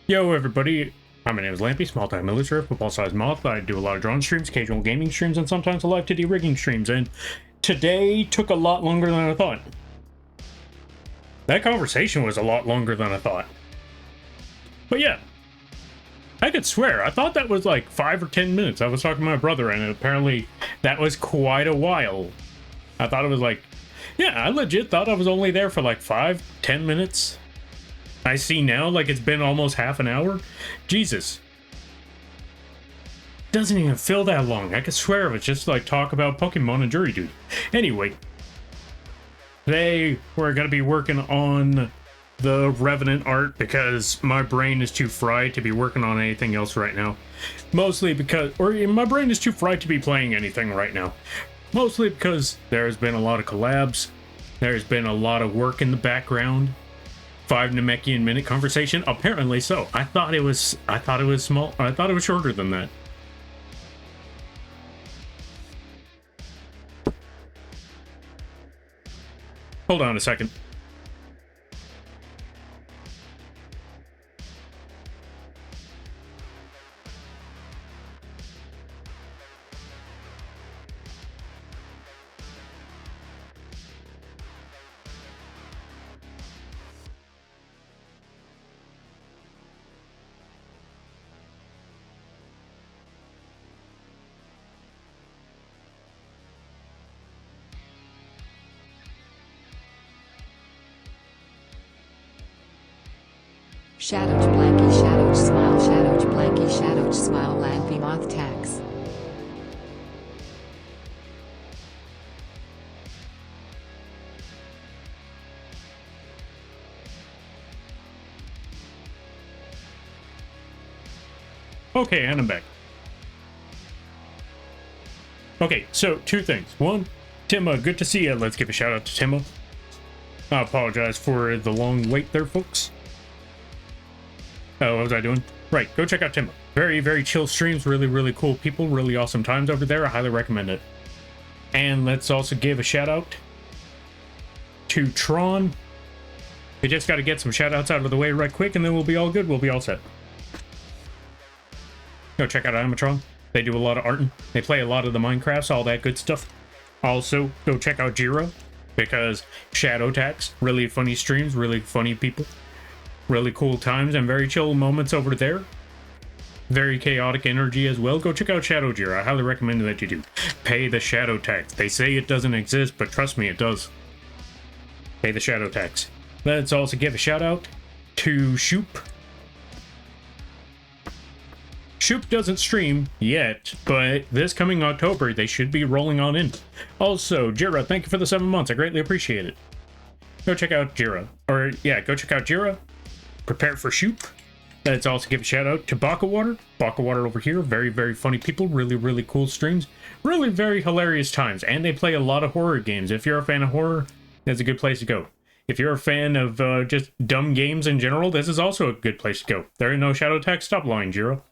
Yo, everybody. Hi, my name is Lampy, small-time illustrator, football-sized moth. I do a lot of drawing streams, occasional gaming streams, and sometimes a live 2D rigging streams, and today took a lot longer than I thought. That conversation was a lot longer than I thought. But yeah, I could swear, I thought that was like 5 or 10 minutes. I was talking to my brother, and apparently that was quite a while. I thought it was like, yeah, I legit thought I was only there for like 5-10 minutes. I see now like it's been almost half an hour. Jesus. Doesn't even feel that long. I could swear it was just like talk about Pokemon and Jury Duty. Anyway, today we're going to be working on the Revenant art because my brain is too fried to be working on anything else right now. Mostly because, or my brain is too fried to be playing anything right now. Mostly because there's been a lot of collabs. There's been a lot of work in the background. 5 Namekian minute conversation? Apparently so. I thought it was small. I thought it was shorter than that. Hold on a second. Shadowed Blanky, Shadowed Smile, Shadowed Blanky, Shadowed Smile, Lampy Moth Tax. Okay, and I'm back. Okay, so 2 things. 1, Timma, good to see you. Let's give a shout out to Timma. I apologize for the long wait there, folks. Oh, what was I doing? Right, go check out Timma. Very, very chill streams. Really, really cool people. Really awesome times over there. I highly recommend it. And let's also give a shout out to Tron. We just got to get some shout outs out of the way right quick, and then we'll be all good. We'll be all set. Go check out Animatron. They do a lot of arting. They play a lot of the Minecrafts, all that good stuff. Also, go check out Jiro, because Shadow Tax, really funny streams, really funny people. Really cool times and very chill moments over there. Very chaotic energy as well. Go check out Shadow Jira. I highly recommend that you do. Pay the shadow tax. They say it doesn't exist, but trust me, it does. Pay the shadow tax. Let's also give a shout out to Shoop. Shoop doesn't stream yet, but this coming October, they should be rolling on in. Also, Jira, thank you for the 7 months. I greatly appreciate it. Go check out Jira. Or, yeah, go check out Jira. Prepare for Shoop. Let's also give a shout out to Baka Water. Baka Water over here. Very, very funny people. Really, really cool streams. Really very hilarious times. And they play a lot of horror games. If you're a fan of horror, that's a good place to go. If you're a fan of just dumb games in general, this is also a good place to go. There ain't no shadow tax. Stop lying, Jiro.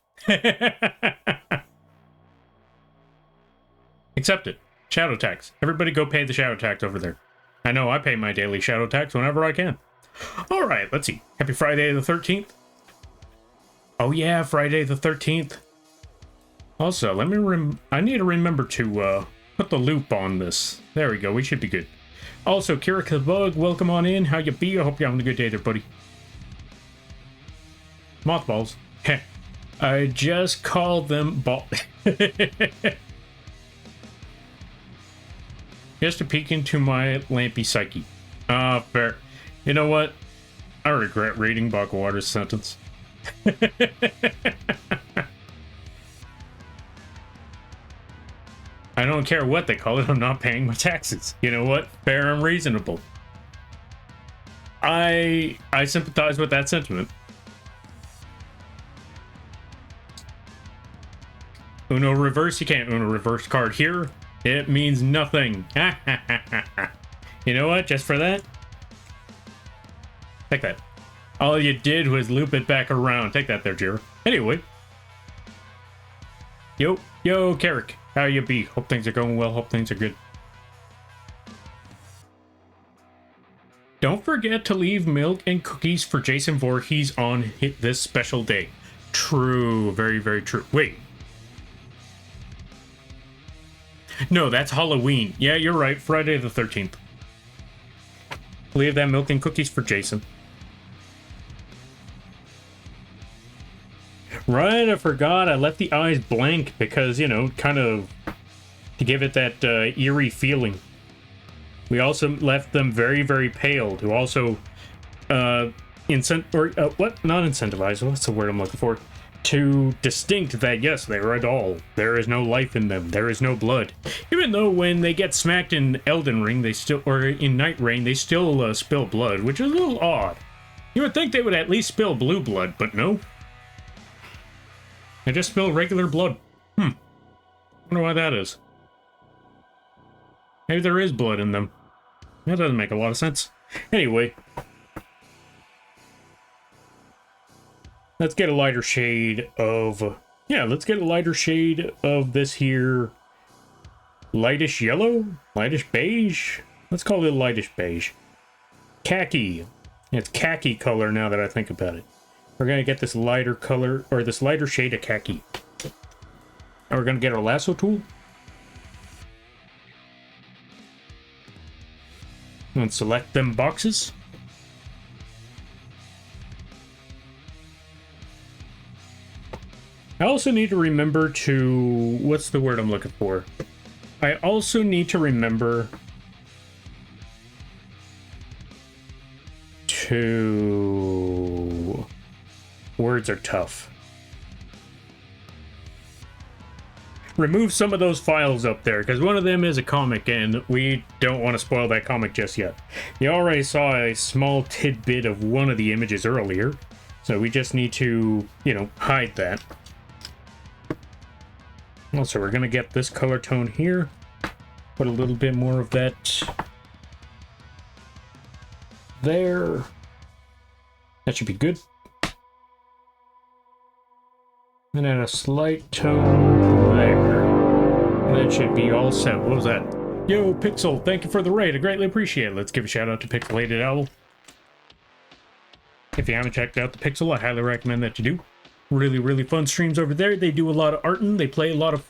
Accept it. Shadow tax. Everybody go pay the shadow tax over there. I know I pay my daily shadow tax whenever I can. Alright, let's see. Happy Friday the 13th. Oh yeah, Friday the 13th. Also, let me I need to remember to put the loop on this. There we go, we should be good. Also, Kira the Bug, welcome on in. How you be? I hope you're having a good day there, buddy. Mothballs. Heh. I just called them ball. Just to peek into my lampy psyche. Fair. You know what? I regret reading Buckwater's sentence. I don't care what they call it, I'm not paying my taxes. You know what? Fair and reasonable. I sympathize with that sentiment. Uno reverse, you can't Uno reverse card here. It means nothing. You know what? Just for that, take that. All you did was loop it back around. Take that there, Jira. Anyway. Yo, Carrick. How you be? Hope things are going well. Hope things are good. Don't forget to leave milk and cookies for Jason Voorhees on this special day. True. Very, very true. Wait. No, that's Halloween. Yeah, you're right. Friday the 13th. Leave that milk and cookies for Jason. Right, I forgot. I left the eyes blank because, you know, kind of to give it that eerie feeling. We also left them very, very pale to also not incentivize, what's the word I'm looking for? To distinct that, yes, they are a doll. There is no life in them. There is no blood. Even though when they get smacked in Elden Ring, they still, or in Night Rain, they still spill blood, which is a little odd. You would think they would at least spill blue blood, but no. They just spill regular blood. Wonder why that is. Maybe there is blood in them. That doesn't make a lot of sense. Anyway. Let's get a lighter shade of... Yeah, let's get a lighter shade of this here... Lightish yellow? Lightish beige? Let's call it lightish beige. Khaki. It's khaki color now that I think about it. We're going to get this lighter color, or this lighter shade of khaki. And we're going to get our lasso tool. And select them boxes. I also need to remember to... What's the word I'm looking for? I also need to remember to... Words are tough. Remove some of those files up there, because one of them is a comic, and we don't want to spoil that comic just yet. You already saw a small tidbit of one of the images earlier, so we just need to, you know, hide that. Also, we're going to get this color tone here. Put a little bit more of that there. That should be good. And then a slight tone there. That should be all set. What was that? Yo, Pixel, thank you for the raid. I greatly appreciate it. Let's give a shout out to Pixelated Owl. If you haven't checked out the Pixel, I highly recommend that you do. Really, really fun streams over there. They do a lot of art and they play a lot of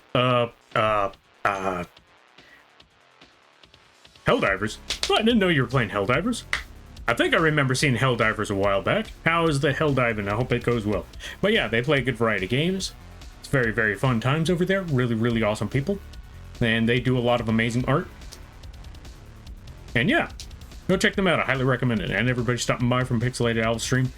Helldivers. Oh, I didn't know you were playing Helldivers. I think I remember seeing Helldivers a while back. How is the Helldiving? I hope it goes well. But yeah, they play a good variety of games. It's very, very fun times over there. Really, really awesome people. And they do a lot of amazing art. And yeah, go check them out. I highly recommend it. And everybody stopping by from Pixelated Owl stream.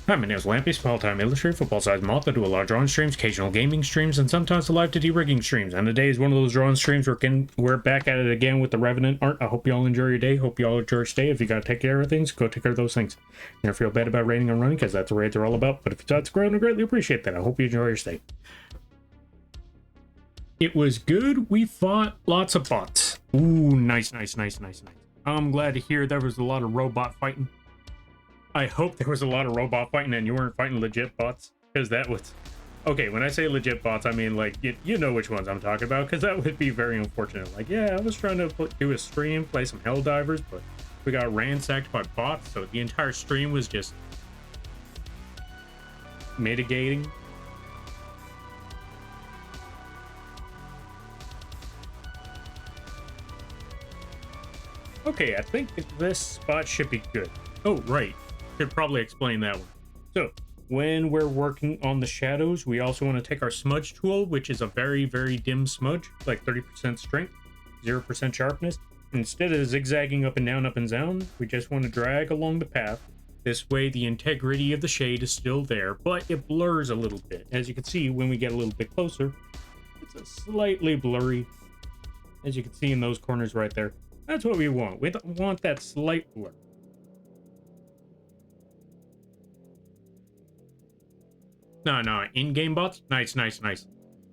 Hi, my name is Lampy, small-time illustrator, football-sized moth. I do a lot of drawing streams, occasional gaming streams, and sometimes live to rigging streams. And today is one of those drawing streams. We're back at it again with the Revenant Art. I hope you all enjoy your day. Hope you all enjoy your stay. If you gotta take care of things, go take care of those things. Never feel bad about raiding and running, because that's what raids are all about. But if you thought it's grown, I greatly appreciate that. I hope you enjoy your stay. It was good. We fought lots of bots. Ooh, nice, nice, nice, nice, nice. I'm glad to hear there was a lot of robot fighting. I hope there was a lot of robot fighting and you weren't fighting legit bots, because that was... Okay, when I say legit bots, I mean, like, you know which ones I'm talking about, because that would be very unfortunate. Like, yeah, I was trying to do a stream, play some Helldivers, but we got ransacked by bots, so the entire stream was just mitigating. Okay, I think this spot should be good. Oh, right. Should probably explain that one. So, when we're working on the shadows, we also want to take our smudge tool, which is a very, very dim smudge, like 30% strength, 0% sharpness. Instead of zigzagging up and down, we just want to drag along the path. This way, the integrity of the shade is still there, but it blurs a little bit. As you can see, when we get a little bit closer, it's a slightly blurry, as you can see in those corners right there. That's what we want. We don't want that slight blur. No, in-game bots? Nice, nice, nice.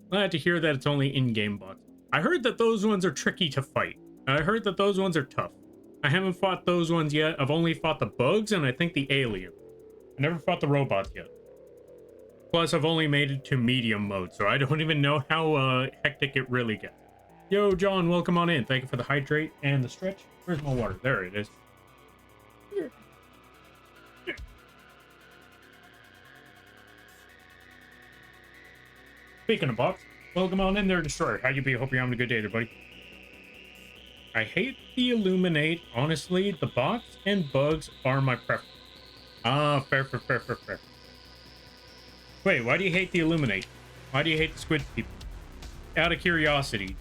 Glad to hear that it's only in-game bots. I heard that those ones are tricky to fight. I heard that those ones are tough. I haven't fought those ones yet. I've only fought the bugs and I think the alien. I never fought the robots yet. Plus, I've only made it to medium mode, so I don't even know how hectic it really gets. Yo, John, welcome on in. Thank you for the hydrate and the stretch. Where's my water? There it is. Speaking of bots, welcome on in there, Destroyer. How you be? Hope you're having a good day there, buddy. I hate the Illuminate. Honestly, the bots and bugs are my preference. Ah, fair. Wait, why do you hate the Illuminate? Why do you hate the squid people? Out of curiosity.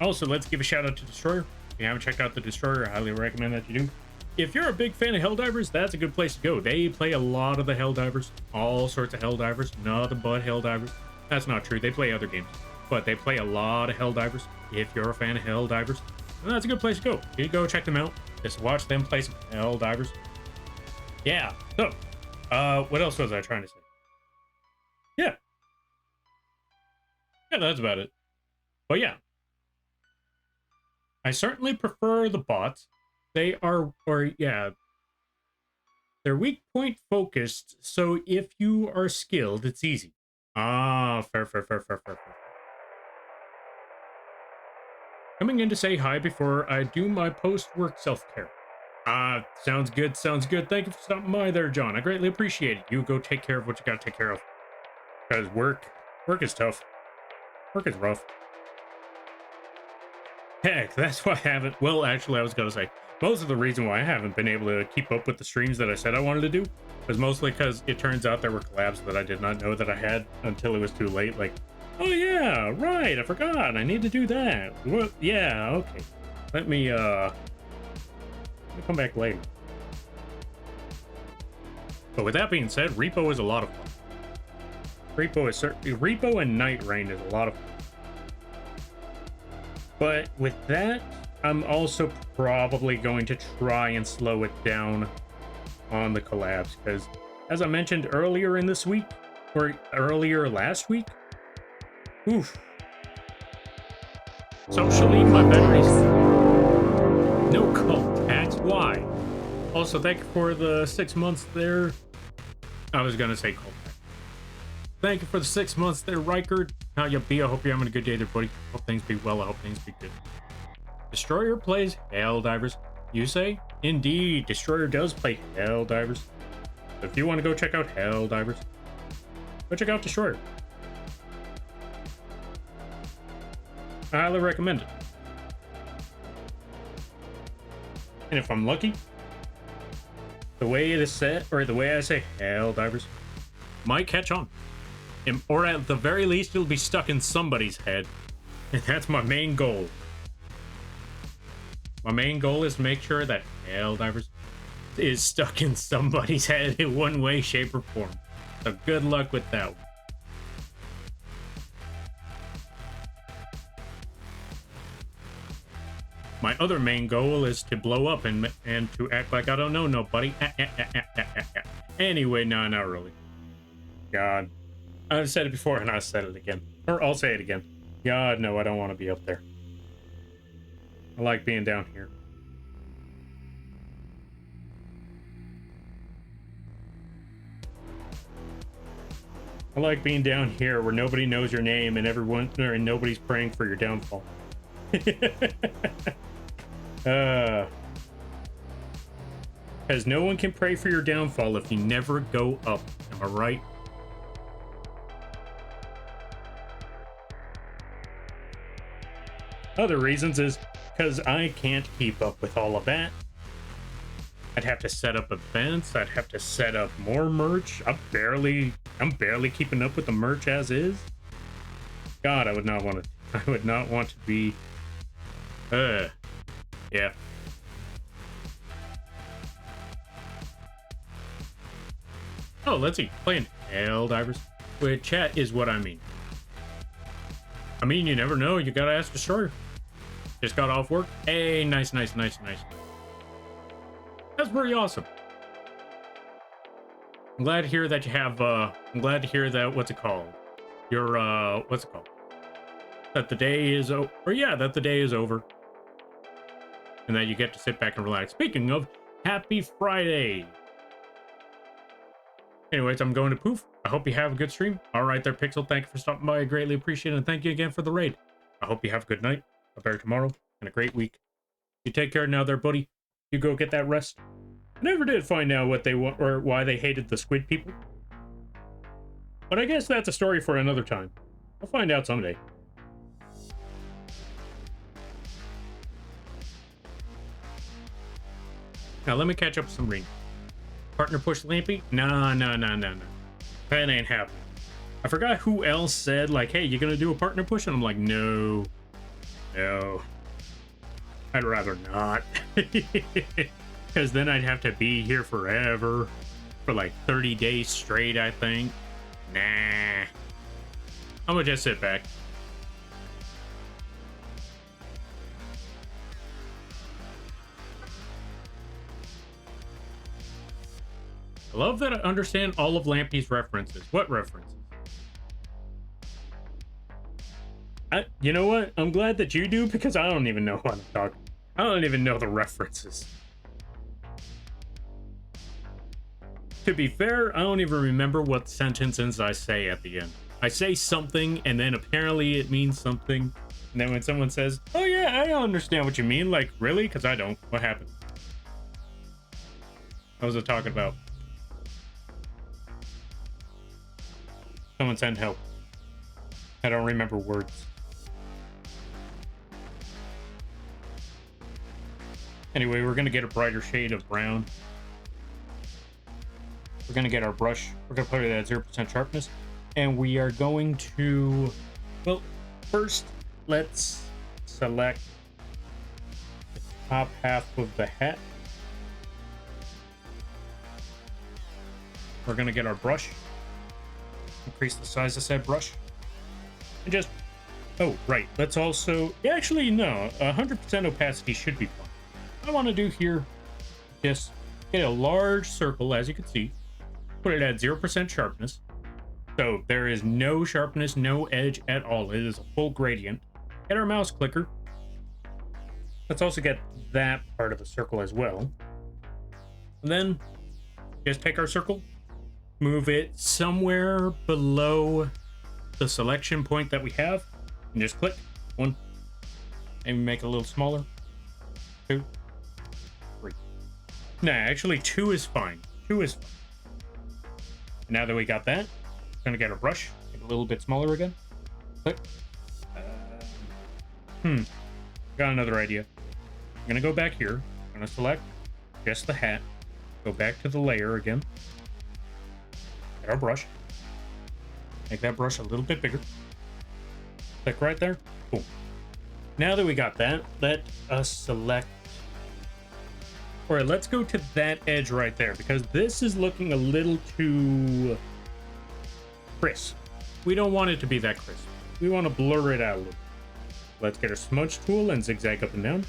Also, let's give a shout out to Destroyer. If you haven't checked out the Destroyer, I highly recommend that you do. If you're a big fan of Helldivers, that's a good place to go. They play a lot of the Helldivers, all sorts of Helldivers, nothing but Helldivers. That's not true. They play other games, but they play a lot of Helldivers. If you're a fan of Helldivers, that's a good place to go. You go check them out. Just watch them play some Helldivers. Yeah. So, what else was I trying to say? Yeah, that's about it. But yeah, I certainly prefer the bots. They are, they're weak point focused. So if you are skilled, it's easy. Ah, fair. Coming in to say hi before I do my post-work self-care. Sounds good. Thank you for stopping by there, John. I greatly appreciate it. You go take care of what you gotta take care of. Because work is tough. Work is rough. Heck, that's why I haven't... Well, actually, I was going to say, most of the reason why I haven't been able to keep up with the streams that I said I wanted to do was mostly because it turns out there were collabs that I did not know that I had until it was too late. Like, oh yeah, right, I forgot. I need to do that. What? Yeah, okay. Let me come back later. But with that being said, Repo is a lot of fun. Repo and Night Rain is a lot of fun. But with that, I'm also probably going to try and slow it down on the collabs, because as I mentioned earlier in this week, or earlier last week, oof. Socially, my batteries. No cult tax. Why? Also, thank you for the 6 months there. I was gonna say cult tax. Thank you for the 6 months there, Riker. How you be? I hope you're having a good day there, buddy. Hope things be well. I hope things be good. Destroyer plays Helldivers. You say? Indeed, Destroyer does play Helldivers. If you want to go check out Helldivers, go check out Destroyer. I highly recommend it. And if I'm lucky, the way it is set, or the way I say Helldivers, might catch on. Or at the very least, it'll be stuck in somebody's head. And that's my main goal. My main goal is to make sure that Helldivers is stuck in somebody's head in one way, shape, or form. So good luck with that one. My other main goal is to blow up and to act like I don't know nobody. Anyway, no, not really. God. I've said it before and I said it again. Or I'll say it again. God, no, I don't want to be up there. I like being down here. I like being down here where nobody knows your name and nobody's praying for your downfall. Because no one can pray for your downfall if you never go up. Am I right? Other reasons is because I can't keep up with all of that. I'd have to set up events. I'd have to set up more merch. I'm barely keeping up with the merch as is. God, I would not want to be. Yeah. Oh, let's see. Playing Helldivers with chat is what I mean. I mean, you never know. You gotta ask Destroyer. Just got off work. Hey, nice. That's pretty awesome. I'm glad to hear that you have, I'm glad to hear that, what's it called? Your, what's it called? That the day is over. Or yeah, that the day is over. And that you get to sit back and relax. Speaking of, happy Friday. Anyways, I'm going to poof. I hope you have a good stream. All right there, Pixel. Thank you for stopping by. I greatly appreciate it. And thank you again for the raid. I hope you have a good night, a better tomorrow, and a great week. You take care now there, buddy. You go get that rest. I never did find out what they want or why they hated the squid people. But I guess that's a story for another time. I'll find out someday. Now let me catch up with some ring. Partner push Lampy? No. That ain't happening. I forgot who else said, like, hey, you gonna do a partner push? And I'm like, no. I'd rather not. Because then I'd have to be here forever. For like 30 days straight, I think. Nah. I'm gonna just sit back. I love that I understand all of Lampy's references. What references? You know what? I'm glad that you do, because I don't even know what I'm talking. I don't even know the references. To be fair, I don't even remember what sentences I say at the end. I say something, and then apparently it means something. And then when someone says, oh yeah, I understand what you mean, like, really? Because I don't. What happened? What was I talking about? Someone send help. I don't remember words. Anyway, we're gonna get a brighter shade of brown. We're gonna get our brush. We're gonna put it at 0% sharpness. And we are going to, well, first, let's select the top half of the hat. We're gonna get our brush. Increase the size of said brush. And just, oh, right. Let's also, actually, no, 100% opacity should be fine. What I want to do here, just get a large circle, as you can see. Put it at 0% sharpness. So there is no sharpness, no edge at all. It is a full gradient. Get our mouse clicker. Let's also get that part of the circle as well. And then just take our circle, move it somewhere below the selection point that we have, and just click. 1. Maybe make it a little smaller. 2. 3. Nah, actually 2 is fine. 2 is fine. And now that we got that, we're gonna get our brush, make it a little bit smaller again. Click. Got another idea. I'm gonna go back here. I'm gonna select just the hat. Go back to the layer again. Get our brush. Make that brush a little bit bigger. Click right there. Boom. Now that we got that, let us select. All right, let's go to that edge right there, because this is looking a little too crisp. We don't want it to be that crisp. We want to blur it out a little. Let's get our smudge tool and zigzag up and down.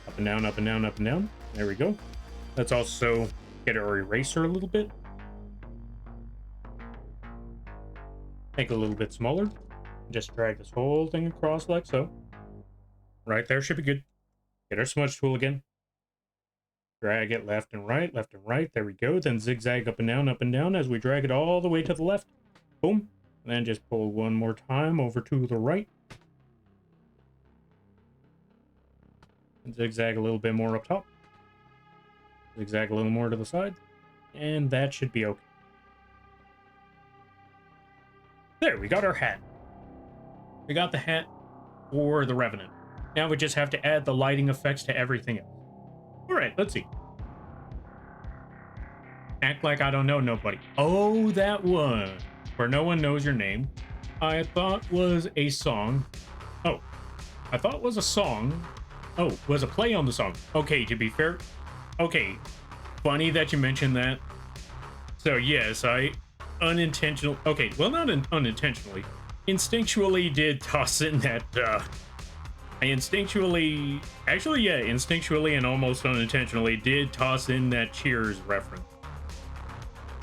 Up and down, up and down, up and down. There we go. Let's also get our eraser a little bit. Make it a little bit smaller. Just drag this whole thing across like so. Right there should be good. Get our smudge tool again. Drag it left and right, left and right. There we go. Then zigzag up and down as we drag it all the way to the left. Boom. And then just pull one more time over to the right. And zigzag a little bit more up top. Zigzag a little more to the side. And that should be okay. There, we got our hat. We got the hat for the Revenant. Now we just have to add the lighting effects to everything else. All right, let's see. Act like I don't know nobody. Oh, that one. Where no one knows your name. I thought was a song. Oh, I thought was a song. Oh, was a play on the song. Okay, to be fair. Okay, funny that you mentioned that. So yes, I unintentional. Okay, well, not unintentionally. Instinctually did toss in that, I instinctually, actually, yeah, instinctually and almost unintentionally did toss in that Cheers reference.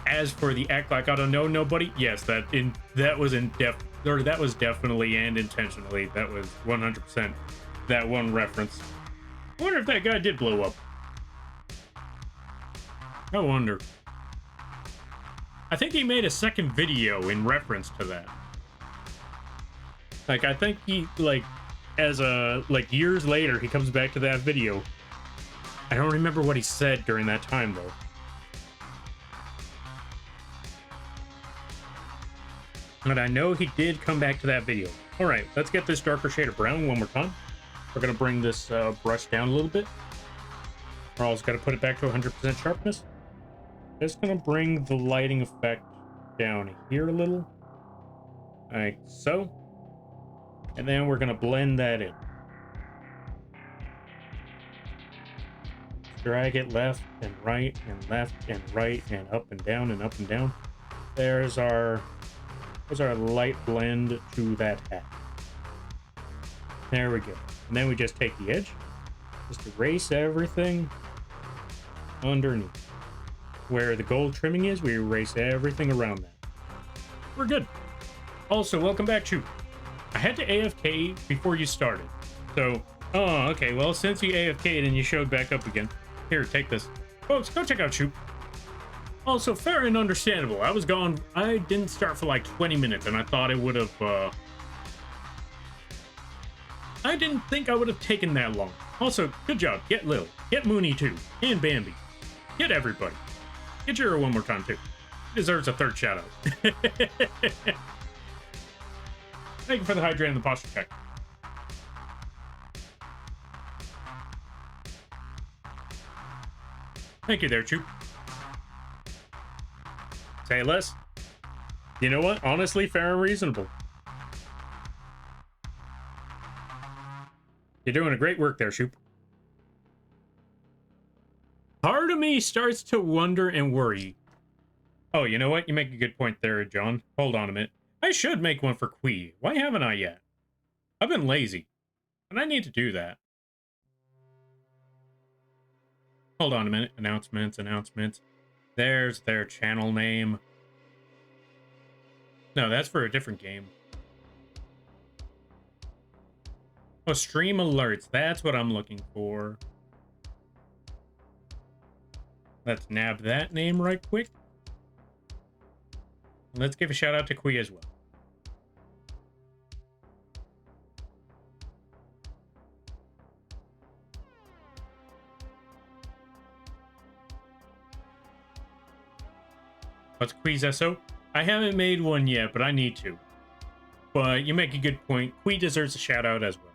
As for the act like I don't know nobody, yes, that was definitely and intentionally. That was 100% that one reference. I wonder if that guy did blow up. I wonder. I think he made a second video in reference to that. Like, I think he, like, as years later, he comes back to that video. I don't remember what he said during that time, though. And I know he did come back to that video. All right, let's get this darker shade of brown one more time. We're gonna bring this brush down a little bit. We're also gonna put it back to 100% sharpness. Just gonna bring the lighting effect down here a little, like so. And then we're gonna blend that in. Drag it left and right and left and right and up and down and up and down. There's our light blend to that hat. There we go. And then we just take the edge, just erase everything underneath. Where the gold trimming is, we erase everything around that. We're good. Also, welcome back, Choop. I had to AFK before you started. So, oh, okay, well, since you AFK'd and you showed back up again, here, take this. Folks, go check out Choop. Also, fair and understandable. I was gone. I didn't start for like 20 minutes, and I thought it would have, I didn't think I would have taken that long. Also, good job. Get Lil. Get Mooney, too. And Bambi. Get everybody. Get Jiro one more time, too. He deserves a third shout-out. Thank you for the hydrate and the posture check. Thank you there, Choop. Say less. You know what? Honestly, fair and reasonable. You're doing a great work there, Choop. Part of me starts to wonder and worry. Oh, you know what? You make a good point there, John. Hold on a minute. I should make one for Quee. Why haven't I yet? I've been lazy, and I need to do that. Hold on a minute. Announcements. There's their channel name. No, that's for a different game. Oh, stream alerts. That's what I'm looking for. Let's nab that name right quick. Let's give a shout out to Quee as well. What's Quee's SO? I haven't made one yet, but I need to. But you make a good point. Quee deserves a shout out as well.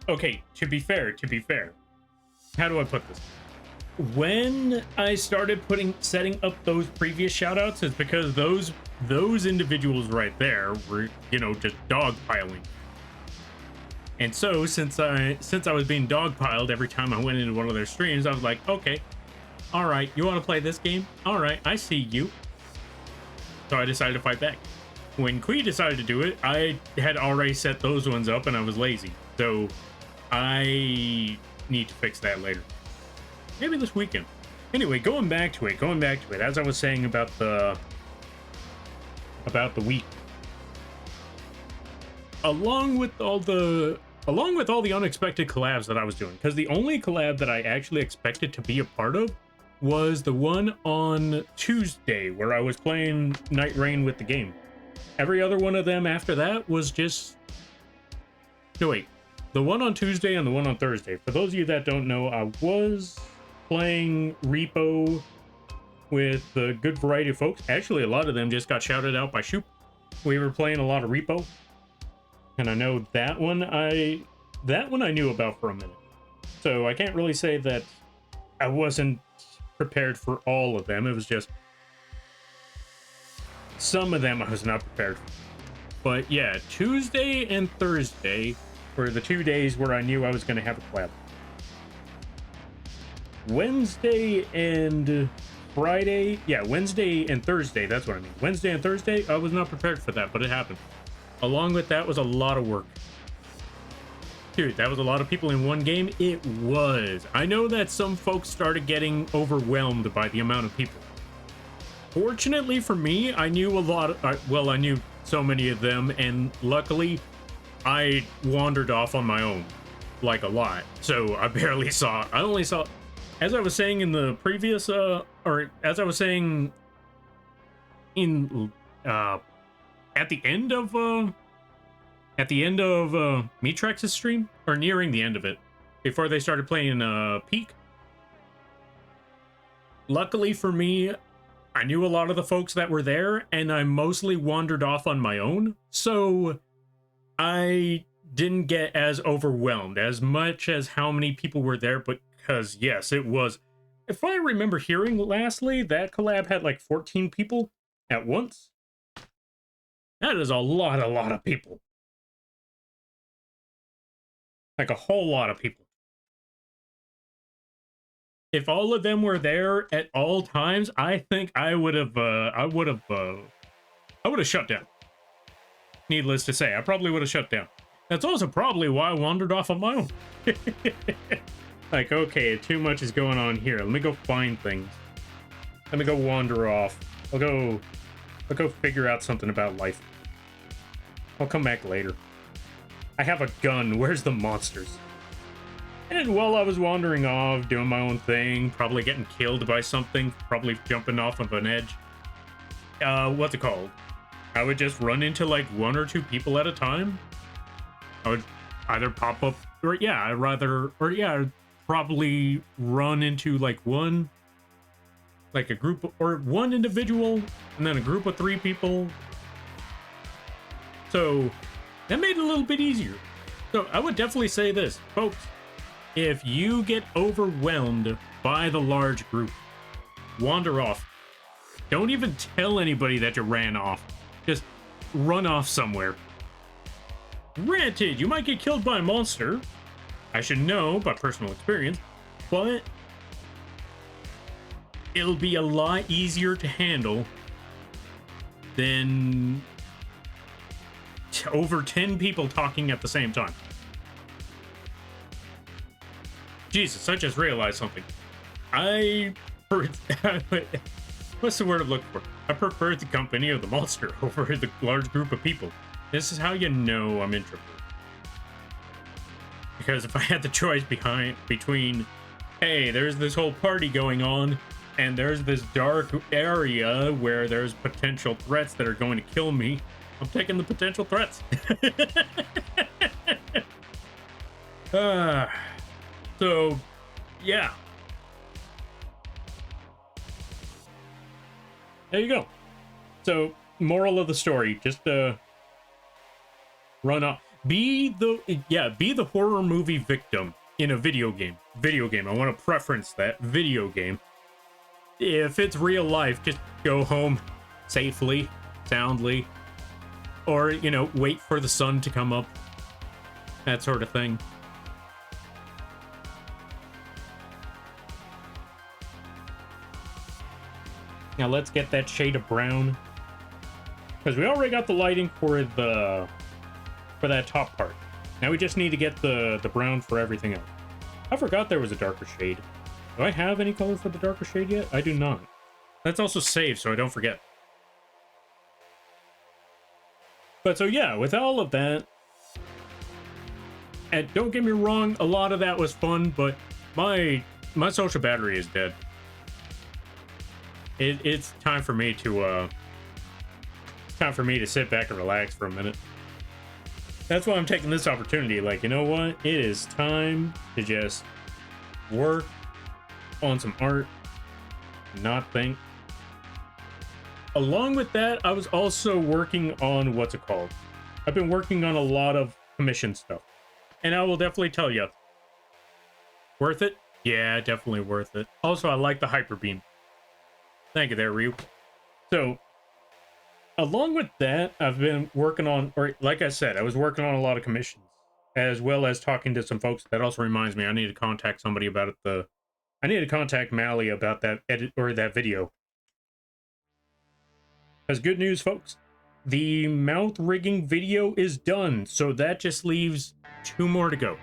Okay, to be fair, how do I put this? When I started setting up those previous shoutouts, it's because those individuals right there were, you know, just dogpiling. And so since I was being dogpiled every time I went into one of their streams, I was like, okay, all right, you want to play this game? All right, I see you. So I decided to fight back. When Quee decided to do it, I had already set those ones up and I was lazy. So I need to fix that later. Maybe this weekend. Anyway, going back to it, as I was saying about the week. Along with all the unexpected collabs that I was doing, because the only collab that I actually expected to be a part of was the one on Tuesday where I was playing Night Rain with the game. Every other one of them after that was just... No, wait. The one on Tuesday and the one on Thursday. For those of you that don't know, I was playing Repo with a good variety of folks. Actually, a lot of them just got shouted out by Shoop. We were playing a lot of Repo. And I know that one I knew about for a minute. So I can't really say that I wasn't prepared for all of them. It was just some of them I was not prepared for. But yeah, Tuesday and Thursday were the 2 days where I knew I was going to have a collab. Wednesday and Friday, yeah, Wednesday and Thursday, that's what I mean. Wednesday and Thursday, I was not prepared for that, but it happened. Along with that was a lot of work. Dude, that was a lot of people in one game. It was. I know that some folks started getting overwhelmed by the amount of people. Fortunately for me, I knew a lot of, well, I knew so many of them, and luckily, I wandered off on my own, like a lot. So I barely saw, I only saw, as I was saying in the previous, or as I was saying in, at the end of Meatrex's stream, or nearing the end of it, before they started playing Peak, luckily for me, I knew a lot of the folks that were there, and I mostly wandered off on my own, so I didn't get as overwhelmed as much as how many people were there, because yes, it was. If I remember hearing lastly, that collab had like 14 people at once. That is a lot of people. Like a whole lot of people. If all of them were there at all times, I think I would have shut down. Needless to say, I probably would have shut down. That's also probably why I wandered off on my own. Like, okay, too much is going on here. Let me go find things. Let me go wander off. I'll go figure out something about life. I'll come back later. I have a gun. Where's the monsters? And while I was wandering off, doing my own thing, probably getting killed by something, probably jumping off of an edge. What's it called? I would just run into like 1 or 2 people at a time. I would either pop up, or I'd probably run into like a group, or one individual, and then a group of 3 people. So that made it a little bit easier. So I would definitely say this, folks, if you get overwhelmed by the large group, wander off. Don't even tell anybody that you ran off. Just run off somewhere. Granted, you might get killed by a monster. I should know by personal experience, but it'll be a lot easier to handle than over 10 people talking at the same time. Jesus, I just realized something. What's the word I'm looking for? I prefer the company of the monster over the large group of people. This is how you know I'm introverted. Because if I had the choice between, hey, there's this whole party going on, and there's this dark area where there's potential threats that are going to kill me, I'm taking the potential threats. So, yeah. There you go. So, moral of the story, just run off. Be the horror movie victim in a video game. I want to preference that video game. If it's real life, just go home safely, soundly, or, wait for the sun to come up. That sort of thing. Now let's get that shade of brown, because we already got the lighting for that top part. Now we just need to get the brown for everything else. I forgot there was a darker shade. Do I have any color for the darker shade yet? I do not. Let's also save so I don't forget. But so yeah, with all of that, and don't get me wrong, a lot of that was fun, but my social battery is dead. It's time for me to sit back and relax for a minute. That's why I'm taking this opportunity. Like, you know what? It is time to just work on some art, not think. Along with that, I was also working on what's it called? I've been working on a lot of commission stuff, and I will definitely tell you, worth it? Yeah, definitely worth it. Also, I like the hyper beam. Thank you there, Ryu. So, along with that, I've been working on, or like I said, I was working on a lot of commissions, as well as talking to some folks. That also reminds me, I need to contact somebody about it. I need to contact Mally about that edit or that video. That's good news, folks. The mouth rigging video is done, so that just leaves 2 more to go.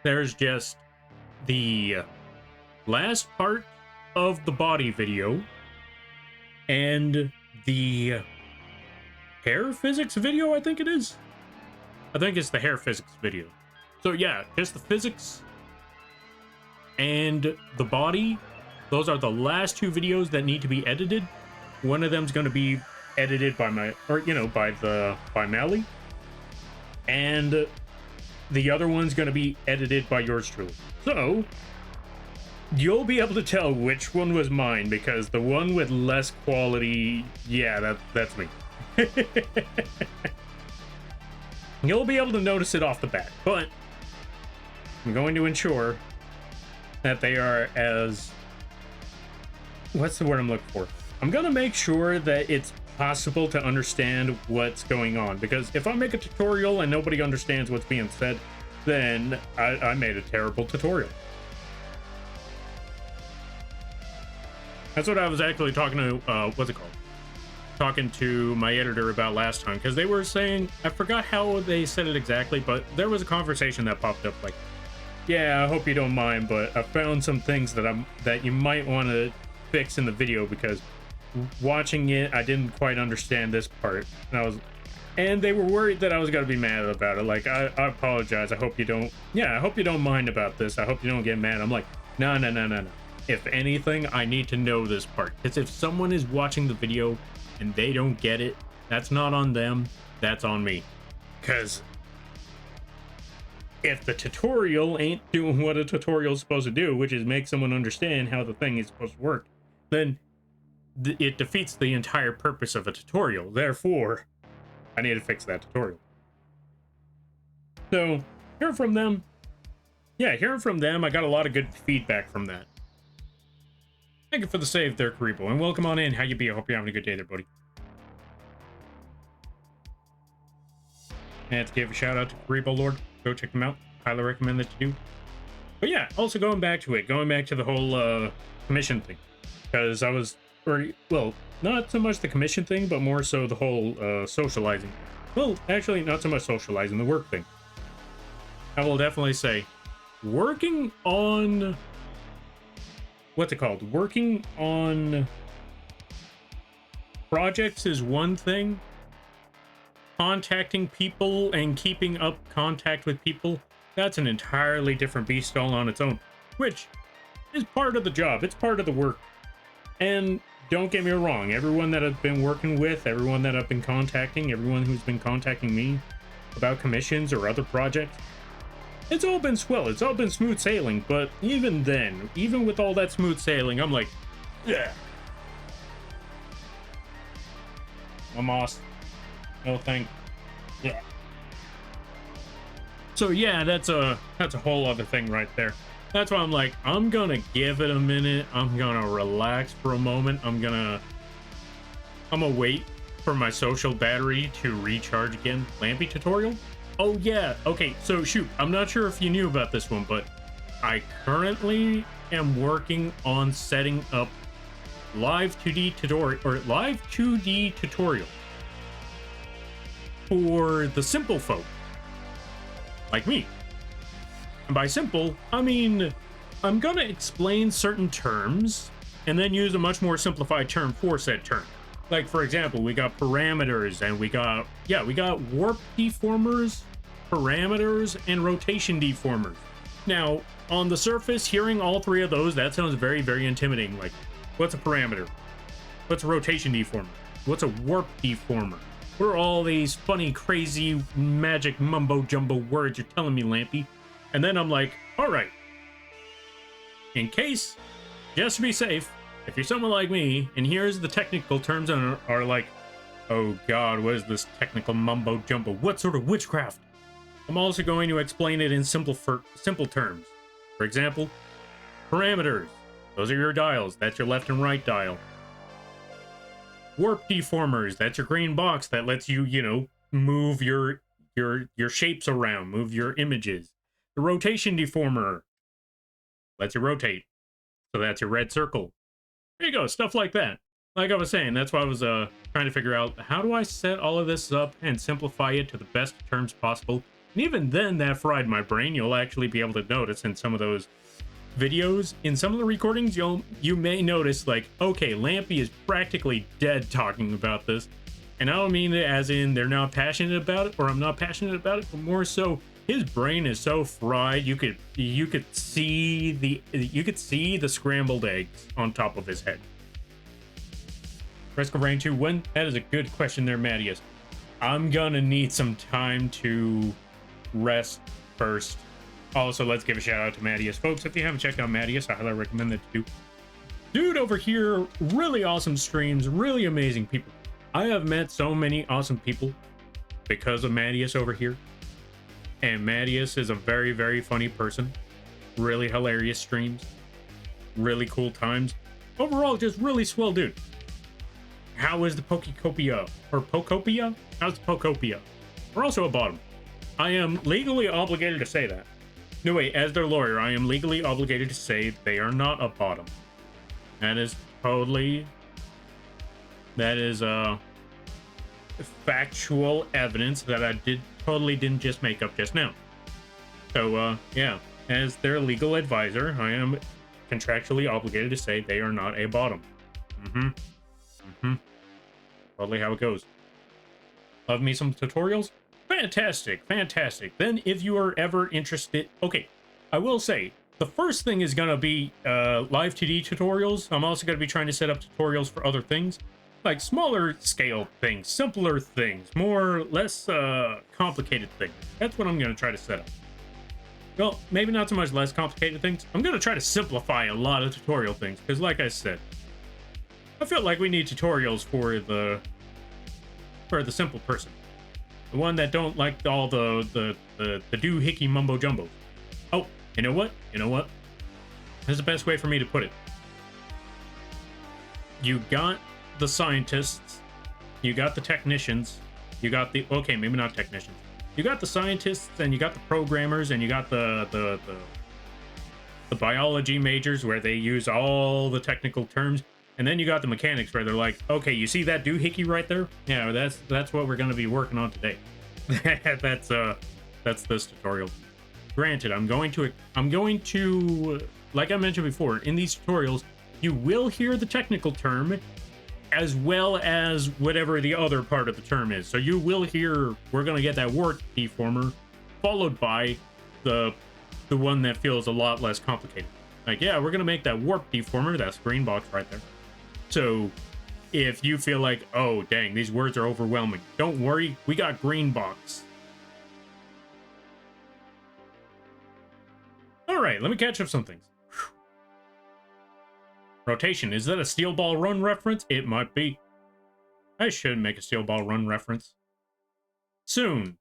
There's just the last part of the body video and the hair physics video, I think it is. I think it's the hair physics video. So yeah, just the physics and the body. Those are the last 2 videos that need to be edited. One of them's going to be edited by by Mally, and the other one's going to be edited by yours truly. So You'll be able to tell which one was mine because the one with less quality, yeah, that's me. You'll be able to notice it off the bat, but I'm going to ensure that they are as... What's the word I'm looking for? I'm going to make sure that it's possible to understand what's going on, because if I make a tutorial and nobody understands what's being said, then I made a terrible tutorial. That's what I was actually talking to, what's it called? Talking to my editor about last time, because they were saying, I forgot how they said it exactly, but there was a conversation that popped up like, yeah, I hope you don't mind, but I found some things that you might want to fix in the video, because watching it, I didn't quite understand this part, and they were worried that I was gonna be mad about it. Like, I apologize. I hope you don't. Yeah, I hope you don't mind about this. I hope you don't get mad. I'm like, no. If anything, I need to know this part, because if someone is watching the video and they don't get it, that's not on them. That's on me. Because if the tutorial ain't doing what a tutorial is supposed to do, which is make someone understand how the thing is supposed to work, then it defeats the entire purpose of a tutorial. Therefore, I need to fix that tutorial. So, hearing from them, I got a lot of good feedback from that. Thank you for the save there, Karibo, and welcome on in. How you be? I hope you're having a good day there, buddy. And to give a shout out to Karibo Lord, go check them out. Highly recommend that you do. But yeah, also going back to the whole commission thing, because I was, well, not so much the commission thing, but more so the whole socializing. Well, actually, not so much socializing, the work thing. I will definitely say, working on... What's it called? Working on projects is one thing. Contacting people and keeping up contact with people, that's an entirely different beast all on its own, which is part of the job. It's part of the work. And don't get me wrong, everyone that I've been working with, everyone that I've been contacting, everyone who's been contacting me about commissions or other projects, it's all been swell. It's all been smooth sailing. But even then, even with all that smooth sailing, I'm like, yeah. Vamos. No thank. Yeah. So yeah, that's a whole other thing right there. That's why I'm like, I'm gonna give it a minute. I'm gonna relax for a moment. I'm gonna wait for my social battery to recharge again. Lampy tutorial? Oh yeah, okay, so shoot, I'm not sure if you knew about this one, but I currently am working on setting up live 2D tutorial for the simple folk, like me. And by simple, I mean, I'm gonna explain certain terms and then use a much more simplified term for said term. Like, for example, we got parameters and we got warp deformers, parameters, and rotation deformers. Now, on the surface, hearing all three of those, that sounds very, very intimidating. Like, what's a parameter? What's a rotation deformer? What's a warp deformer? What are all these funny, crazy, magic mumbo-jumbo words you're telling me, Lampy? And then I'm like, all right. In case, just to be safe, if you're someone like me, and here's the technical terms and are like, oh god, what is this technical mumbo-jumbo? What sort of witchcraft? I'm also going to explain it in simple terms. For example, parameters. Those are your dials. That's your left and right dial. Warp deformers. That's your green box that lets you, you know, move your shapes around, move your images. The rotation deformer lets you rotate. So that's your red circle. There you go, stuff like that. Like I was saying, that's why I was trying to figure out how do I set all of this up and simplify it to the best terms possible. And even then, that fried my brain. You'll actually be able to notice in some of those videos, in some of the recordings, you may notice like, okay, Lampy is practically dead talking about this. And I don't mean it as in they're not passionate about it or I'm not passionate about it, but more so his brain is so fried you could see the scrambled eggs on top of his head. Risk of Rain 2, when? That is a good question there, Mattias. I'm gonna need some time to rest first. Also, let's give a shout out to Mattias. Folks, if you haven't checked out Mattias, I highly recommend that you do. Dude over here, really awesome streams, really amazing people. I have met so many awesome people because of Mattias over here. And Mattias is a very, very funny person. Really hilarious streams. Really cool times. Overall, just really swell dude. How is the Pokecopia? Or Pokopia? How's the Pokopia? We're also a bottom. I am legally obligated to say that. No, wait, as their lawyer, I am legally obligated to say they are not a bottom. That is totally... That is, factual evidence that I totally didn't just make up just now. So, yeah, as their legal advisor, I am contractually obligated to say they are not a bottom. Totally how it goes. Love me some tutorials? Fantastic, fantastic. Then if you are ever interested... Okay, I will say, the first thing is going to be live 2D tutorials. I'm also going to be trying to set up tutorials for other things. Like smaller scale things, simpler things, less complicated things. That's what I'm going to try to set up. Well, maybe not so much less complicated things. I'm going to try to simplify a lot of tutorial things, because like I said, I feel like we need tutorials for the simple person. The one that don't like all the doohickey mumbo jumbo. Oh, you know what? You know what? Here's the best way for me to put it. You got the scientists, you got the technicians, you got the... Okay, maybe not technicians. You got the scientists, and you got the programmers, and you got the biology majors where they use all the technical terms. And then you got the mechanics where they're like, okay, you see that doohickey right there? Yeah, that's what we're going to be working on today. That's this tutorial. Granted, I'm going to, like I mentioned before, in these tutorials, you will hear the technical term as well as whatever the other part of the term is. So you will hear, we're going to get that warp deformer followed by the one that feels a lot less complicated. Like, yeah, we're going to make that warp deformer. That's green box right there. So if you feel like, oh, dang, these words are overwhelming, don't worry. We got green box. All right, let me catch up some things. Whew. Rotation. Is that a Steel Ball Run reference? It might be. I should make a Steel Ball Run reference. Soon,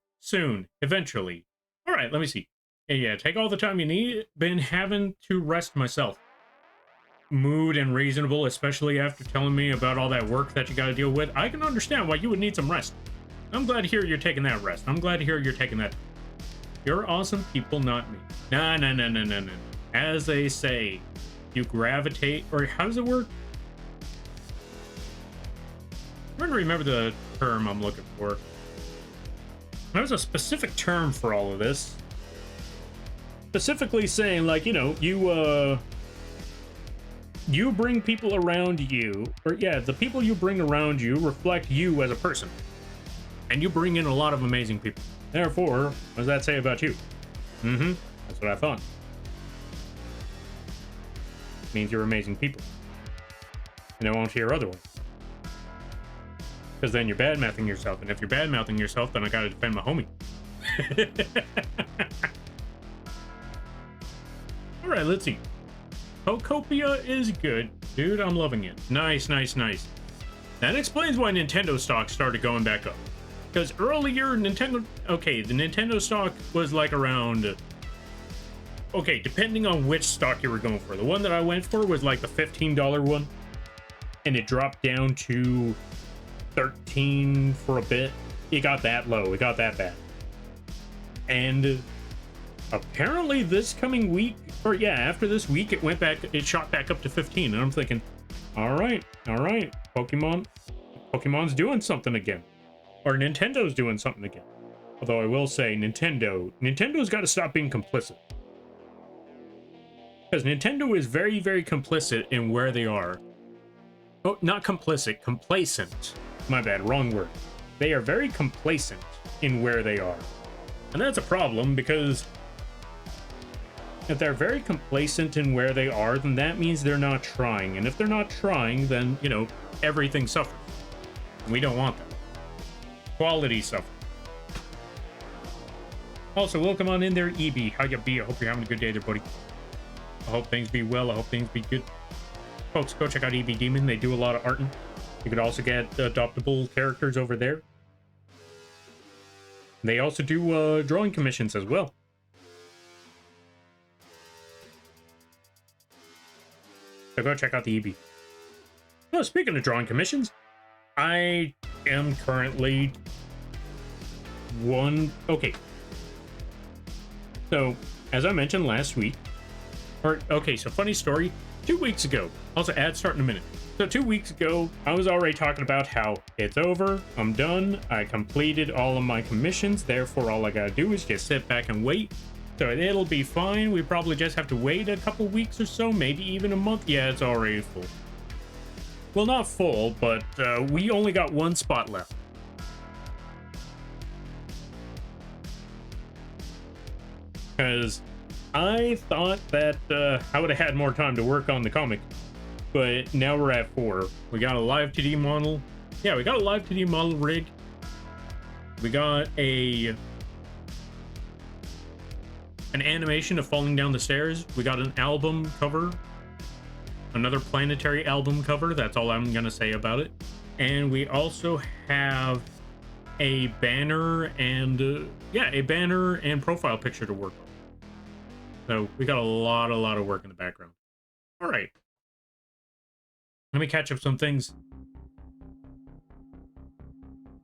eventually. All right, let me see. Yeah, take all the time you need. Been having to rest myself. Mood and reasonable, especially after telling me about all that work that you got to deal with. I can understand why you would need some rest. I'm glad to hear you're taking that rest. I'm glad to hear you're taking that. You're awesome people, not me. No. As they say, you gravitate, or how does it work? I'm trying to remember the term I'm looking for. There's a specific term for all of this. Specifically saying, like, you know, you bring people around you, or yeah, the people you bring around you reflect you as a person. And you bring in a lot of amazing people. Therefore, what does that say about you? That's what I thought. It means you're amazing people. And I won't hear otherwise. Because then you're bad-mouthing yourself. And if you're bad-mouthing yourself, then I gotta defend my homie. Alright, let's see. Pokopia is good. Dude, I'm loving it. Nice. That explains why Nintendo stock started going back up. Because earlier, Nintendo... Okay, the Nintendo stock was like around... Okay, depending on which stock you were going for. The one that I went for was like the $15 one. And it dropped down to 13 for a bit. It got that low. It got that bad. And apparently this coming week... Or yeah, after this week, it went back... It shot back up to 15. And I'm thinking, all right. Pokemon's doing something again. Or Nintendo's doing something again. Although I will say, Nintendo's got to stop being complicit. Because Nintendo is very, very complicit in where they are. Oh, not complicit, complacent. My bad, wrong word. They are very complacent in where they are. And that's a problem, because if they're very complacent in where they are, then that means they're not trying. And if they're not trying, then, you know, everything suffers. And we don't want that. Quality suffers. Also, welcome on in there, EB. How you be? I hope you're having a good day there, buddy. I hope things be well. I hope things be good. Folks, go check out EB Demon. They do a lot of art. You could also get adoptable characters over there. They also do drawing commissions as well. So go check out the EB. Oh, speaking of drawing commissions, I am currently okay. So, as I mentioned last week, so funny story, 2 weeks ago, also ad start in a minute. So 2 weeks ago, I was already talking about how it's over, I'm done, I completed all of my commissions, therefore all I gotta do is just sit back and wait. So it'll be fine, we probably just have to wait a couple weeks or so, maybe even a month. Yeah, it's already full. Well, not full, but we only got one spot left. Because I thought that I would have had more time to work on the comic, but now we're at 4. We got a live 2D model. Yeah, we got a live 2D model rig. We got an animation of falling down the stairs. We got an album cover. Another planetary album cover. That's all I'm going to say about it. And we also have a banner and, a banner and profile picture to work on. So we got a lot of work in the background. All right. Let me catch up some things.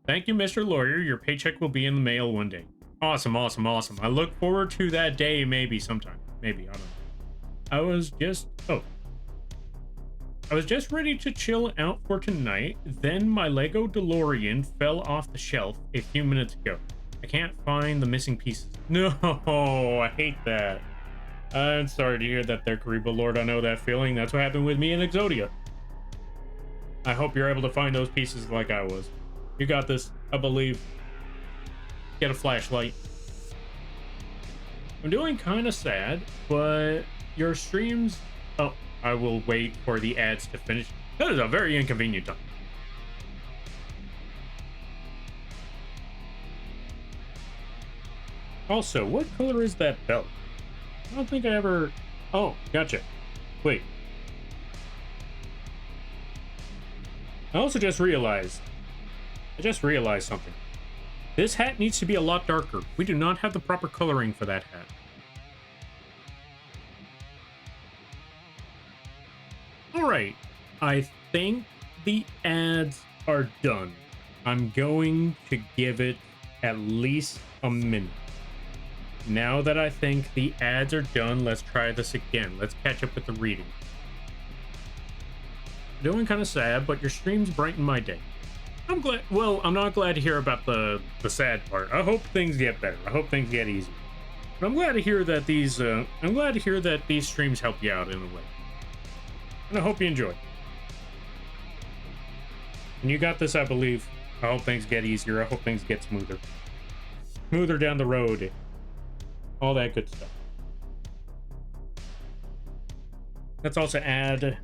Thank you, Mr. Lawyer. Your paycheck will be in the mail one day. Awesome. I look forward to that day maybe sometime. Maybe, I don't know. I was just ready to chill out for tonight. Then my Lego DeLorean fell off the shelf a few minutes ago. I can't find the missing pieces. No, I hate that. I'm sorry to hear that there, Kariba Lord. I know that feeling. That's what happened with me in Exodia. I hope you're able to find those pieces like I was. You got this, I believe. Get a flashlight. I'm doing kind of sad, but your streams... Oh, I will wait for the ads to finish. That is a very inconvenient time. Also, what color is that belt? I don't think I ever... Oh, gotcha. Wait. I also just realized... something. This hat needs to be a lot darker. We do not have the proper coloring for that hat. Alright. I think the ads are done. I'm going to give it at least a minute. Now that I think the ads are done, let's try this again. Let's catch up with the reading. Doing kind of sad, but your streams brighten my day. I'm glad. Well, I'm not glad to hear about the sad part. I hope things get better. I hope things get easier. But I'm glad to hear that these streams help you out in a way. And I hope you enjoy. And you got this, I believe. I hope things get easier. I hope things get smoother. Smoother down the road. All that good stuff. Let's also add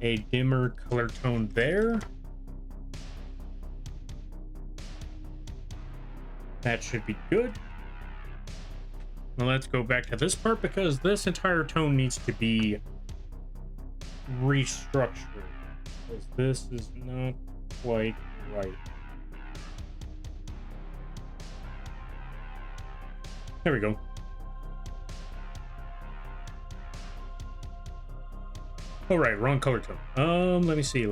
a dimmer color tone there. That should be good. Now let's go back to this part because this entire tone needs to be restructured. Because this is not quite right. There we go. All right, wrong color tone. Let me see.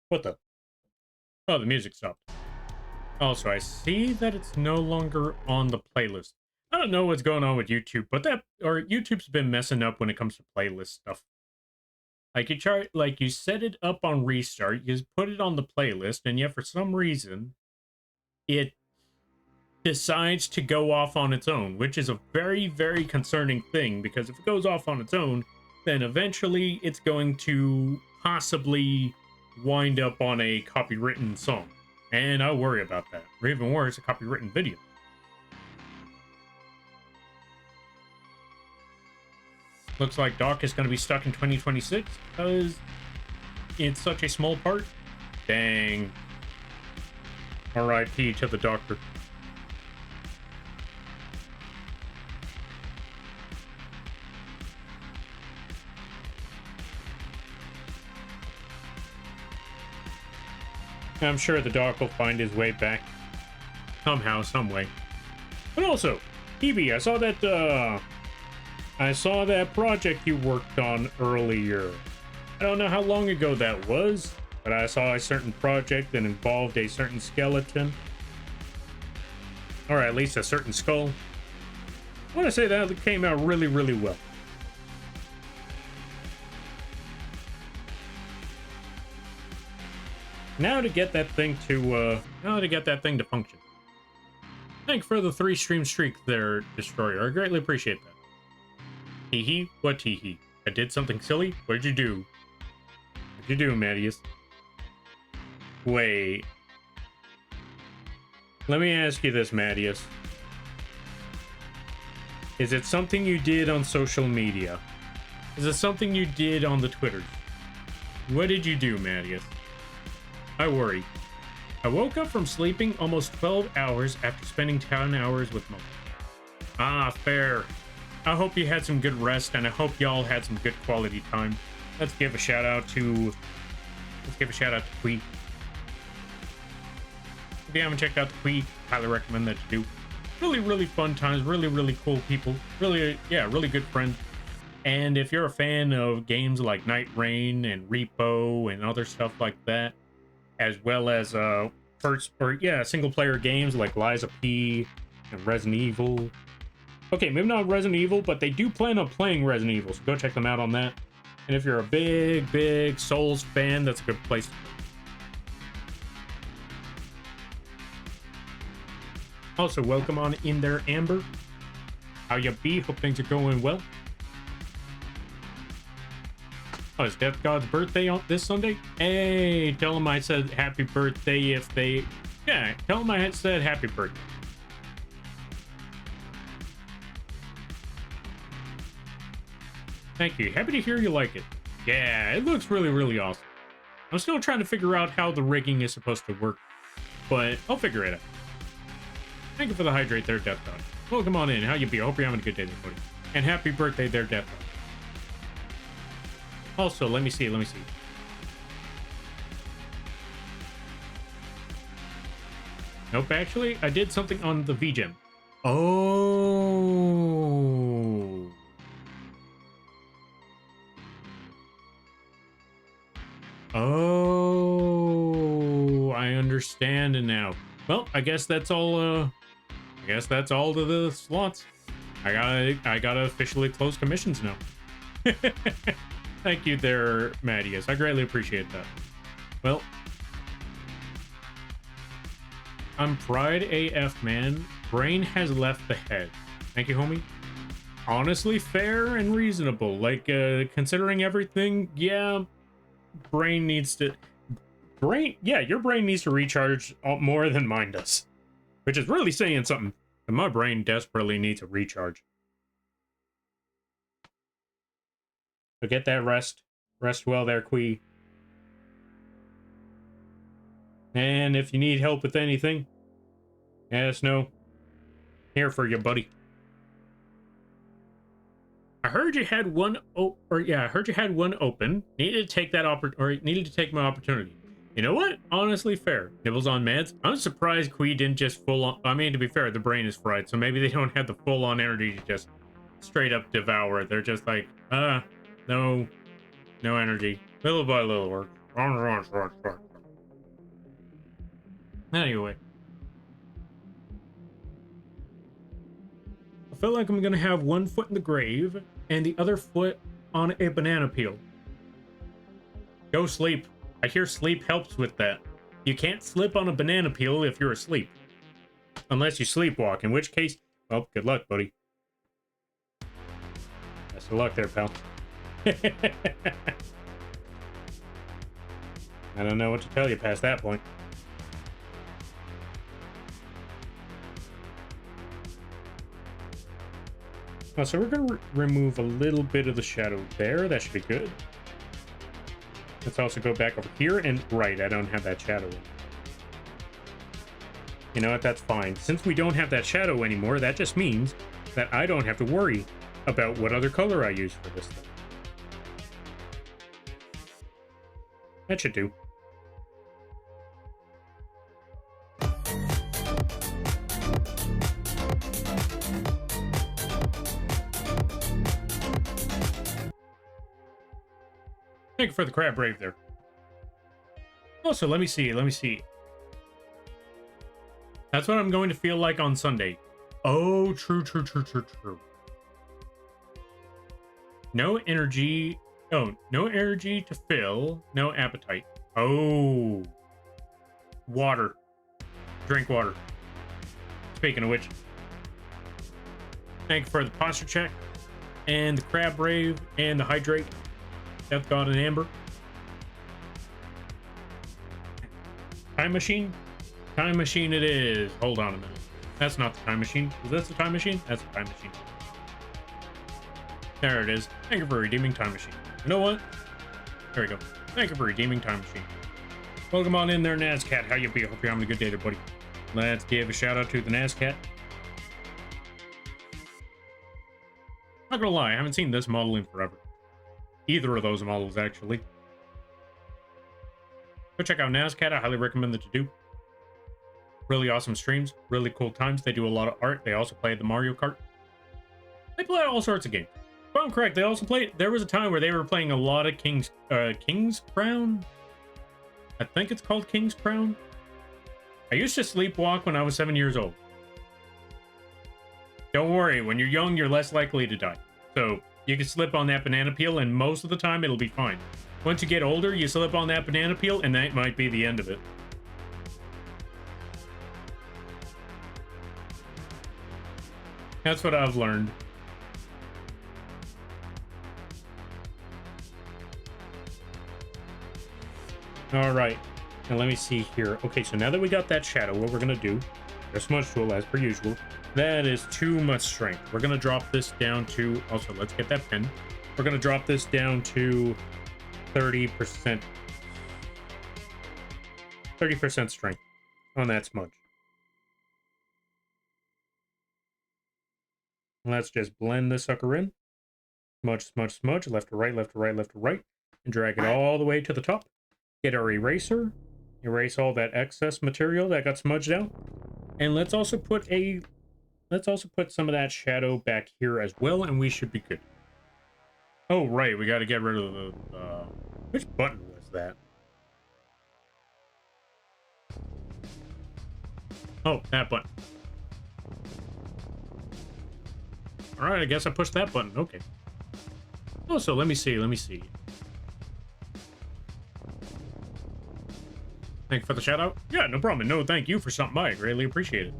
What the? Oh, the music stopped. Also, I see that it's no longer on the playlist. I don't know what's going on with YouTube, but YouTube's been messing up when it comes to playlist stuff. Like you set it up on restart, you put it on the playlist, and yet for some reason, it decides to go off on its own, which is a very, very concerning thing, because if it goes off on its own, then eventually it's going to possibly wind up on a copywritten song. And I worry about that. Or even worse, a copywritten video. Looks like Doc is going to be stuck in 2026 because it's such a small part. Dang. R.I.P. to the doctor. I'm sure the doc will find his way back somehow, some way. But also, Evie, I saw that project you worked on earlier. I don't know how long ago that was, but I saw a certain project that involved a certain skeleton. Or at least a certain skull. I want to say that came out really, really well. Now to get that thing to function. Thank you for the 3-stream streak there, Destroyer. I greatly appreciate that. Hee hee? What hee hee? I did something silly? What did you do? What'd you do, Mattias? Wait. Let me ask you this, Mattias. Is it something you did on social media? Is it something you did on the Twitters? What did you do, Mattias? I worry. I woke up from sleeping almost 12 hours after spending 10 hours with Mo. Ah, fair. I hope you had some good rest, and I hope y'all had some good quality time. Let's give a shout out to Quee. If you haven't checked out the Quee, highly recommend that you do. Really, really fun times, really, really cool people. Really, yeah, really good friends. And if you're a fan of games like Night Rain and Repo and other stuff like that, as well as single player games like Liza P and Resident Evil. Okay, maybe not Resident Evil, but they do plan on playing Resident Evil, so go check them out on that. And if you're a big Souls fan, that's a good place to go. Also, welcome on in there, Amber. How ya be? Hope things are going well. Oh, it's Death God's birthday on this Sunday? Hey, tell him I said happy birthday if they... Yeah, tell him I said happy birthday. Thank you. Happy to hear you like it. Yeah, it looks really, really awesome. I'm still trying to figure out how the rigging is supposed to work, but I'll figure it out. Thank you for the hydrate there, Death God. Welcome on in. How you be? I hope you're having a good day there, buddy. And happy birthday there, Death God. Also, let me see. Nope, actually, I did something on the vgen. Oh. Oh, I understand now. Well, I guess that's all to the slots. I gotta officially close commissions now. Thank you there, Mattias. I greatly appreciate that. Well, I'm fried AF, man. Brain has left the head. Thank you, homie. Honestly, fair and reasonable. Like, considering everything, yeah, your brain needs to recharge more than mine does. Which is really saying something. And my brain desperately needs a recharge. So get that rest. Rest well there, Quee. And if you need help with anything, let us know. Here for you, buddy. I heard you had one open. Needed to take my opportunity. You know what? Honestly, fair. Nibbles on meds. I'm surprised Quee didn't just full on. I mean, to be fair, the brain is fried, so maybe they don't have the full on energy to just straight up devour it. They're just like, no energy. Little by little work. Anyway. I feel like I'm gonna have one foot in the grave and the other foot on a banana peel. Go sleep. I hear sleep helps with that. You can't slip on a banana peel if you're asleep. Unless you sleepwalk, in which case, well, good luck, buddy. Best of luck there, pal. I don't know what to tell you past that point. So we're going to remove a little bit of the shadow there. That should be good. Let's also go back over here. And right, I don't have that shadow in. You know what? That's fine. Since we don't have that shadow anymore, that just means that I don't have to worry about what other color I use for this thing. That should do. Thank you for the crab brave there. Also, let me see. That's what I'm going to feel like on Sunday. Oh, true. No energy. Oh, no energy to fill. No appetite. Oh. Water. Drink water. Speaking of which. Thank you for the posture check. And the crab brave. And the hydrate. Death God and Amber. Time machine? Time machine it is. Hold on a minute. That's not the time machine. Is this the time machine? That's the time machine. There it is. Thank you for redeeming time machine. You know what? There we go. Thank you for redeeming time machine. Welcome on in there, Nazcat. How you be? Hope you're having a good day there, buddy. Let's give a shout out to the Nazcat. Not gonna lie, I haven't seen this model in forever. Either of those models, actually. Go check out Nazcat. I highly recommend that you do. Really awesome streams. Really cool times. They do a lot of art. They also play the Mario Kart. They play all sorts of games. If I'm correct, they also play... There was a time where they were playing a lot of King's Crown? I think it's called King's Crown. I used to sleepwalk when I was 7 years old. Don't worry. When you're young, you're less likely to die. So... You can slip on that banana peel, and most of the time, it'll be fine. Once you get older, you slip on that banana peel, and that might be the end of it. That's what I've learned. All right. Now, let me see here. Okay, so now that we got that shadow, what we're going to do, our smudge tool, as per usual, that is too much strength. We're going to drop this down to... Also, let's get that pen. We're going to drop this down to 30%. 30% strength on that smudge. Let's just blend this sucker in. Smudge. Left to right, left to right, left to right. And drag it all the way to the top. Get our eraser. Erase all that excess material that got smudged out. And let's also put some of that shadow back here as well, and we should be good. Oh, right, we got to get rid of the... which button was that? Oh, that button. Alright, I guess I pushed that button. Okay. Oh, so let me see. Thank you for the shout out. Yeah, no problem. No, thank you for stopping by. I greatly appreciate it.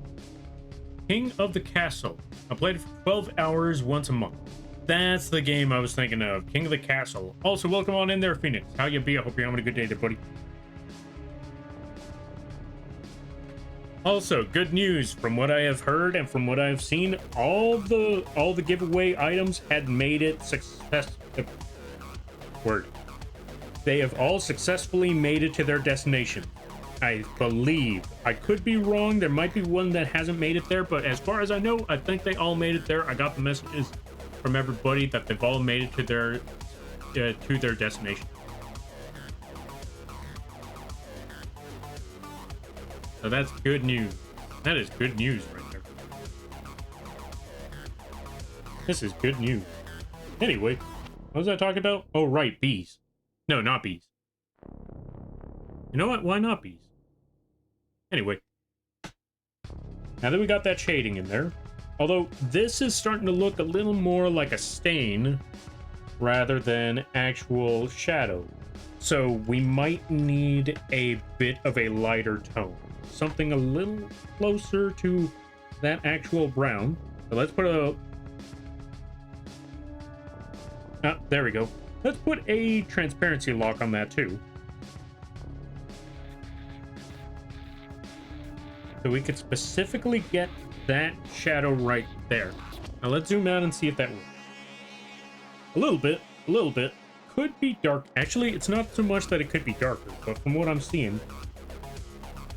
King of the Castle. I played it for 12 hours once a month. That's the game I was thinking of. King of the Castle. Also, welcome on in there, Phoenix. How you be? I hope you're having a good day there, buddy. Also, good news. From what I have heard and from what I've seen, all the giveaway items had made it They have all successfully made it to their destination. I believe. I could be wrong. There might be one that hasn't made it there, but as far as I know, I think they all made it there. I got the messages from everybody that they've all made it to their destination. So that's good news. That is good news right there. This is good news. Anyway, what was I talking about? Oh, right, bees. No, not bees. You know what? Why not bees? Anyway. Now that we got that shading in there, although this is starting to look a little more like a stain rather than actual shadow. So we might need a bit of a lighter tone. Something a little closer to that actual brown. So let's put a... Ah, there we go. Let's put a transparency lock on that too. So we could specifically get that shadow right there. Now let's zoom out and see if that works. A little bit, a little bit. Could be dark. Actually, it's not so much that it could be darker, but from what I'm seeing,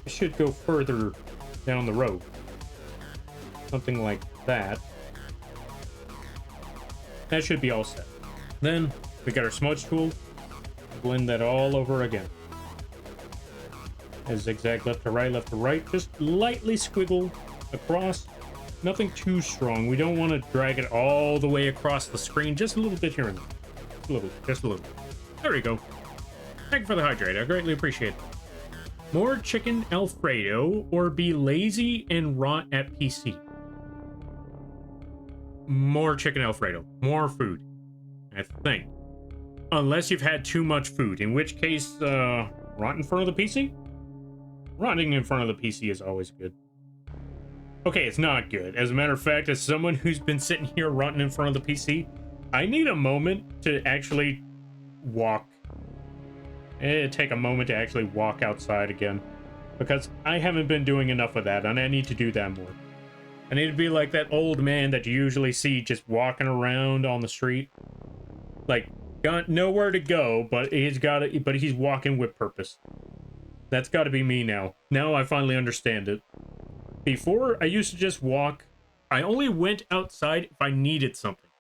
it should go further down the road. Something like that. That should be all set. Then we got our smudge tool. Blend that all over again. As zigzag left to right, just lightly squiggle across. Nothing too strong. We don't want to drag it all the way across the screen. Just a little bit here and there. A little, just a little. There we go. Thank you for the hydrate. I greatly appreciate it. More chicken Alfredo or be lazy and rot at PC. More chicken Alfredo. More food. I think. Unless you've had too much food, in which case, rot in front of the PC? Rotting in front of the PC is always good. Okay, it's not good. As a matter of fact, as someone who's been sitting here rotting in front of the PC, I need a moment to actually walk. Take a moment to actually walk outside again. Because I haven't been doing enough of that, and I need to do that more. I need to be like that old man that you usually see just walking around on the street. Like, got nowhere to go, but he's walking with purpose. That's got to be me now. Now I finally understand it. Before, I used to just walk. I only went outside if I needed something.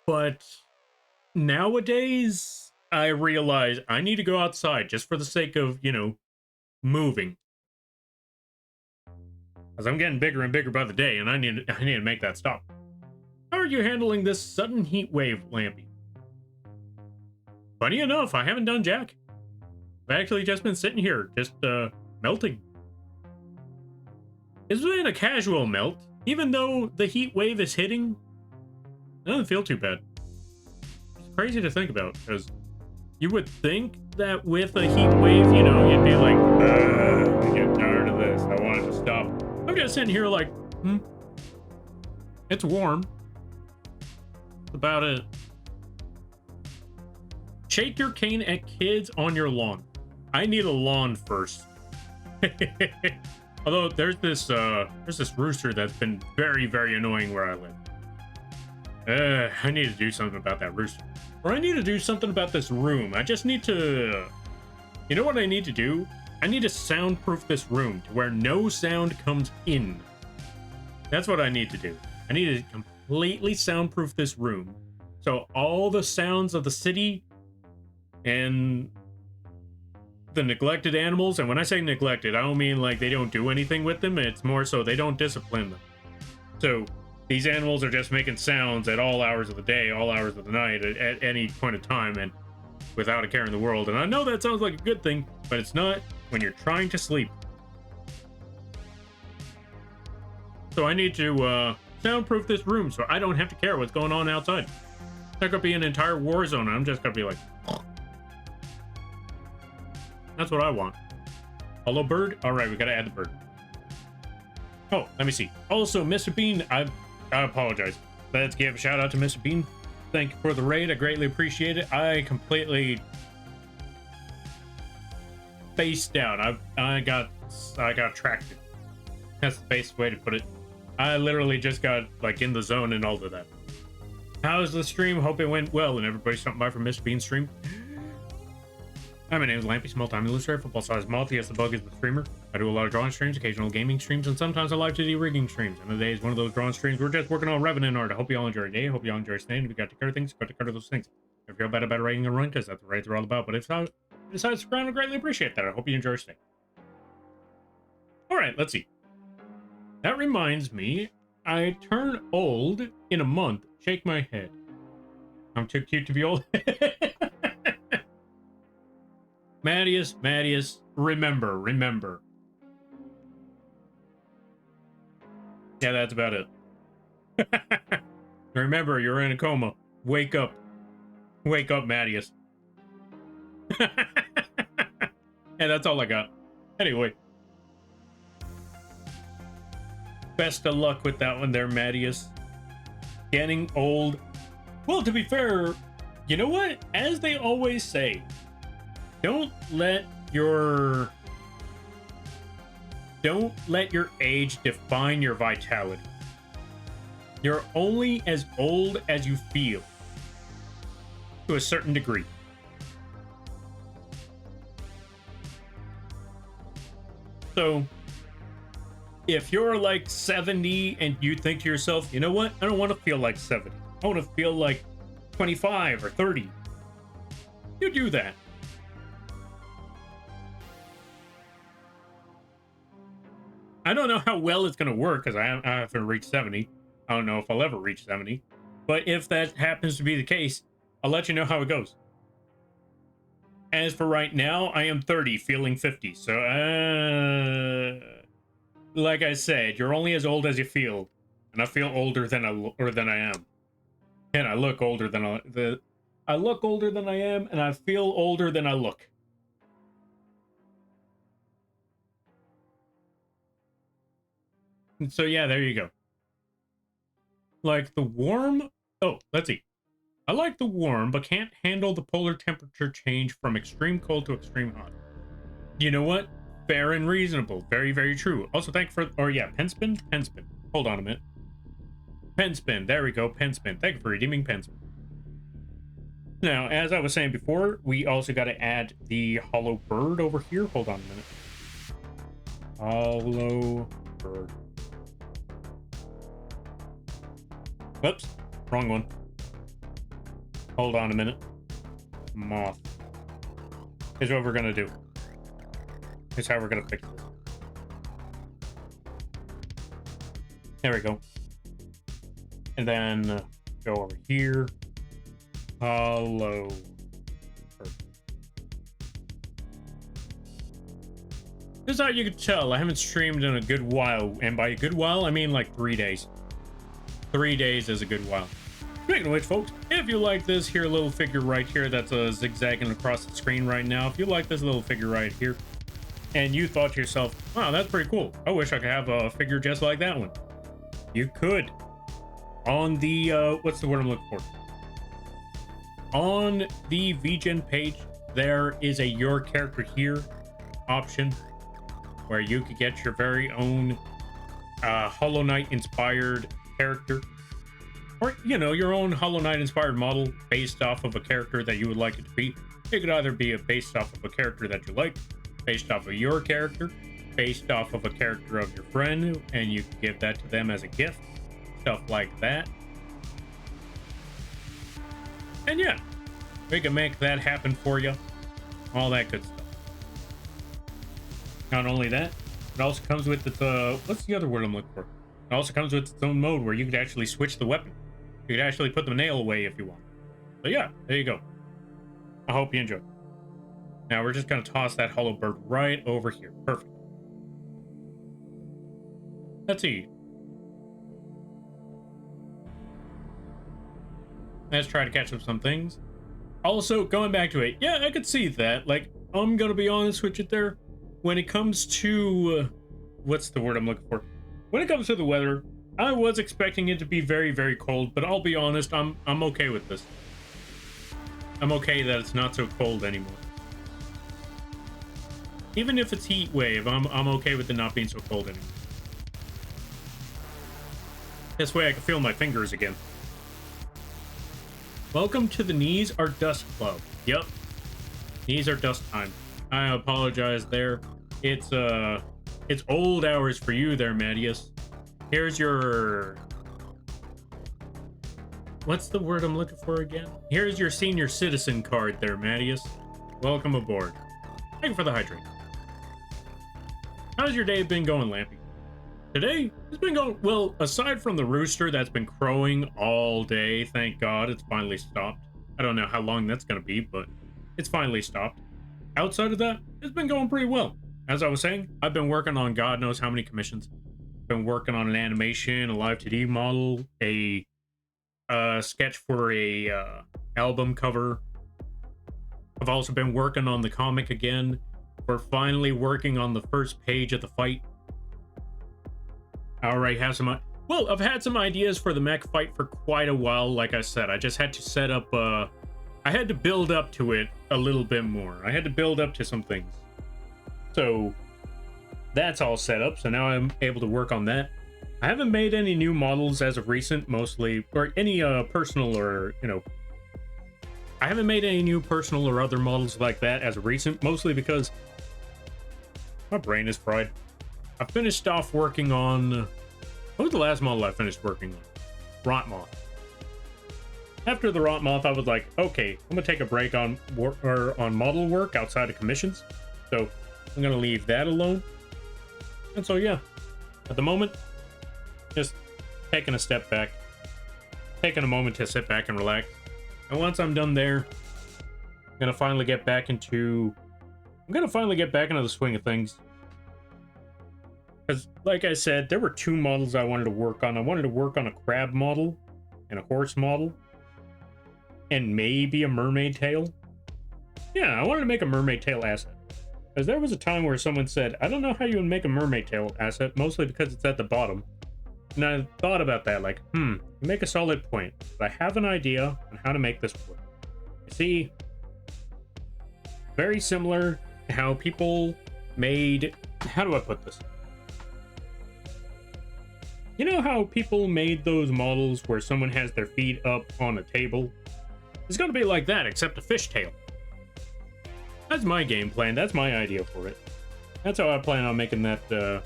But nowadays, I realize I need to go outside just for the sake of, you know, moving. As I'm getting bigger and bigger by the day, and I need to make that stop. How are you handling this sudden heat wave, Lampy? Funny enough, I haven't done jack. I've actually just been sitting here, just melting. It's been a casual melt, even though the heat wave is hitting. It doesn't feel too bad. It's crazy to think about, because you would think that with a heat wave, you know, you'd be like, I get tired of this. I want it to stop. I'm just sitting here like, it's warm. That's about it. Shake your cane at kids on your lawn. I need a lawn first. Although there's this rooster that's been very, very annoying where I live. I need to do something about that rooster. Or I need to do something about this room. I just need to... You know what I need to do? I need to soundproof this room to where no sound comes in. That's what I need to do. I need to completely soundproof this room. So all the sounds of the city and the neglected animals, and when I say neglected, I don't mean like they don't do anything with them. It's more so they don't discipline them. So these animals are just making sounds at all hours of the day, all hours of the night, at any point of time, and without a care in the world. And I know that sounds like a good thing, but it's not when you're trying to sleep. So I need to soundproof this room so I don't have to care what's going on outside. It's not gonna be an entire war zone. I'm just gonna be like, that's what I want. Hello, bird. All right, we gotta add the bird. Oh, let me see. Also, Mr. Bean, I apologize. Let's give a shout out to Mr. Bean. Thank you for the raid. I greatly appreciate it. I completely spaced out. I got attracted. That's the best way to put it. I literally just got like in the zone and all of that. How's the stream? Hope it went well and everybody stopping by for Mr. Bean's stream. Hi, my name is Lampy, small-time illustrator, football-sized moth. Yes, the bug is the streamer. I do a lot of drawing streams, occasional gaming streams, and sometimes I live to do rigging streams. And today is one of those drawing streams. We're just working on Revenant Art. I hope you all enjoy your day. I hope you all enjoy staying. If you got to cutter things, got to cutter those things. If you feel bad about writing a run, because that's what raids are all about. But if not, besides the ground, I greatly appreciate that. I hope you enjoy staying. All right, let's see. That reminds me, I turn old in a month. Shake my head. I'm too cute to be old. Mattias, remember. Yeah, that's about it. Remember, you're in a coma. Wake up, Mattias. And that's all I got. Anyway. Best of luck with that one there, Mattias. Getting old. Well, to be fair, you know what? As they always say, don't let your Don't let your age define your vitality. You're only as old as you feel, to a certain degree. So, if you're like 70 and you think to yourself, you know what? I don't want to feel like 70. I want to feel like 25 or 30. You do that. I don't know how well it's going to work because I haven't reached 70. I don't know if I'll ever reach 70. But if that happens to be the case, I'll let you know how it goes. As for right now, I am 30, feeling 50. So, like I said, you're only as old as you feel. And I feel older than I am. And I look older than I look older than I am, and I feel older than I look. And so yeah, there you go. Like the warm. Oh, let's see. I like the warm, but can't handle the polar temperature change from extreme cold to extreme hot. You know what? Fair and reasonable. Very, very true. Also, thank you for. Or yeah, Penspin. Penspin. Hold on a minute. Penspin. There we go. Penspin. Thank you for redeeming Penspin. Now, as I was saying before, we also got to add the hollow bird over here. Hold on a minute. Hollow bird. Whoops, wrong one. Hold on a minute. Moth. Here's what we're gonna do. Here's how we're gonna fix this. There we go. And then go over here. Hollow bird. This is how you can tell I haven't streamed in a good while, and by a good while I mean like 3 days. 3 days is a good while. Speaking of which, folks, if you like this here little figure right here that's zigzagging across the screen right now, if you like this little figure right here, and you thought to yourself, wow, that's pretty cool. I wish I could have a figure just like that one. You could. On the, what's the word I'm looking for? On the vgen page, there is a Your Character Here option where you could get your very own Hollow Knight inspired character, or you know, your own Hollow Knight inspired model based off of a character that you would like it to be. It could either be based off of a character that you like, based off of your character, based off of a character of your friend, and you can give that to them as a gift, stuff like that. And yeah, we can make that happen for you, all that good stuff. Not only that, it also comes with its what's the other word I'm looking for? It also comes with its own mode where you could actually switch the weapon. You could actually put the nail away if you want. So yeah, there you go. I hope you enjoy. Now we're just going to toss that hollow bird right over here. Perfect. Let's see. Let's try to catch up some things. Also, going back to it, yeah, I could see that. Like, I'm going to be honest with you there. When it comes to... what's the word I'm looking for? When it comes to the weather, I was expecting it to be very, very cold, but I'll be honest, I'm okay with this. I'm okay that it's not so cold anymore. Even if it's heat wave, I'm okay with it not being so cold anymore. This way I can feel my fingers again. Welcome to the Knees Are Dust Club. Yep. Knees are dust time. I apologize there. It's old hours for you there, Mattias. Here's your... what's the word I'm looking for again? Here's your senior citizen card there, Mattias. Welcome aboard. Thank you for the hydrate. How's your day been going, Lampy? Today, it's been going... well, aside from the rooster that's been crowing all day, thank God it's finally stopped. I don't know how long that's going to be, but it's finally stopped. Outside of that, it's been going pretty well. As I was saying, I've been working on God knows how many commissions. Been working on an animation, a live 2D model, a sketch for a album cover. I've also been working on the comic again. We're finally working on the first page of the fight. I already have some... well, I've had some ideas for the mech fight for quite a while. Like I said, I just had to set up... I had to build up to it a little bit more. I had to build up to some things. So that's all set up, so now I'm able to work on that. I haven't made any new models as of recent, mostly, or any personal or, you know, I haven't made any new personal or other models like that as of recent, mostly because my brain is fried. I finished off working on, what was the last model I finished working on? Rot Moth. After the Rot Moth, I was like, okay, I'm gonna take a break on model work outside of commissions, so I'm gonna leave that alone. And so yeah, at the moment, just taking a step back, taking a moment to sit back and relax. And once I'm done there, I'm gonna finally get back into the swing of things. Because, like I said, there were two models I wanted to work on. I wanted to work on a crab model and a horse model, and maybe a mermaid tail. Yeah, I wanted to make a mermaid tail asset. Because there was a time where someone said, I don't know how you would make a mermaid tail asset, mostly because it's at the bottom. And I thought about that, like, you make a solid point, but I have an idea on how to make this work. You see, very similar to how people made, how do I put this? You know how people made those models where someone has their feet up on a table? It's gonna be like that, except a fishtail. That's my game plan, that's my idea for it. That's how I plan on making that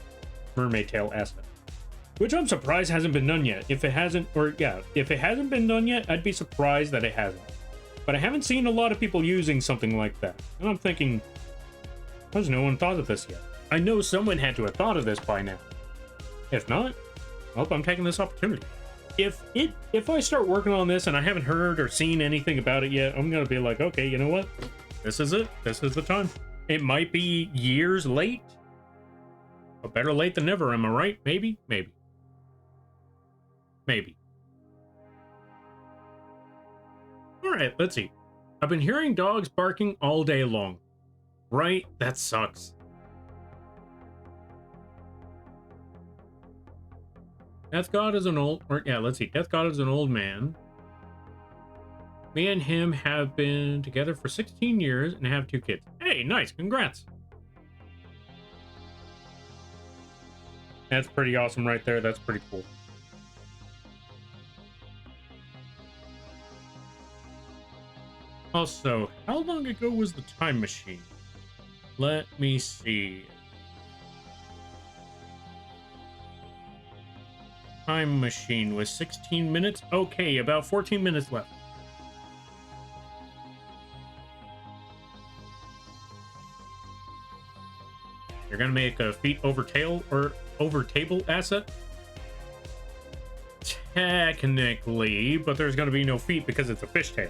mermaid tail asset. Which I'm surprised hasn't been done yet. If it hasn't, or yeah, if it hasn't been done yet, I'd be surprised that it hasn't. But I haven't seen a lot of people using something like that. And I'm thinking, how's no one thought of this yet? I know someone had to have thought of this by now. If not, well, I'm taking this opportunity. If I start working on this and I haven't heard or seen anything about it yet, I'm gonna be like, okay, you know what? This is it. This is the time. It might be years late, but better late than never, am I right? Maybe? Maybe. Maybe. Alright, let's see. I've been hearing dogs barking all day long. Right? That sucks. Death God is an old... Or, yeah, let's see. Death God is an old man. Me and him have been together for 16 years and have 2 kids. Hey, nice. Congrats. That's pretty awesome right there. That's pretty cool. Also, how long ago was the time machine? Let me see. Time machine was 16 minutes. Okay, about 14 minutes left. You're gonna make a feet over tail or over table asset? Technically, but there's gonna be no feet because it's a fishtail.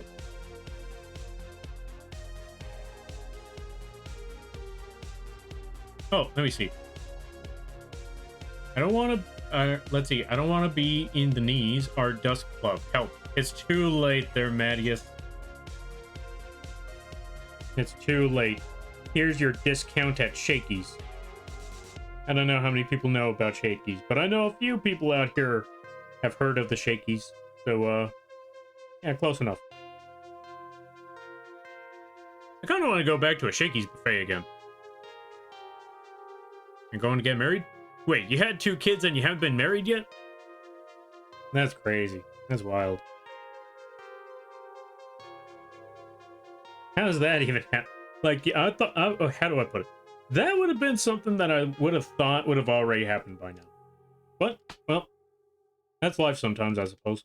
Oh, let me see. I don't want to, let's see. I don't want to be in the knees or Dusk Club. Help. It's too late there, Mattias. It's too late. Here's your discount at Shakey's. I don't know how many people know about Shakey's, but I know a few people out here have heard of the Shakey's. So, yeah, close enough. I kind of want to go back to a Shakey's buffet again. You're going to get married? Wait, you had 2 kids and you haven't been married yet? That's crazy. That's wild. How does that even happen? Like, I thought, how do I put it? That would have been something that I would have thought would have already happened by now. But, well, that's life sometimes, I suppose.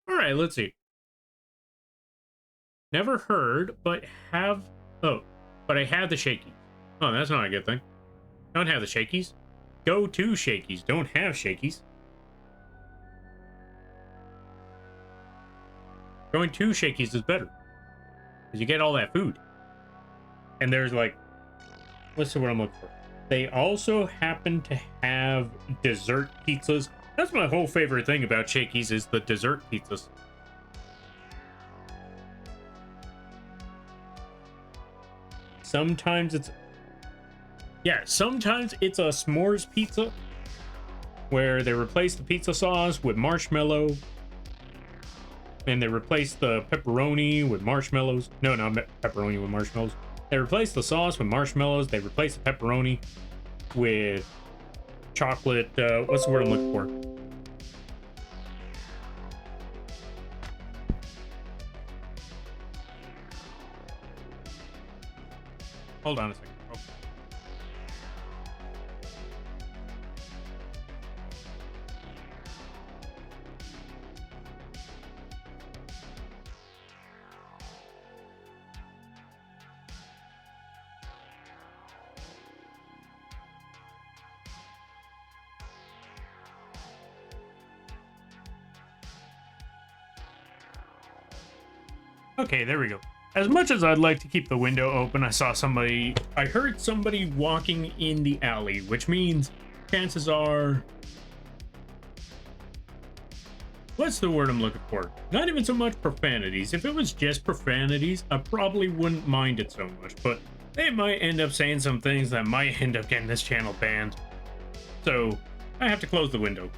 Alright, let's see. Never heard, but have... Oh, but I have the Shakey's. Oh, that's not a good thing. Don't have the Shakey's. Go to Shakey's. Don't have Shakey's. Going to Shakey's is better. Because you get all that food. And there's like... Let's see what I'm looking for. They also happen to have dessert pizzas. That's my whole favorite thing about Shakey's is the dessert pizzas. Sometimes it's... Yeah, sometimes it's a s'mores pizza where they replace the pizza sauce with marshmallow and they replace the pepperoni with marshmallows. No, not pepperoni with marshmallows. They replaced the sauce with marshmallows. They replaced the pepperoni with chocolate. What's the word I'm looking for? Hold on a second. Oh. Okay, there we go. As much as I'd like to keep the window open, I heard somebody walking in the alley, which means chances are, what's the word I'm looking for? Not even so much profanities. If it was just profanities, I probably wouldn't mind it so much, but they might end up saying some things that might end up getting this channel banned. So I have to close the window.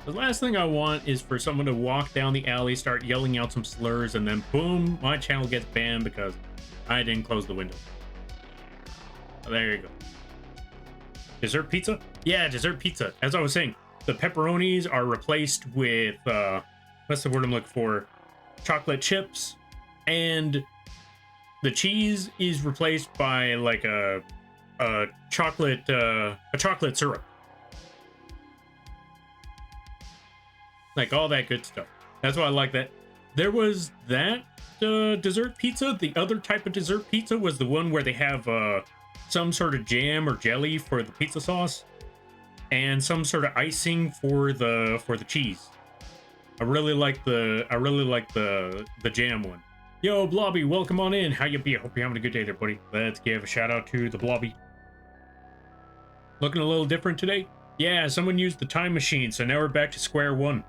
The last thing I want is for someone to walk down the alley, start yelling out some slurs, and then boom, my channel gets banned because I didn't close the window. Oh, there you go. Dessert pizza? Yeah, dessert pizza. As I was saying, the pepperonis are replaced with, what's the word I'm looking for? Chocolate chips, and the cheese is replaced by like a chocolate syrup. Like all that good stuff. That's why I like that. There was that dessert pizza. The other type of dessert pizza was the one where they have some sort of jam or jelly for the pizza sauce, and some sort of icing for the cheese. I really like the jam one. Yo, Blobby, welcome on in. How you be? I hope you're having a good day there, buddy. Let's give a shout out to the Blobby. Looking a little different today? Yeah, someone used the time machine, so now we're back to square one.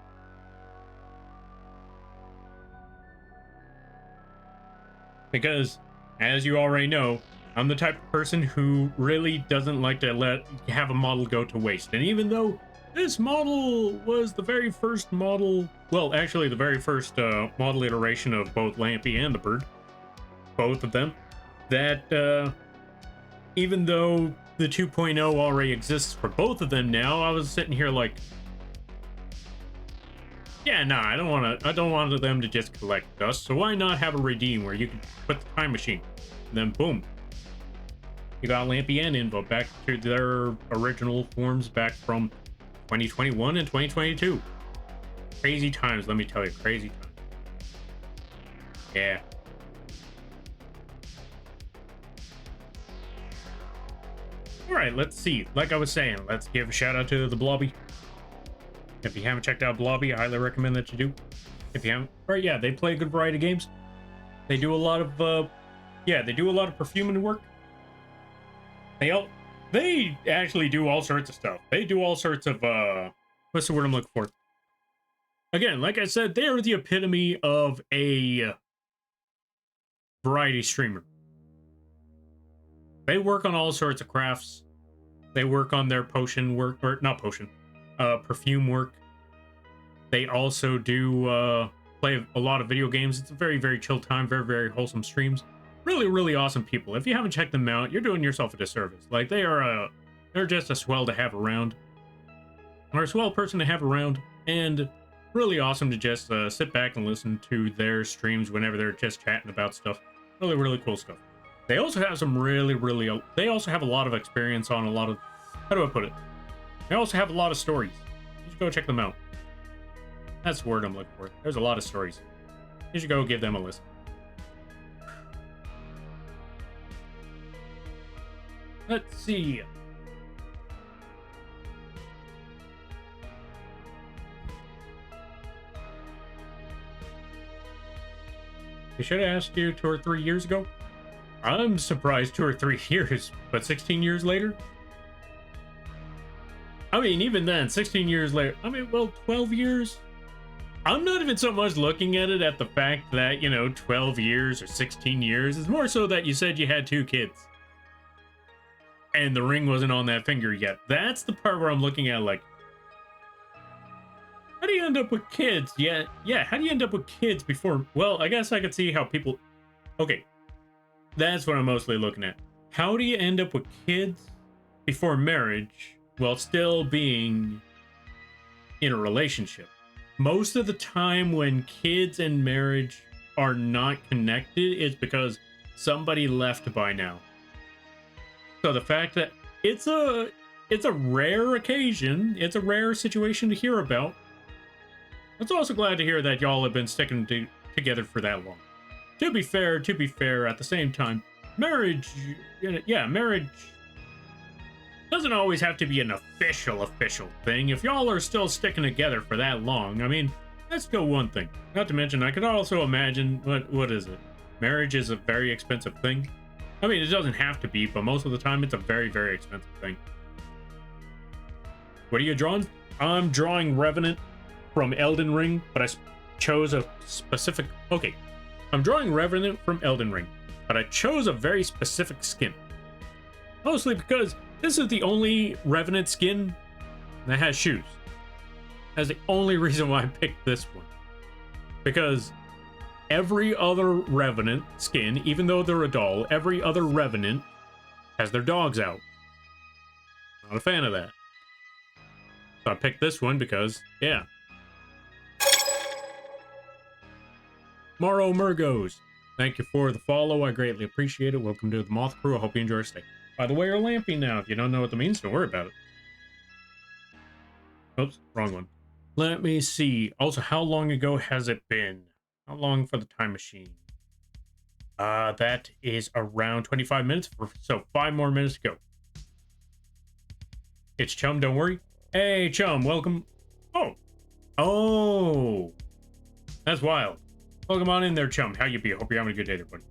Because, as you already know, I'm the type of person who really doesn't like to have a model go to waste. And even though this model was the very first model, well, actually the very first model iteration of both Lampy and the bird, both of them, that even though the 2.0 already exists for both of them now, I was sitting here like, yeah, nah, I don't want them to just collect dust, so why not have a redeem where you can put the time machine, and then boom, you got Lampy and Invo back to their original forms back from 2021 and 2022. Crazy times, let me tell you, crazy times. Yeah. Alright, let's see. Like I was saying, let's give a shout out to the Blobby. If you haven't checked out Blobby, I highly recommend that you do. If you haven't, right? Yeah, they play a good variety of games. They do a lot of, they do a lot of perfuming work. They actually do all sorts of stuff. They do all sorts of, what's the word I'm looking for? Again, like I said, they are the epitome of a variety streamer. They work on all sorts of crafts. They work on their potion work, or not potion, perfume work. They also do play a lot of video games. It's a very, very chill time, very, very wholesome streams. Really, really awesome people. If you haven't checked them out, you're doing yourself a disservice. Like, they're just a swell to have around. Or a swell person to have around. And really awesome to just sit back and listen to their streams whenever they're just chatting about stuff. Really, really cool stuff. They also have some they also have a lot of experience on a lot of, how do I put it? They also have a lot of stories. You should go check them out. That's the word I'm looking for. There's a lot of stories. You should go give them a listen. Let's see. They should have asked you 2 or 3 years ago. I'm surprised 2 or 3 years, but 16 years later? I mean, even then, 16 years later, I mean, well, 12 years? I'm not even so much looking at it at the fact that, 12 years or 16 years. It's more so that you said you had 2 kids. And the ring wasn't on that finger yet. That's the part where I'm looking at like, how do you end up with kids? Yeah, how do you end up with kids before? Well, I guess I could see how people... Okay. That's what I'm mostly looking at. How do you end up with kids before marriage while still being in a relationship? Most of the time when kids and marriage are not connected, it's because somebody left by now. So the fact that it's a rare occasion, it's a rare situation to hear about. I'm also glad to hear that y'all have been sticking together for that long. To be fair, at the same time, marriage, yeah, marriage doesn't always have to be an official thing. If y'all are still sticking together for that long, I mean, that's still one thing. Not to mention, I could also imagine, what is it? Marriage is a very expensive thing. I mean, it doesn't have to be, but most of the time, it's a very, very expensive thing. What are you drawing? I'm drawing Revenant from Elden Ring, but I chose a specific... Okay, I'm drawing Revenant from Elden Ring, but I chose a very specific skin. Mostly because this is the only Revenant skin that has shoes. That's the only reason why I picked this one. Because every other Revenant skin, even though they're a doll, every other Revenant has their dogs out. Not a fan of that. So I picked this one because, yeah. Morrow Murgos, thank you for the follow. I greatly appreciate it. Welcome to the Moth Crew. I hope you enjoy your stay. By the way, you're lamping now. If you don't know what that means, don't worry about it. Oops, wrong one. Let me see. Also, how long ago has it been? How long for the time machine? That is around 25 minutes. So 5 more minutes to go. It's Chum, don't worry. Hey, Chum, welcome. Oh. That's wild. Welcome on in there, Chum. How you be? Hope you're having a good day there, buddy.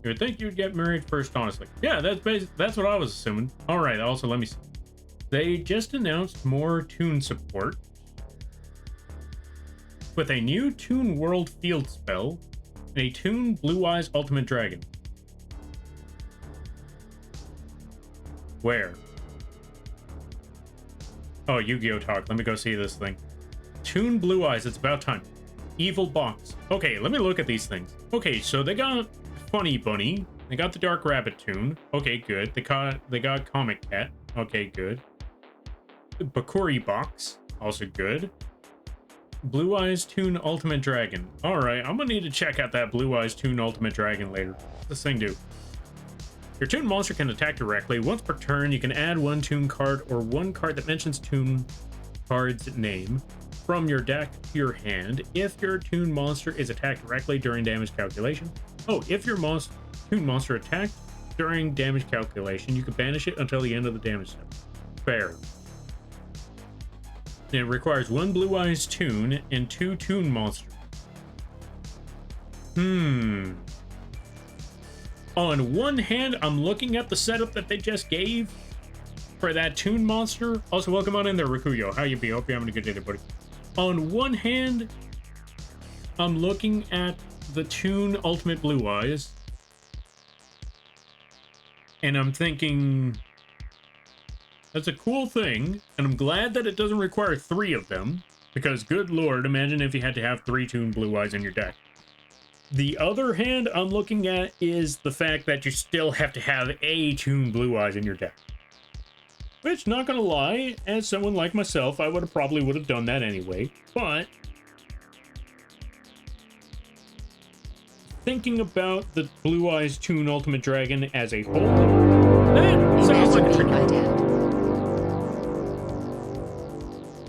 You would think you'd get married first, honestly. Yeah, that's what I was assuming. All right, also, let me see. They just announced more Toon support with a new Toon World Field spell and a Toon Blue Eyes Ultimate Dragon. Where? Oh, Yu-Gi-Oh! Talk. Let me go see this thing. Toon Blue Eyes. It's about time. Evil Box. Okay, let me look at these things. Okay, so they got Funny Bunny. They got the Dark Rabbit Toon. Okay, good. They got Comic Cat. Okay, good. Bakuri Box. Also good. Blue Eyes Toon Ultimate Dragon. Alright, I'm gonna need to check out that Blue Eyes Toon Ultimate Dragon later. What's this thing do? Your Toon monster can attack directly. Once per turn, you can add one Toon card or one card that mentions Toon card's name from your deck to your hand if your Toon monster is attacked directly during damage calculation. Oh, if your Toon monster attacked during damage calculation, you can banish it until the end of the damage step. Fair. And it requires 1 Blue Eyes Toon and 2 Toon monsters. On one hand, I'm looking at the setup that they just gave for that Toon monster. Also, welcome on in there, Rikuyo. How you be? Hope you're having a good day there, buddy. On one hand, I'm looking at the Toon Ultimate Blue Eyes, and I'm thinking, that's a cool thing, and I'm glad that it doesn't require 3 of them, because good lord, imagine if you had to have 3 Toon Blue Eyes in your deck. The other hand I'm looking at is the fact that you still have to have a Toon Blue Eyes in your deck. Which, not gonna lie, as someone like myself, I probably would have done that anyway, but thinking about the Blue Eyes Toon Ultimate Dragon as a whole, that sounds like a tricky one.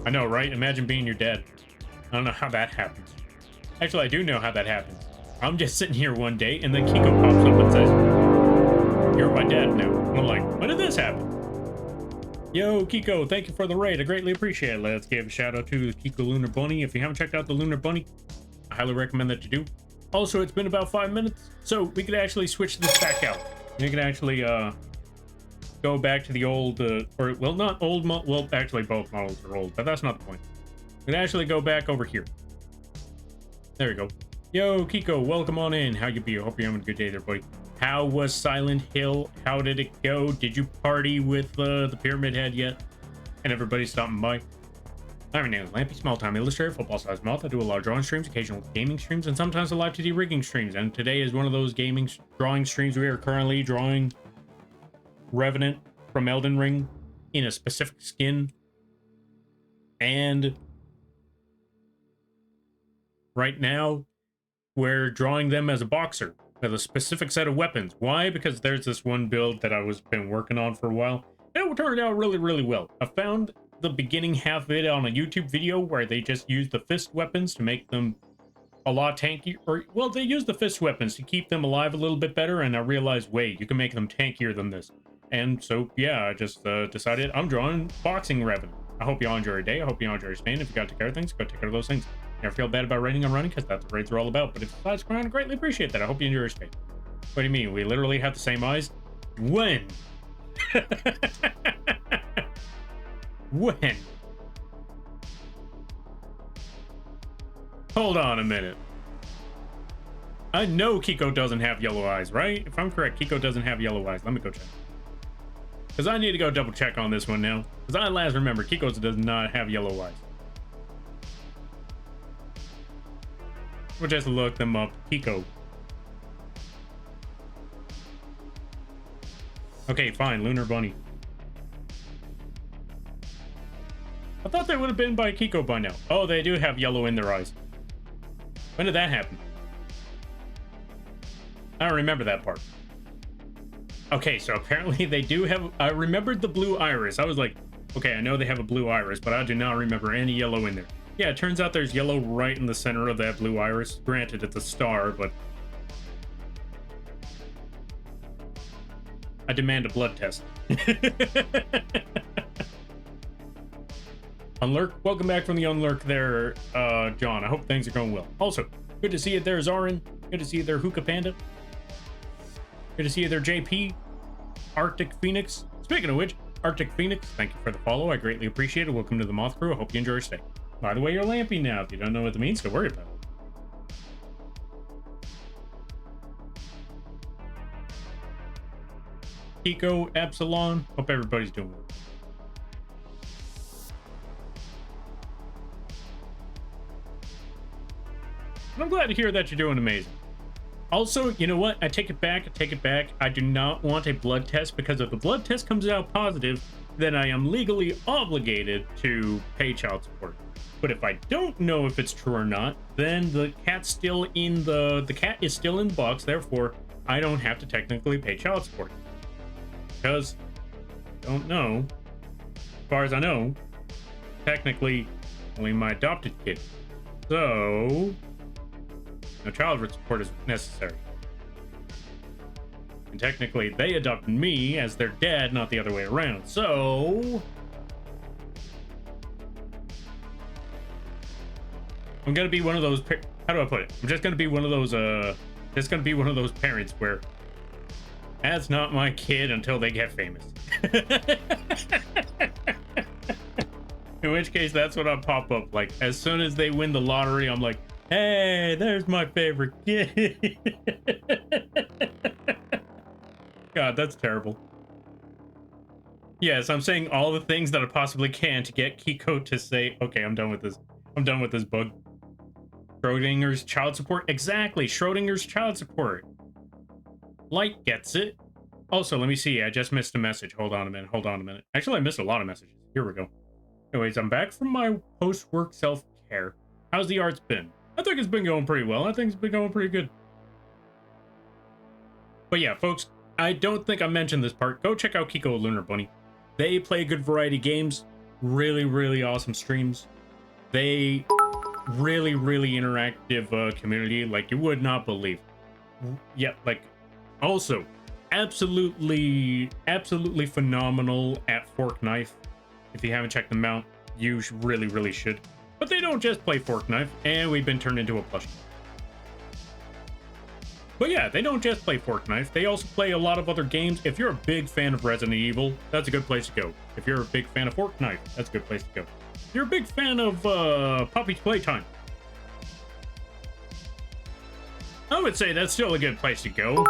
I know, right? Imagine being your dad. I don't know how that happens. Actually, I do know how that happens. I'm just sitting here one day, and then Kiko pops up and says, "You're my dad now." And I'm like, when did this happen? Yo, Kiko, thank you for the raid. I greatly appreciate it. Let's give a shout out to Kiko Lunar Bunny. If you haven't checked out the Lunar Bunny, I highly recommend that you do. Also, it's been about 5 minutes, so we could actually switch this back out. We can actually go back to the old, well, not old, well, actually both models are old, but that's not the point. We can actually go back over here. There we go. Yo, Kiko, welcome on in. How you be? I hope you're having a good day there, buddy. How was Silent Hill? How did it go? Did you party with the Pyramid Head yet? And everybody stopping by? Hi, my name is Lampy, small-time illustrator, football-sized moth. I do a lot of drawing streams, occasional gaming streams, and sometimes a live 2D rigging streams. And today is one of those drawing streams. We are currently drawing Revenant from Elden Ring in a specific skin. And right now, we're drawing them as a boxer with a specific set of weapons. Why? Because there's this one build that I been working on for a while. And it turned out really, really well. I found the beginning half of it on a YouTube video where they just used the fist weapons to make them a lot tankier. Or, well, they used the fist weapons to keep them alive a little bit better, and I realized, wait, you can make them tankier than this. And so, yeah, I just decided I'm drawing boxing Revenant. I hope you all enjoy your day. I hope you all enjoy your Spain. If you got to take care of things, go take care of those things. Never feel bad about raiding. I'm running because that's what raids are all about. But if you decide to come around, I greatly appreciate that. I hope you enjoy your Spain. What do you mean? We literally have the same eyes? When? When? Hold on a minute. I know Kiko doesn't have yellow eyes, right? If I'm correct, Kiko doesn't have yellow eyes. Let me go check. Because I need to go double check on this one now. Because I last remember, Kiko does not have yellow eyes. We'll just look them up. Kiko. Okay, fine. Lunar Bunny. I thought they would have been by Kiko by now. Oh, they do have yellow in their eyes. When did that happen? I don't remember that part. Okay, so apparently they do have... I remembered the blue iris. I was like, okay, I know they have a blue iris, but I do not remember any yellow in there. Yeah, it turns out there's yellow right in the center of that blue iris. Granted, it's a star, but... I demand a blood test. Unlurk, welcome back from the Unlurk there, John. I hope things are going well. Also, good to see you there, Zarin. Good to see you there, Hookah Panda. Good to see you there, JP. Arctic Phoenix. Speaking of which, Arctic Phoenix, thank you for the follow. I greatly appreciate it. Welcome to the Moth Crew. I hope you enjoy your stay. By the way, you're Lampy now. If you don't know what that means, don't worry about it. Kiko, Epsilon. Hope everybody's doing well. And I'm glad to hear that you're doing amazing. Also, you know what? I take it back. I take it back. I do not want a blood test because if the blood test comes out positive, then I am legally obligated to pay child support. But if I don't know if it's true or not, then the cat's still in the cat is still in the box. Therefore, I don't have to technically pay child support. Because I don't know. As far as I know, technically only my adopted kid. So no child support is necessary. And technically, they adopted me as their dad, not the other way around. So I'm gonna be one of those. How do I put it? I'm just gonna be one of those. Just gonna be one of those parents where that's not my kid until they get famous. In which case, that's what I'll pop up. Like as soon as they win the lottery, I'm like, hey, there's my favorite kid. God, that's terrible. Yes, I'm saying all the things that I possibly can to get Kiko to say, okay, I'm done with this. I'm done with this bug. Schrodinger's child support? Exactly, Schrodinger's child support. Light gets it. Also, let me see. I just missed a message. Hold on a minute. Hold on a minute. Actually, I missed a lot of messages. Here we go. Anyways, I'm back from my post-work self-care. How's the arts been? I think it's been going pretty well. I think it's been going pretty good. But yeah, folks, I don't think I mentioned this part. Go check out Kiko Lunar Bunny. They play a good variety of games. Really, really awesome streams. They really, really interactive community like you would not believe. Yeah, like also absolutely phenomenal at Fork Knife. If you haven't checked them out, you really should. But they don't just play Fork Knife, and we've been turned into a plushie. But yeah, they don't just play Fork Knife. They also play a lot of other games. If you're a big fan of Resident Evil, that's a good place to go. If you're a big fan of Fork Knife, that's a good place to go. If you're a big fan of Puppy's Playtime, I would say that's still a good place to go.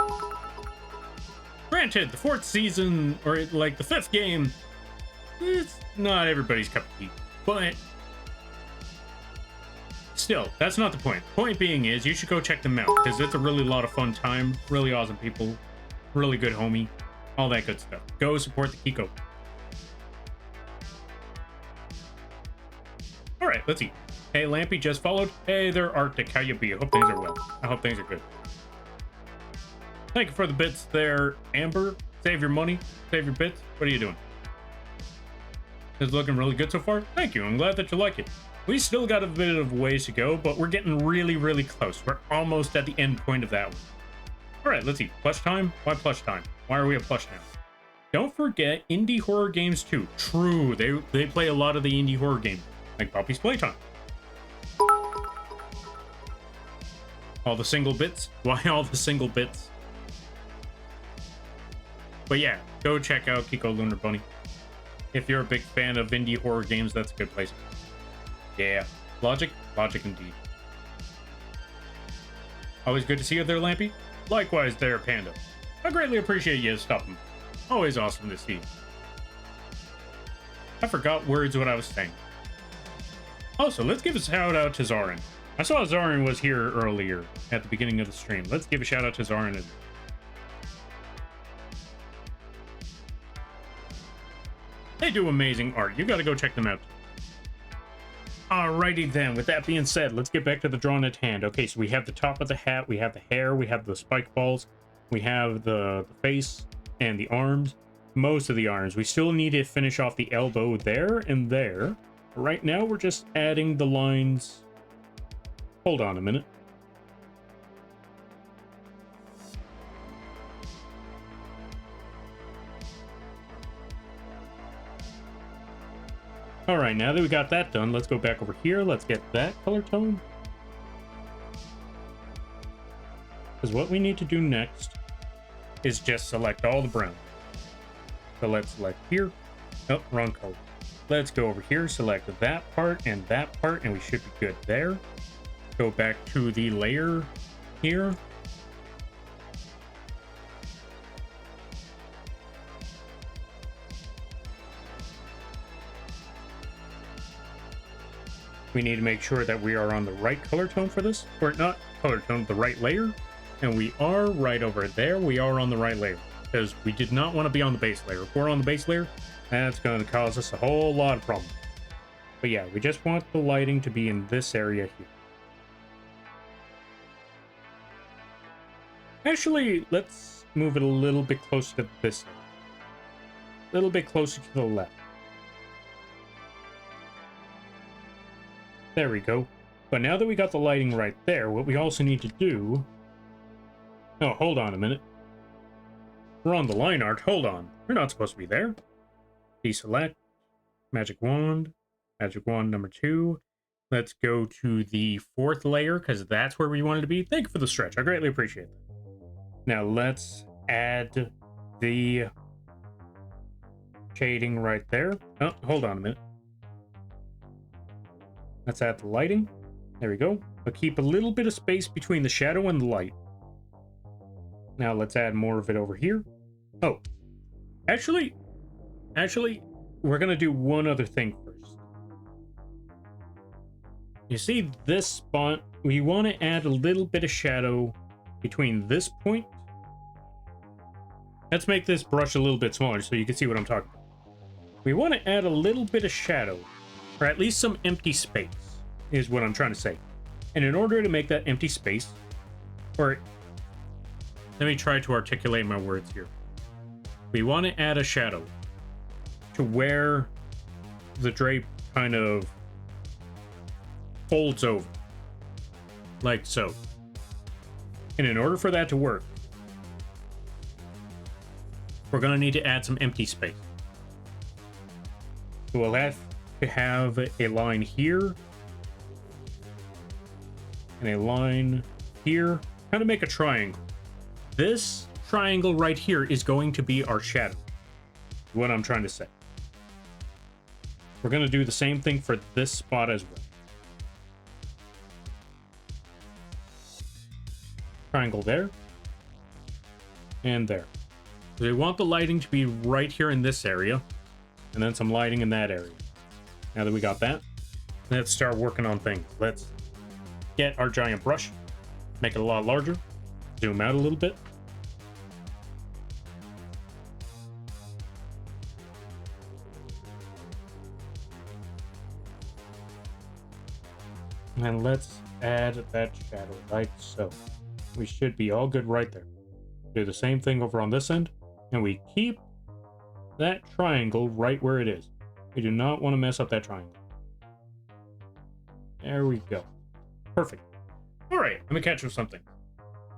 Granted, the 4th season, or like the 5th game, it's not everybody's cup of tea. But still, that's not the point. Point being is you should go check them out because it's a really lot of fun time, really awesome people, really good homie, all that good stuff. Go support the Kiko. All right, let's eat. Hey, Lampy just followed. Hey there, Arctic. How you be? I hope things are well. I hope things are good. Thank you for the bits there, Amber. Save your money. Save your bits. What are you doing? It's looking really good so far. Thank you. I'm glad that you like it. We still got a bit of ways to go, but we're getting really, really close. We're almost at the end point of that one. All right, let's eat. Plush time? Why plush time? Why are we at plush now? Don't forget indie horror games too. True, they play a lot of the indie horror games, like Puppy's Playtime. All the single bits? Why all the single bits? But yeah, go check out Kiko Lunar Bunny. If you're a big fan of indie horror games, that's a good place. Yeah, logic indeed. Always good to see you there, Lampy. Likewise there, Panda. I greatly appreciate you stopping. Always awesome to see you. I forgot words what I was saying. Also, let's give a shout out to Zarin. I saw Zarin was here earlier at the beginning of the stream. Let's give a shout out to Zarin. They do amazing art. You gotta go check them out. Alrighty then, with that being said, let's get back to the drawing at hand. Okay, so we have the top of the hat, we have the hair, we have the spike balls, we have the face and the arms, most of the arms. We still need to finish off the elbow there and there. Right now, we're just adding the lines. Hold on a minute. All right, now that we got that done, let's go back over here. Let's get that color tone. Because what we need to do next is just select all the brown. So let's select here. Oh, wrong color. Let's go over here, select that part, and we should be good there. Go back to the layer here. We need to make sure that we are on the right color tone for this, or not color tone, the right layer. And we are right over there. We are on the right layer because we did not want to be on the base layer. If we're on the base layer, that's going to cause us a whole lot of problems. But yeah, we just want the lighting to be in this area here. Actually, let's move it a little bit closer to this area. A little bit closer to the left. There we go. But now that we got the lighting right there, what we also need to do... Oh, hold on a minute. We're on the line art. Hold on. We're not supposed to be there. Deselect. Magic wand. Magic wand number 2. Let's go to the 4th layer, because that's where we wanted to be. Thank you for the stretch. I greatly appreciate that. Now let's add the shading right there. Oh, hold on a minute. Let's add the lighting. There we go. But keep a little bit of space between the shadow and the light. Now let's add more of it over here. Oh, actually, we're going to do one other thing first. You see this spot? We want to add a little bit of shadow between this point. Let's make this brush a little bit smaller so you can see what I'm talking about. We want to add a little bit of shadow, or at least some empty space, is what I'm trying to say. And in order to make that empty space, or let me try to articulate my words here. We want to add a shadow to where the drape kind of folds over, like so. And in order for that to work, we're going to need to add some empty space. So we'll have to have a line here and a line here, kind of make a triangle. This triangle right here is going to be our shadow, what I'm trying to say. We're going to do the same thing for this spot as well. Triangle there and there. So we want the lighting to be right here in this area, and then some lighting in that area. Now that we got that, let's start working on things. Let's get our giant brush, make it a lot larger, zoom out a little bit. And let's add that shadow like so. We should be all good right there. Do the same thing over on this end, and we keep that triangle right where it is. We do not want to mess up that triangle. There we go. Perfect. All right, let me catch you with something.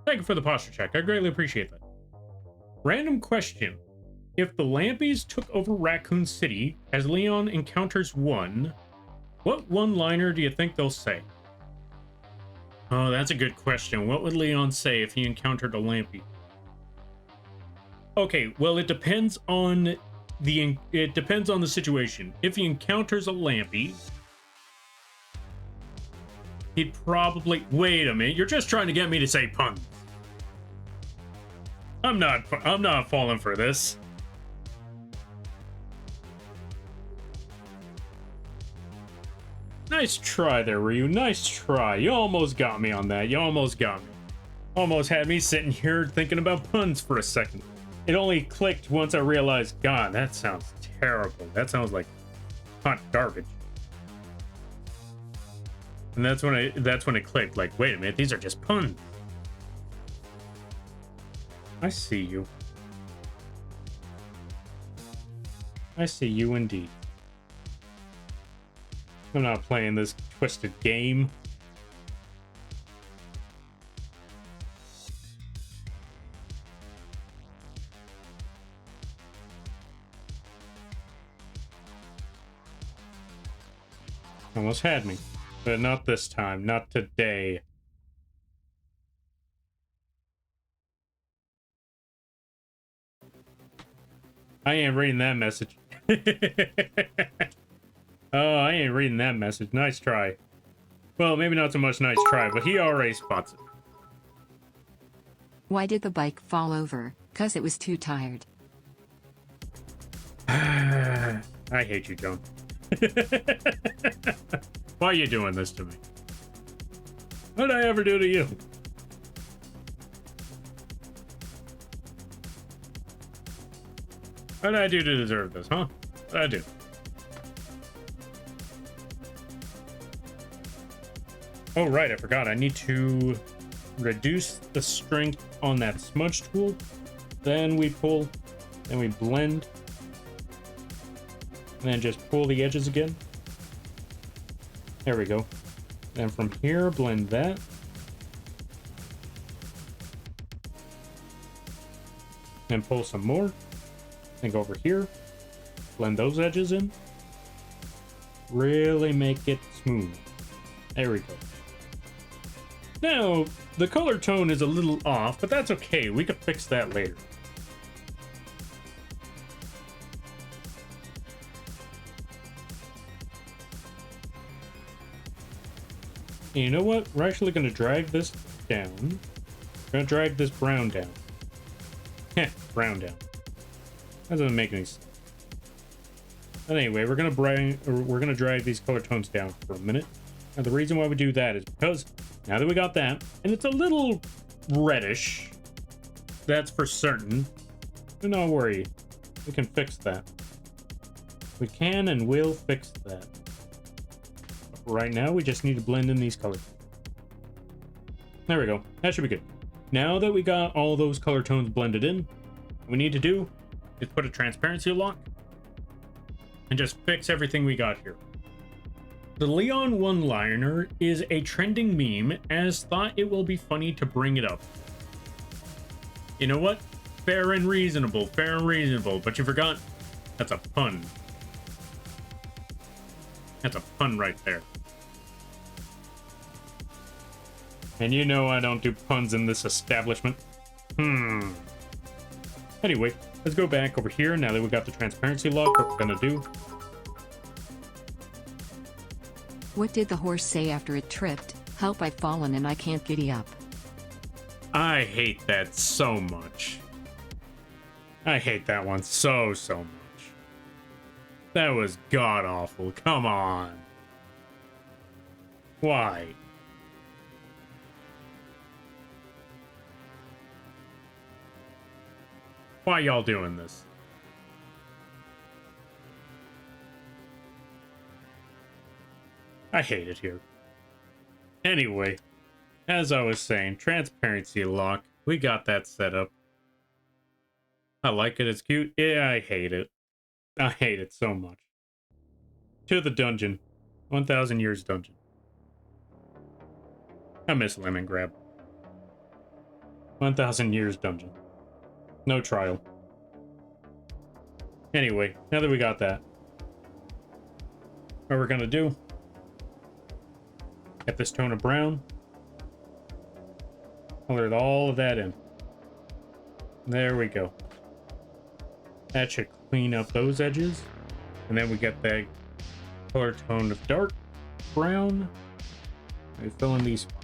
Thank you for the posture check. I greatly appreciate that. Random question. If the Lampies took over Raccoon City as Leon encounters one, what one-liner do you think they'll say? Oh, that's a good question. What would Leon say if he encountered a Lampie? Okay, well, it depends on the situation. If he encounters a Lampie, he'd probably... Wait a minute, you're just trying to get me to say puns. I'm not falling for this. Nice try there, Ryu. Nice try. You almost got me on that. You almost got me. Almost had me sitting here thinking about puns for a second. It only clicked once I realized, God, that sounds terrible. That sounds like hot garbage. And that's when it clicked. Like, wait a minute, these are just puns. I see you. I see you indeed. I'm not playing this twisted game. Almost had me, but not this time, not today. I ain't reading that message. Oh, I ain't reading that message. Nice try. Well, maybe not so much nice try, but he already spots it. Why did the bike fall over? 'Cause it was too tired. I hate you, Joan. Why are you doing this to me? What did I ever do to you? What did I do to deserve this, huh? What did I do? Oh, right, I forgot. I need to reduce the strength on that smudge tool. Then we pull, then we blend. And then just pull the edges again. There we go. Then from here, blend that. Then pull some more. Then go over here. Blend those edges in. Really make it smooth. There we go. Now, the color tone is a little off, but that's okay. We could fix that later. And you know what? We're actually going to drag this down. We're going to drag this brown down. Heh, brown down. That doesn't make any sense. But anyway, we're gonna drag these color tones down for a minute. And the reason why we do that is because now that we got that, and it's a little reddish, that's for certain. Do not worry, we can fix that. We can and will fix that. But right now, we just need to blend in these colors. There we go. That should be good. Now that we got all those color tones blended in, what we need to do is put a transparency lock and just fix everything we got here. The Leon one-liner is a trending meme, as thought it will be funny to bring it up. You know what? Fair and reasonable, but you forgot that's a pun. That's a pun right there. And you know I don't do puns in this establishment. Anyway, let's go back over here. Now that we got the transparency lock, what we're gonna do. What did the horse say after it tripped? Help, I've fallen and I can't giddy up. I hate that so much. I hate that one so much. That was god awful. Come on. Why? Why y'all doing this? I hate it here. Anyway, as I was saying, transparency lock. We got that set up. I like it. It's cute. Yeah, I hate it. I hate it so much. To the dungeon. 1,000 years dungeon. I miss lemon grab. 1,000 years dungeon. No trial. Anyway, now that we got that, what we're gonna do, get this tone of brown, color all of that in. There we go. That should clean up those edges. And then we get that color tone of dark brown. We fill in these spots.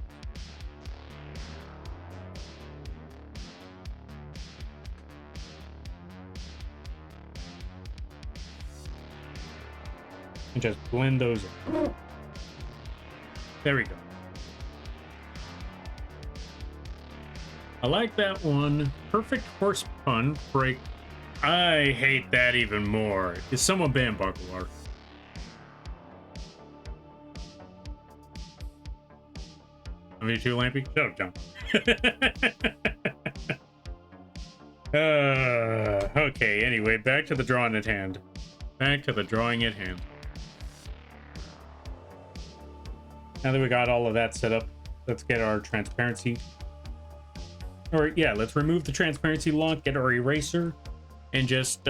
And just blend those in. There we go. I like that one. Perfect horse pun break. I hate that even more. Is someone ban buckle art? Are you too lampy? Shut up, John. Okay, anyway, back to the drawing at hand. Back to the drawing at hand. Now that we got all of that set up, let's get our transparency. Or yeah, let's remove the transparency lock, get our eraser, and just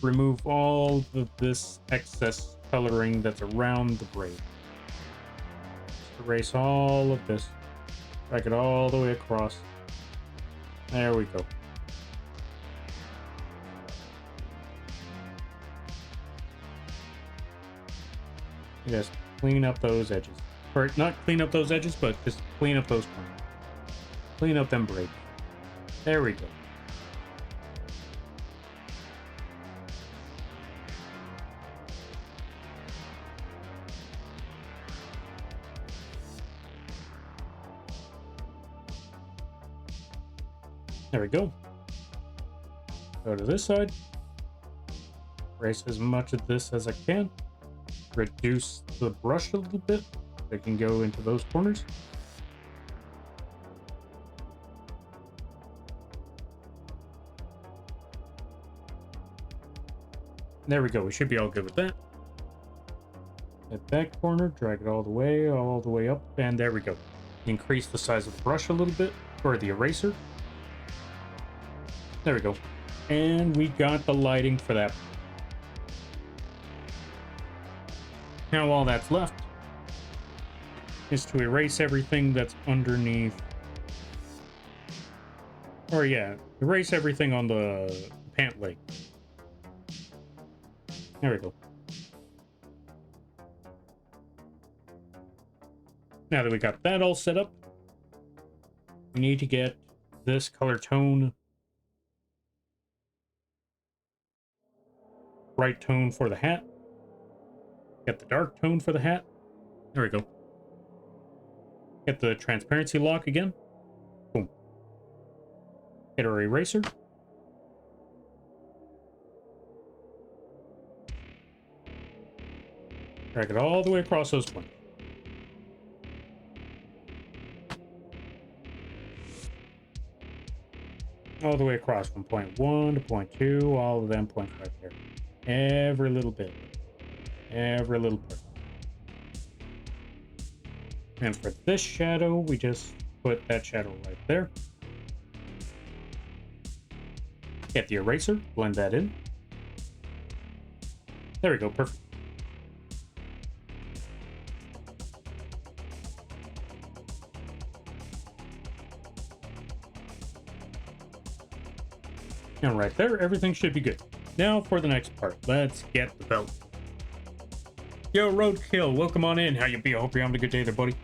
remove all of this excess coloring that's around the braid. Just erase all of this. Drag it all the way across. There we go. Just clean up those edges. Or not clean up those edges, but just clean up those corners. Clean up them braids. There we go. There we go. Go to this side. Erase as much of this as I can. Reduce the brush a little bit. It can go into those corners. There we go. We should be all good with that. At that corner, drag it all the way up, and there we go. Increase the size of the brush a little bit, or the eraser. There we go. And we got the lighting for that. Now all that's left is to erase everything that's underneath. Or yeah, erase everything on the pant leg. There we go. Now that we got that all set up, we need to get this color tone bright tone for the hat. Get the dark tone for the hat. There we go. Get the transparency lock again. Boom. Get our eraser. Drag it all the way across those points. All the way across from point 1 to point 2, all of them points right there. Every little bit. Every little bit. And for this shadow, we just put that shadow right there. Get the eraser, blend that in. There we go, perfect. And right there, everything should be good. Now for the next part, let's get the belt. Yo, Roadkill, welcome on in. How you be? I hope you're having a good day there, buddy.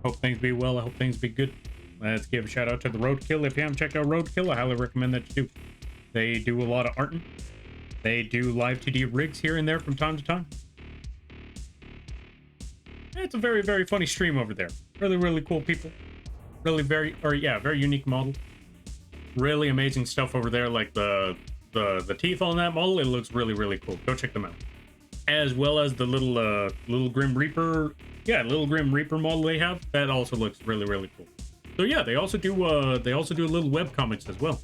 Hope things be well. I hope things be good. Let's give a shout out to the Roadkill. If you haven't checked out Roadkill, I highly recommend that you do. They do a lot of arting. They do live 2D rigs here and there from time to time. It's a very, very funny stream over there. Really, really cool people. Really very unique model. really amazing stuff over there, like the teeth on that model. It looks really, really cool. Go check them out. As well as the little Grim Reaper, little Grim Reaper model they have. That also looks really, really cool. So yeah, they also do little web comics as well.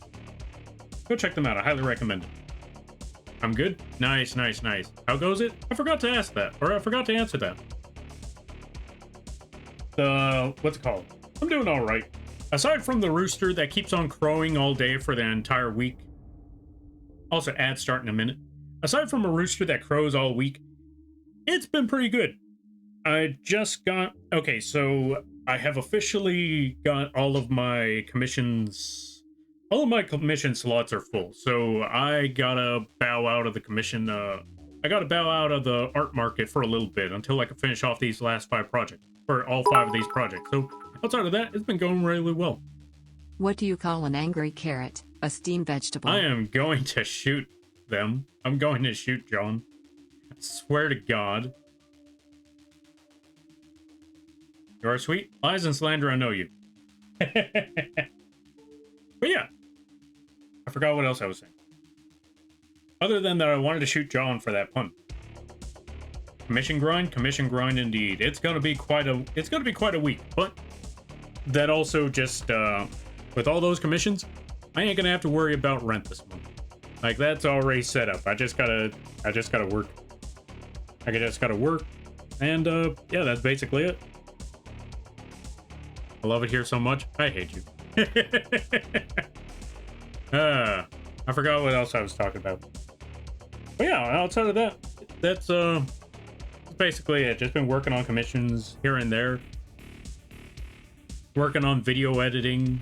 Go check them out. I highly recommend it. I'm good. Nice, nice, nice. How goes it? I forgot to ask that, or I forgot to answer that. What's it called? I'm doing all right. Aside from the rooster that keeps on crowing all day for the entire week. Also, ads start in a minute. Aside from a rooster that crows all week, it's been pretty good. I just got... Okay, so I have officially got all of my commissions... All of my commission slots are full, so I gotta bow out of the commission... I gotta bow out of the art market for a little bit until I can finish off these last 5 projects. For all 5 of these projects. So, outside of that, it's been going really well. What do you call an angry carrot? A steamed vegetable. I am going to shoot them. I'm going to shoot John. I swear to God. You are sweet. Lies and slander, I know you. But yeah. I forgot what else I was saying. Other than that, I wanted to shoot John for that pun. Commission grind indeed. It's gonna be quite a week, but that also just with all those commissions, I ain't gonna have to worry about rent this month. Like, that's already set up. I just gotta work. I just gotta work. And yeah, that's basically it. I love it here so much. I hate you. I forgot what else I was talking about. But yeah, outside of that, that's basically it. Just been working on commissions here and there. Working on video editing.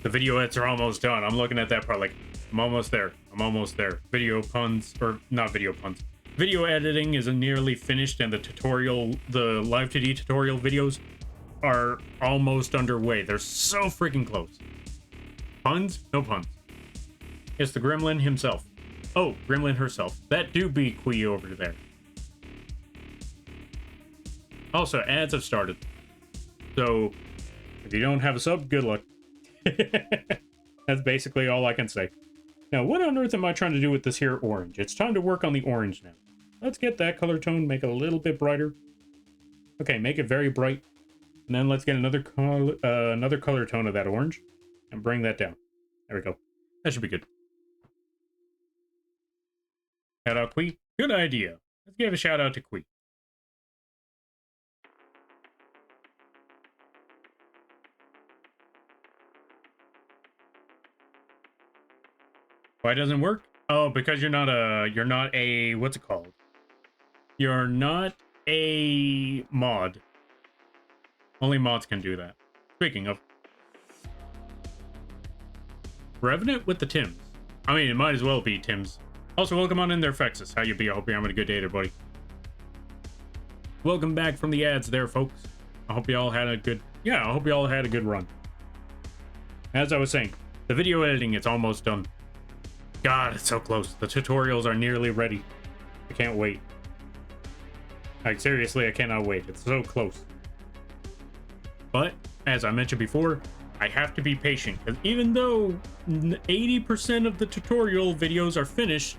The video edits are almost done. I'm looking at that part like, I'm almost there. I'm almost there. Video puns, or not video puns. Video editing is nearly finished, and the live 2D tutorial videos are almost underway. They're so freaking close. Puns? No puns. It's the gremlin himself. Oh, gremlin herself. That do be Quee over there. Also, ads have started. So, if you don't have a sub, good luck. That's basically all I can say. Now, what on earth am I trying to do with this here orange? It's time to work on the orange now. Let's get that color tone, make it a little bit brighter. Okay, make it very bright. And then let's get another color tone of that orange and bring that down. There we go. That should be good. Shout out Quee. Good idea. Let's give a shout out to Quee. Why doesn't it work? Oh, because you're not a, what's it called? You're not a mod. Only mods can do that. Speaking of. Revenant with the Tims. I mean, it might as well be Tims. Also, welcome on in there, Fexus. How you be? I hope you're having a good day there, buddy. Welcome back from the ads there, folks. I hope you all had a good, I hope you all had a good run. As I was saying, the video editing, it's almost done. God, it's so close. The tutorials are nearly ready. I can't wait. Like, seriously, I cannot wait. It's so close. But, as I mentioned before, I have to be patient, because even though 80% of the tutorial videos are finished,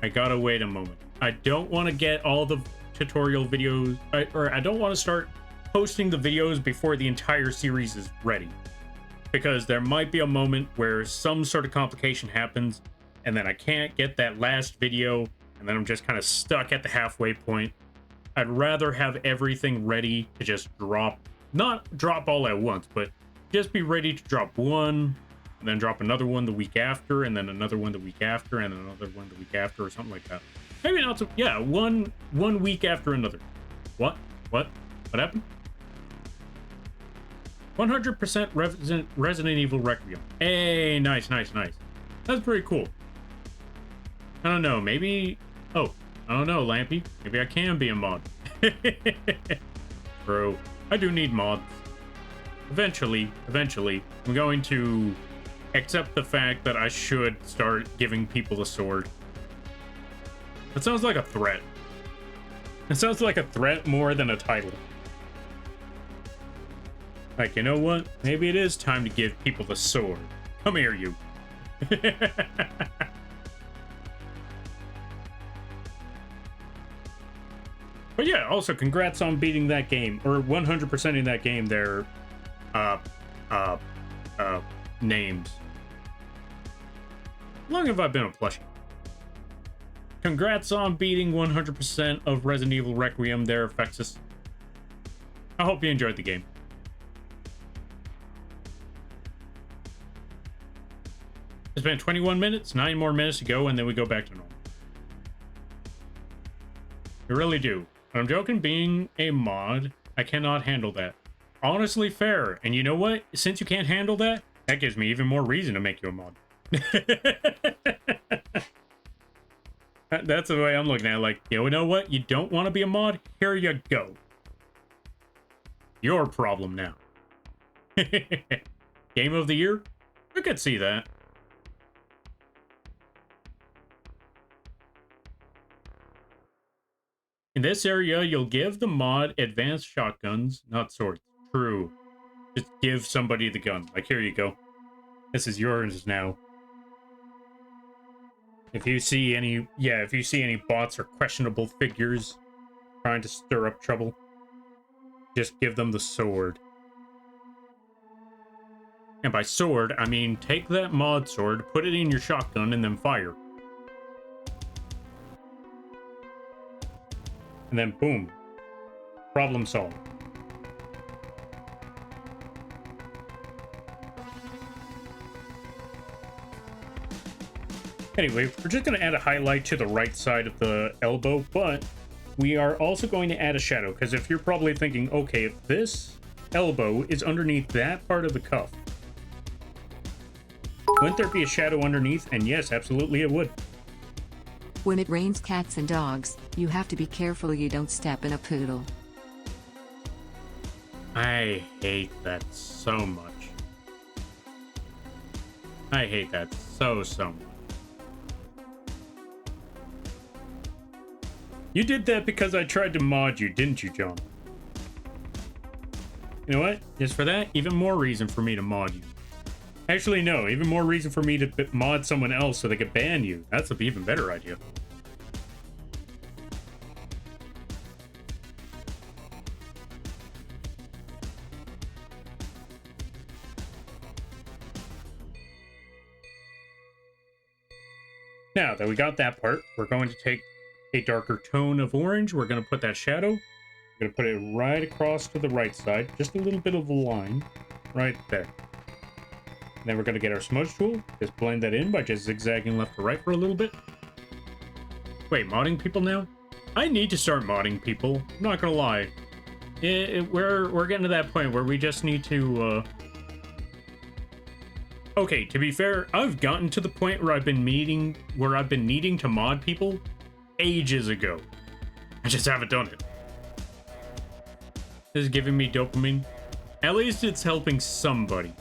I gotta wait a moment. I don't want to get all the tutorial videos, or I don't want to start posting the videos before the entire series is ready. Because there might be a moment where some sort of complication happens, and then I can't get that last video, and then I'm just kind of stuck at the halfway point. I'd rather have everything ready to just drop, not drop all at once, but just be ready to drop one, and then drop another one the week after, and then another one the week after, and another one the week after, or something like that. Maybe not so, yeah, one week after another. What happened? 100% Resident Evil Requiem. Hey, nice. That's pretty cool. I don't know, maybe... Oh, I don't know, Lampy. Maybe I can be a mod. Bro, I do need mods. Eventually, I'm going to accept the fact that I should start giving people a sword. That sounds like a threat. It sounds like a threat more than a title. Like, you know what? Maybe it is time to give people the sword. Come here, you. But yeah, also congrats on beating that game, or 100%ing that game there. Uh, uh, names. How long have I been a plushie? Congrats on beating 100% of Resident Evil Requiem there, Fexus. I hope you enjoyed the game. It's been 21 minutes, 9 more minutes to go, and then we go back to normal. You really do. But I'm joking, being a mod, I cannot handle that. Honestly, fair. And you know what? Since you can't handle that, that gives me even more reason to make you a mod. That's the way I'm looking at it. Like, you know what? You don't want to be a mod? Here you go. Your problem now. Game of the year? I could see that. In this area, you'll give the mod advanced shotguns, not swords. True. Just give somebody the gun. Like, here you go. This is yours now. If you see any, if you see any bots or questionable figures trying to stir up trouble, just give them the sword. And by sword, I mean take that mod sword, put it in your shotgun, and then fire. And then boom. Problem solved. Anyway, we're just going to add a highlight to the right side of the elbow, but we are also going to add a shadow, because if you're probably thinking, okay, if this elbow is underneath that part of the cuff, wouldn't there be a shadow underneath? And yes, absolutely it would. When it rains cats and dogs, you have to be careful you don't step in a poodle. I hate that so much. I hate that so much. You did that because I tried to mod you, didn't you, John? You know what? Just for that, even more reason for me to mod you. Actually, no, even more reason for me to mod someone else so they could ban you. That's an even better idea. Now that we got that part, we're going to take a darker tone of orange. We're going to put that shadow. We're going to put it right across to the right side. Just a little bit of a line right there. And then we're going to get our smudge tool. Just blend that in by just zigzagging left to right for a little bit. Wait, modding people now? I need to start modding people. I'm not going to lie. We're getting to that point where we just need to... Okay, to be fair, I've gotten to the point where I've been needing to mod people ages ago. I just haven't done it. This is giving me dopamine. At least it's helping somebody.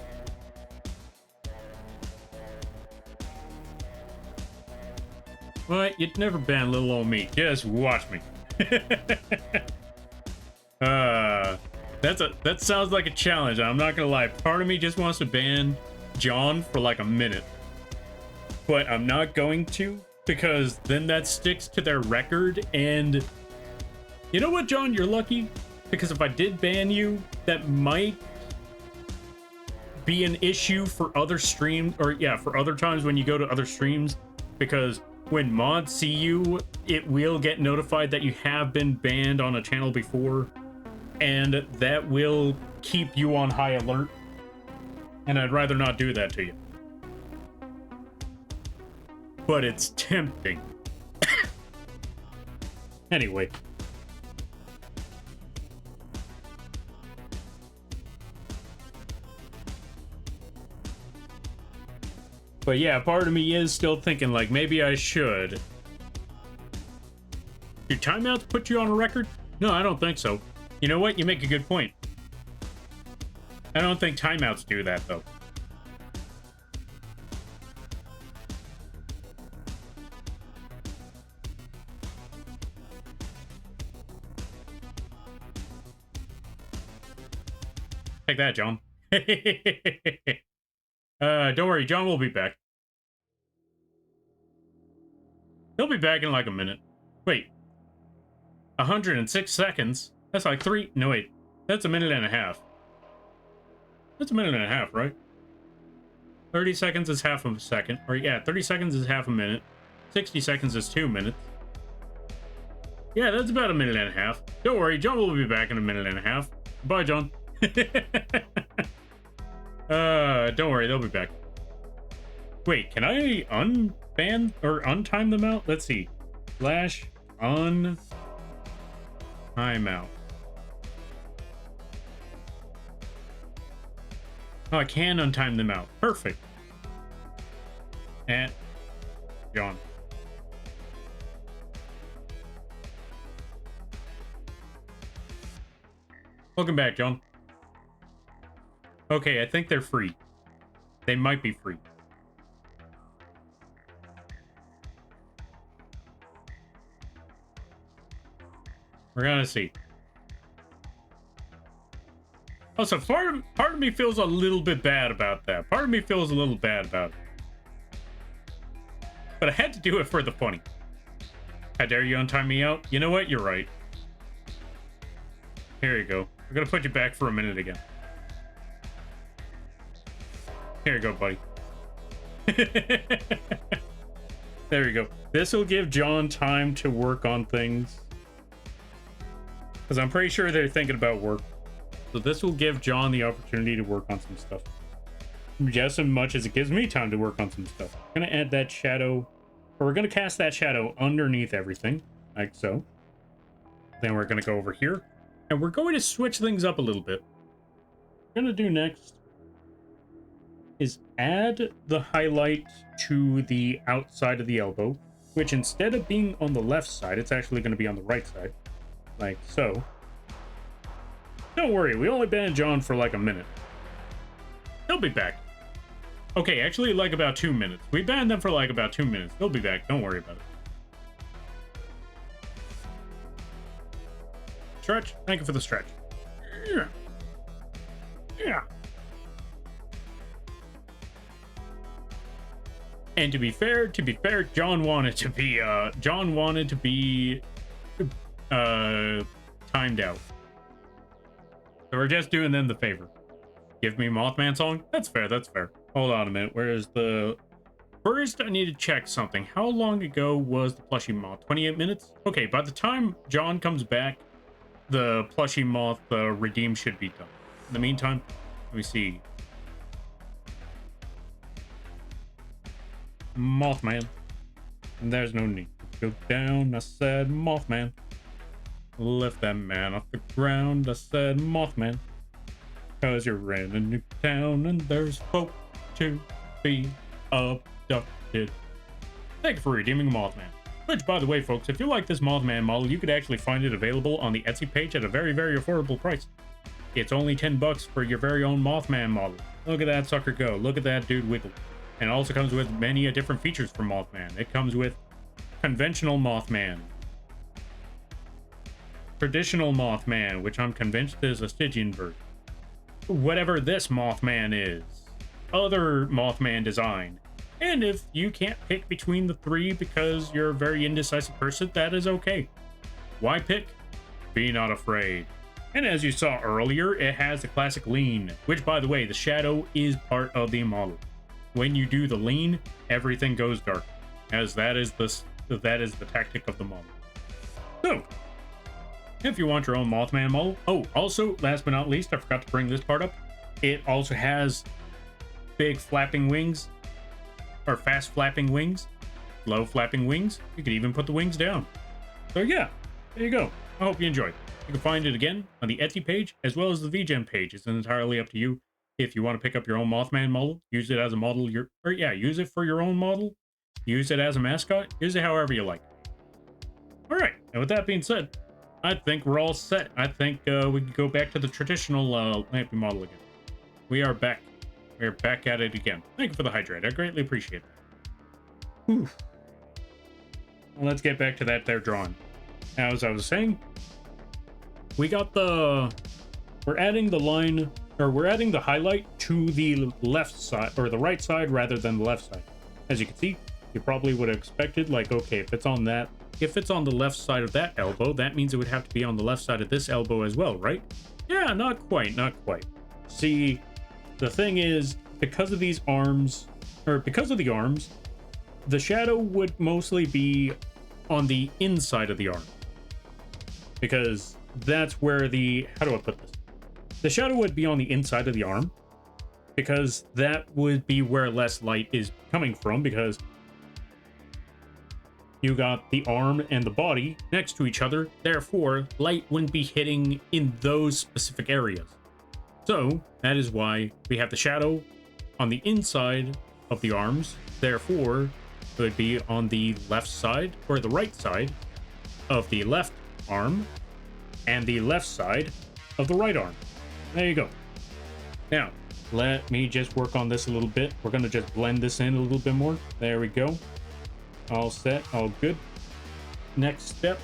What? You'd never ban little old me. Just watch me. That sounds like a challenge. I'm not gonna lie. Part of me just wants to ban John for like a minute, but I'm not going to, because then that sticks to their record. And you know what, John, you're lucky, because if I did ban you, that might be an issue for other streams, or for other times when you go to other streams, because when mods see you, it will get notified that you have been banned on a channel before, and that will keep you on high alert. And I'd rather not do that to you. But it's tempting. Anyway. But yeah, part of me is still thinking, like, maybe I should. Do timeouts put you on a record? No, I don't think so. You know what? You make a good point. I don't think timeouts do that, though. Take that, John. Don't worry, John will be back. He'll be back in like a minute. Wait. 106 seconds? That's like three... No, wait. That's a minute and a half. That's a minute and a half, right? 30 seconds is half a second. Or yeah, 30 seconds is half a minute. 60 seconds is 2 minutes. Yeah, that's about a minute and a half. Don't worry, John will be back in a minute and a half. Bye, John. Don't worry, they'll be back. Wait, can I unban or untime them out? Let's see. Slash un timeout. Oh, I can untime them out. Perfect. And John. Welcome back, John. Okay, I think they're free. They might be free. We're gonna see. Also, part of me feels a little bit bad about that. Part of me feels a little bad about it. But I had to do it for the funny. How dare you untime me out? You know what? You're right. Here you go. We're gonna put you back for a minute again. Here you go, buddy. There you go. This will give John time to work on things. Because I'm pretty sure they're thinking about work. So this will give John the opportunity to work on some stuff. Just as much as it gives me time to work on some stuff. I'm going to add that shadow. Or we're going to cast that shadow underneath everything. Like so. Then we're going to go over here. And we're going to switch things up a little bit. What we're going to do next is add the highlight to the outside of the elbow. Which instead of being on the left side, it's actually going to be on the right side. Like so. Don't worry, we only banned John for like a minute. He'll be back. Okay, actually like about 2 minutes. We banned them for like about 2 minutes. They'll be back, don't worry about it. Stretch, thank you for the stretch. Yeah. Yeah. And to be fair, John wanted to be timed out. So we're just doing them the favor. Give me Mothman song? That's fair, that's fair. Hold on a minute. Where's the... First, I need to check something. How long ago was the plushie moth? 28 minutes? Okay, by the time John comes back, the plushie moth redeem should be done. In the meantime, let me see. Mothman. And there's no need to go down. I said Mothman. Lift that man off the ground. I said Mothman. Cause you're in a new town and there's folk to be abducted. Thank you for redeeming Mothman. Which, by the way, folks, if you like this Mothman model, you could actually find it available on the Etsy page at a very, very affordable price. It's only $10 for your very own Mothman model. Look at that sucker go. Look at that dude wiggle. And it also comes with many different features for Mothman. It comes with conventional Mothman, traditional Mothman, which I'm convinced is a Stygian version. Whatever this Mothman is. Other Mothman design. And if you can't pick between the three because you're a very indecisive person, that is okay. Why pick? Be not afraid. And as you saw earlier, it has the classic lean, which, by the way, the shadow is part of the model. When you do the lean, everything goes dark, as that is the tactic of the model. So, if you want your own Mothman model, oh, also, last but not least, I forgot to bring this part up. It also has big flapping wings, or fast flapping wings, low flapping wings. You could even put the wings down. So yeah, there you go. I hope you enjoyed. You can find it again on the Etsy page as well as the vgen page. It's entirely up to you. If you want to pick up your own Mothman model, use it as a model, use it for your own model, use it as a mascot, use it however you like. All right, and with that being said, I think we're all set. I think we can go back to the traditional Lampy model again. We are back. We're back at it again. Thank you for the hydrate. I greatly appreciate it. Oof. Well, let's get back to that there drawing. Now, as I was saying, we're adding the line or we're adding the highlight to the left side, or the right side rather than the left side. As you can see, you probably would have expected, like, okay, if it's on the left side of that elbow, that means it would have to be on the left side of this elbow as well, right? Yeah, not quite. See, the thing is, because of the arms, the shadow would mostly be on the inside of the arm. Because that's where how do I put this? The shadow would be on the inside of the arm, because that would be where less light is coming from, because you got the arm and the body next to each other, therefore light wouldn't be hitting in those specific areas. So that is why we have the shadow on the inside of the arms, therefore it would be on the left side or the right side of the left arm and the left side of the right arm. There you go. Now let me just work on this a little bit. We're going to just blend this in a little bit more. There we go. All set, all good. Next step.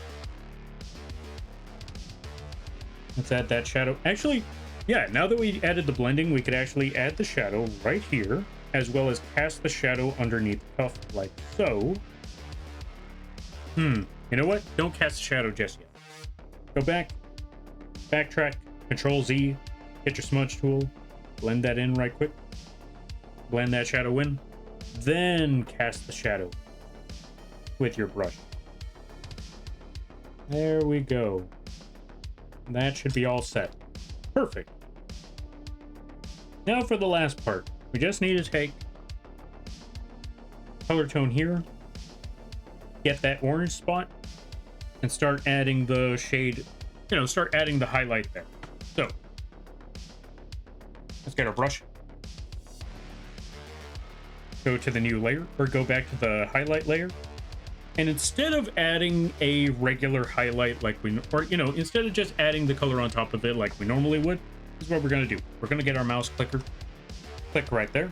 Let's add that shadow. Actually, yeah, now that we added the blending, we could actually add the shadow right here, as well as cast the shadow underneath the cuff, like so. You know what? Don't cast the shadow just yet. Go back, backtrack, Control Z, hit your smudge tool, blend that in right quick. Blend that shadow in, then cast the shadow with your brush. There we go. That should be all set. Perfect. Now for the last part. We just need to take color tone here, get that orange spot, and start adding the shade, start adding the highlight there. So let's get our brush. Go to the new layer, or go back to the highlight layer. And instead of adding a regular highlight instead of just adding the color on top of it like we normally would, this is what we're going to do. We're going to get our mouse clicker, click right there.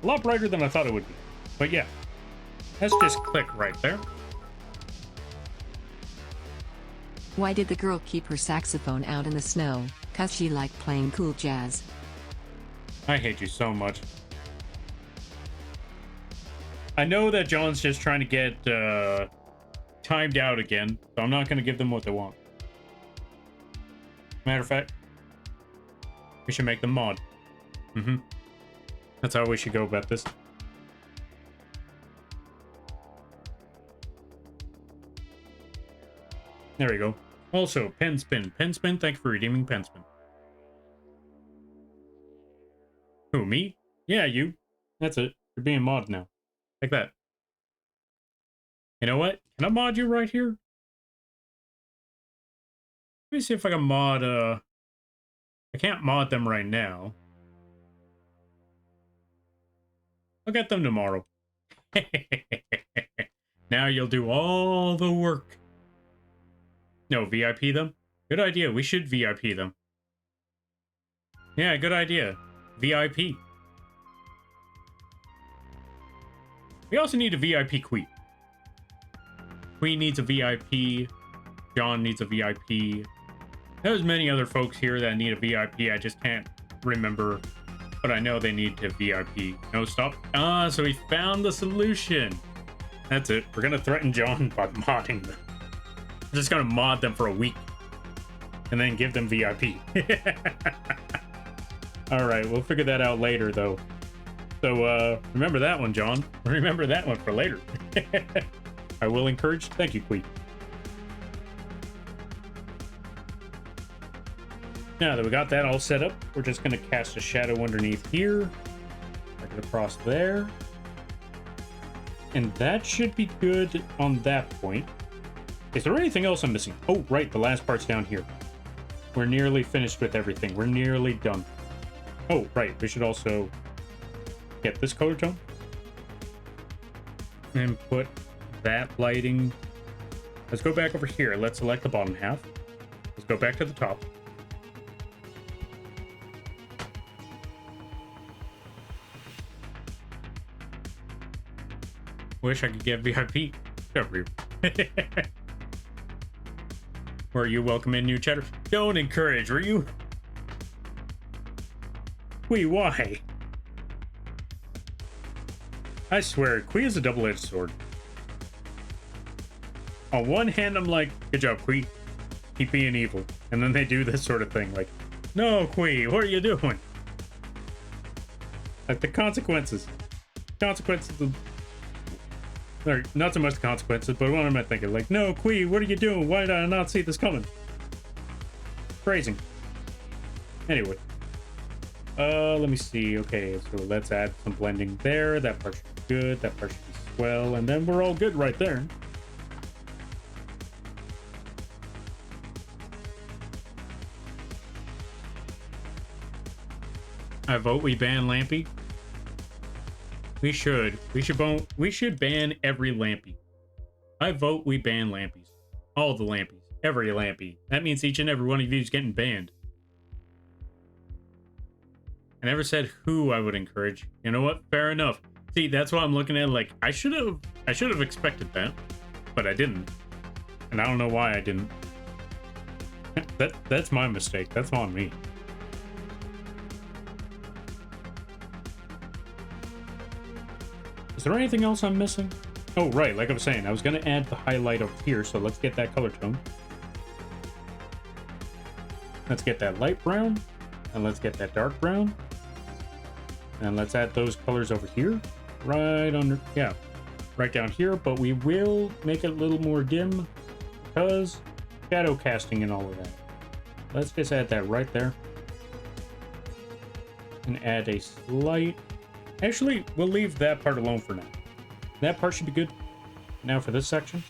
A lot brighter than I thought it would be. But yeah, let's just click right there. Why did the girl keep her saxophone out in the snow? 'Cause she liked playing cool jazz. I hate you so much. I know that John's just trying to get timed out again, so I'm not going to give them what they want. Matter of fact, we should make them mod. That's how we should go about this. There we go. Also, pen spin. Pen spin, thank you for redeeming pen spin. Who, me? Yeah, you. That's it. You're being modded now. Like that. You know what? Can I mod you right here? Let me see if I can mod, I can't mod them right now. I'll get them tomorrow. Now you'll do all the work. No, VIP them? Good idea. We should VIP them. Yeah, good idea. VIP. We also need a VIP Queen. Queen needs a VIP. John needs a VIP. There's many other folks here that need a VIP. I just can't remember. But I know they need to VIP. No, stop. Ah, so we found the solution. That's it. We're going to threaten John by modding them. We're just going to mod them for a week. And then give them VIP. Alright, we'll figure that out later, though. So, remember that one, John. Remember that one for later. I will encourage. Thank you, Queen. Now that we got that all set up, we're just going to cast a shadow underneath here. Like it across there. And that should be good on that point. Is there anything else I'm missing? Oh, right. The last part's down here. We're nearly finished with everything. We're nearly done. Oh, right. We should also get this color tone and put that lighting. Let's go back over here. Let's select the bottom half. Let's go back to the top. Wish I could get VIP. Over here. Were you welcome in, new chatter? Don't encourage, were you? Quee, why? I swear, Quee is a double-edged sword. On one hand, I'm like, good job, Quee. Keep being evil. And then they do this sort of thing, like, no, Quee, what are you doing? Like, the consequences. Consequences of... Or, not so much the consequences, but what am I thinking? Like, no, Quee, what are you doing? Why did I not see this coming? Phrasing. Anyway. Let me see. Okay, so let's add some blending there. That part should be good. That part should be swell. And then we're all good right there. I vote we ban Lampy. We should. We should ban every Lampy. I vote we ban Lampies. All the Lampies. Every Lampy. That means each and every one of you is getting banned. I never said who I would encourage. You know what? Fair enough. See, that's what I'm looking at. Like, I should have expected that, but I didn't. And I don't know why I didn't. That's my mistake. That's on me. Is there anything else I'm missing? Oh, right. Like I was saying, I was going to add the highlight up here. So let's get that color tone. Let's get that light brown. And let's get that dark brown. And let's add those colors over here. Right under, yeah, right down here. But we will make it a little more dim because shadow casting and all of that. Let's just add that right there. And add a slight... Actually, we'll leave that part alone for now. That part should be good. Now for this section.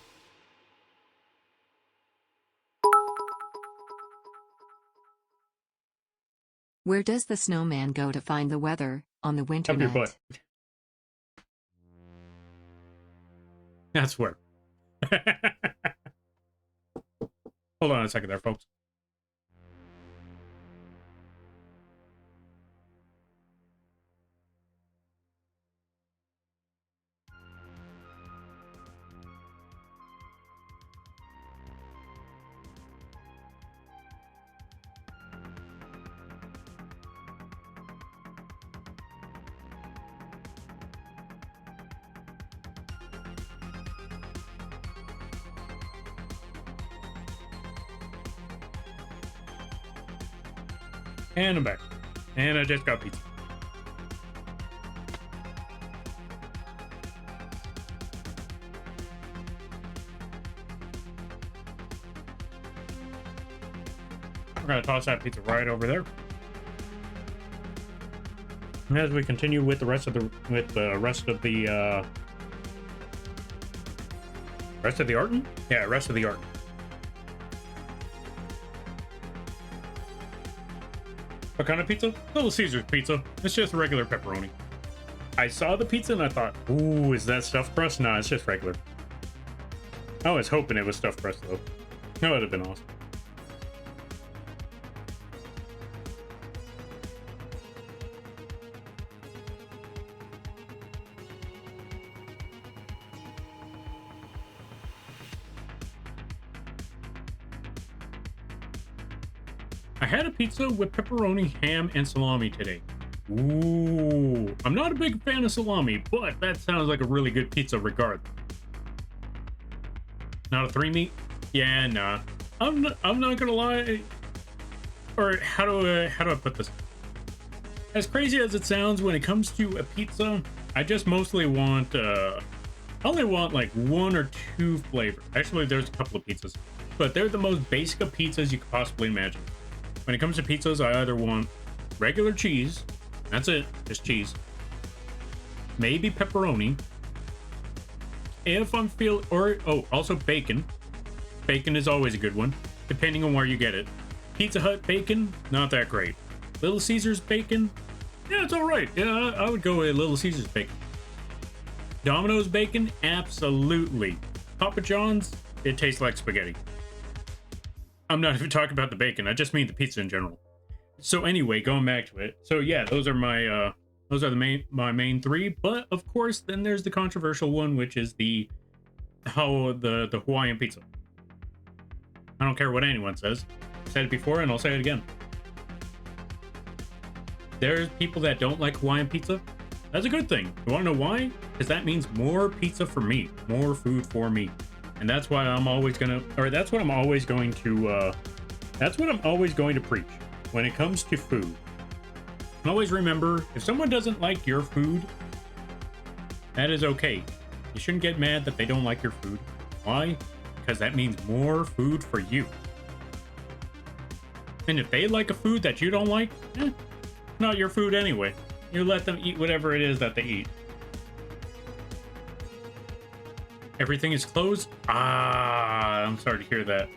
Where does the snowman go to find the weather on the winter Up your night? butt. That's where. Hold on a second there, folks. And I'm back. And I just got pizza. We're gonna toss that pizza right over there. And as we continue with the rest of the rest of the art? Yeah, rest of the art. What kind of pizza? Little Caesar's pizza. It's just regular pepperoni. I saw the pizza and I thought, ooh, is that stuffed crust? Nah, it's just regular. I was hoping it was stuffed crust though. That would have been awesome. I had a pizza with pepperoni, ham, and salami today. Ooh, I'm not a big fan of salami, but that sounds like a really good pizza regardless. Not a 3-meat? Yeah, nah. I'm not gonna lie. Or how do I put this? As crazy as it sounds, when it comes to a pizza, I just mostly want I only want like 1 or 2 flavors. Actually, there's a couple of pizzas, but they're the most basic of pizzas you could possibly imagine. When it comes to pizzas, I either want regular cheese, that's it, just cheese. Maybe pepperoni. If I'm feeling, or, oh, also bacon. Bacon is always a good one, depending on where you get it. Pizza Hut bacon, not that great. Little Caesars bacon, yeah, it's all right. Yeah, I would go with Little Caesars bacon. Domino's bacon, absolutely. Papa John's, it tastes like spaghetti. I'm not even talking about the bacon. I just mean the pizza in general. So anyway, going back to it. So yeah, those are my my main 3. But of course, then there's the controversial one, which is the Hawaiian pizza. I don't care what anyone says. I said it before, and I'll say it again. there's people that don't like Hawaiian pizza. That's a good thing. You want to know why? Because that means more pizza for me, more food for me. And that's why I'm always gonna, or that's what I'm always going to, that's what I'm always going to preach when it comes to food. And always remember, if someone doesn't like your food, that is okay. You shouldn't get mad that they don't like your food. Why? Because that means more food for you. And if they like a food that you don't like, not your food anyway. You let them eat whatever it is that they eat. Everything is closed? Ah, I'm sorry to hear that.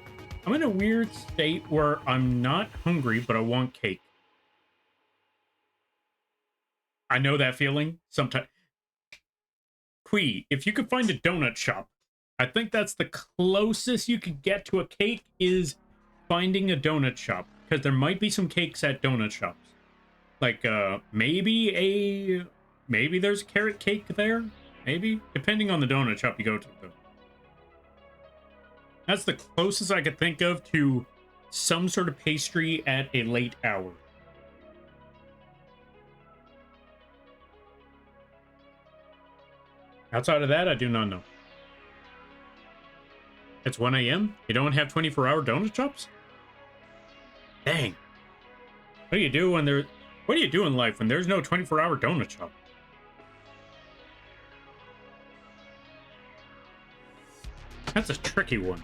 I'm in a weird state where I'm not hungry, but I want cake. I know that feeling. Sometimes. Quee, if you could find a donut shop, I think that's the closest you could get to a cake is finding a donut shop. Because there might be some cakes at donut shops. Like, maybe there's carrot cake there? Maybe? Depending on the donut shop you go to, though. That's the closest I could think of to some sort of pastry at a late hour. Outside of that, I do not know. It's 1 a.m.? You don't have 24-hour donut shops? Dang. What do you do when there... What do you do in life when there's no 24-hour donut shop? That's a tricky one.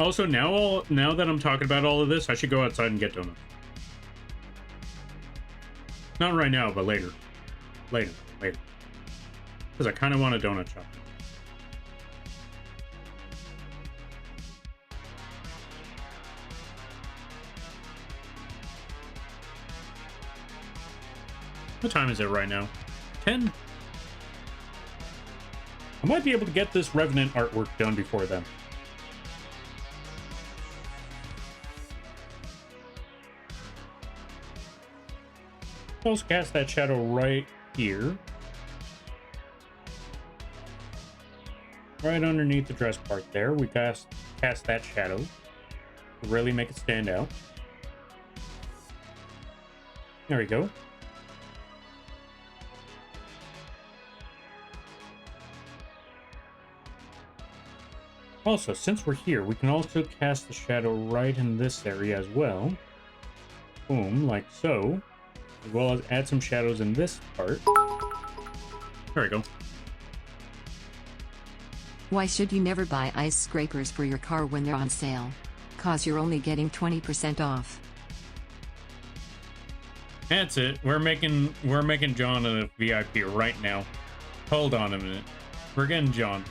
Also, now that I'm talking about all of this, I should go outside and get donuts. Not right now, but later. Later. Because I kind of want a donut shop. What time is it right now? 10? I might be able to get this Revenant artwork done before then. Let's cast that shadow right here. Right underneath the dress part there. We cast that shadow to really make it stand out. There we go. Also, since we're here, we can also cast the shadow right in this area as well. Boom, like so. As well as add some shadows in this part. There we go. Why should you never buy ice scrapers for your car when they're on sale? 'Cause you're only getting 20% off. That's it. We're making John a VIP right now. Hold on a minute. We're getting John.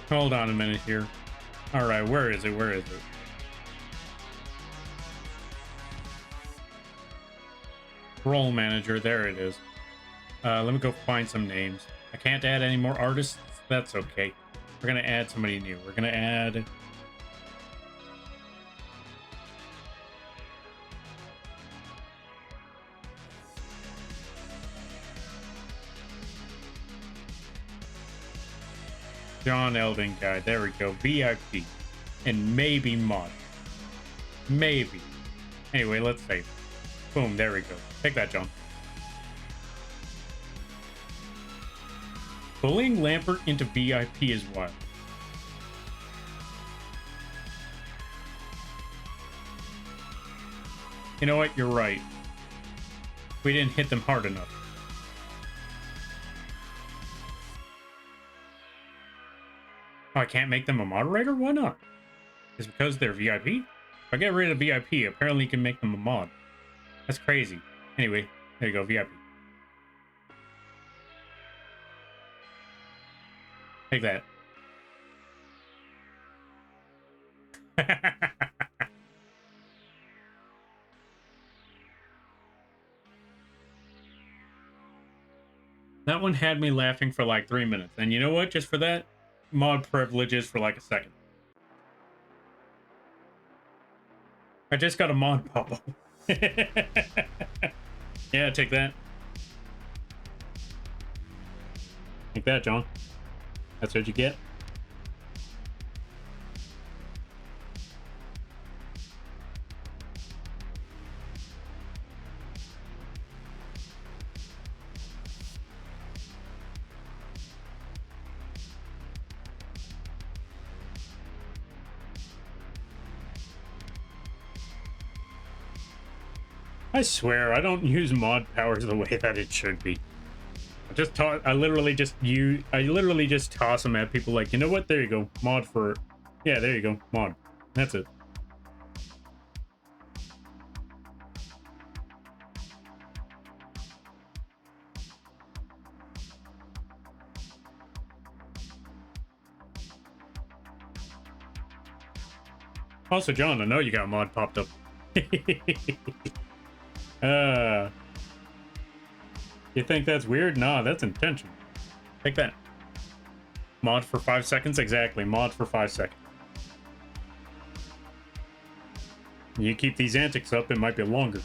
Hold on a minute here. All right, where is it? Where is it? Role manager, there it is. Let me go find some names. I can't add any more artists. That's okay. We're gonna add somebody new. We're gonna add... John Elvin guy. There we go. VIP. And maybe mod. Maybe. Anyway, let's save. Boom, there we go. Take that, John. Bullying Lampert into VIP is wild. You know what? You're right. We didn't hit them hard enough. Oh, I can't make them a moderator? Why not? Is it because they're VIP? If I get rid of VIP, apparently you can make them a mod. That's crazy. Anyway, there you go, VIP. Take that. That one had me laughing for like 3 minutes. And you know what? Just for that, mod privileges for like a second. I just got a mod pop-up. Yeah, take that. Take that, John. That's what you get. I swear, I don't use mod powers the way that it should be. I literally just toss them at people like, you know what? There you go. Mod for... Yeah, there you go. Mod. That's it. Also, John, I know you got a mod popped up. You think that's weird? Nah, that's intentional. Take that. Mod for 5 seconds? Exactly. Mod for 5 seconds. You keep these antics up, it might be longer.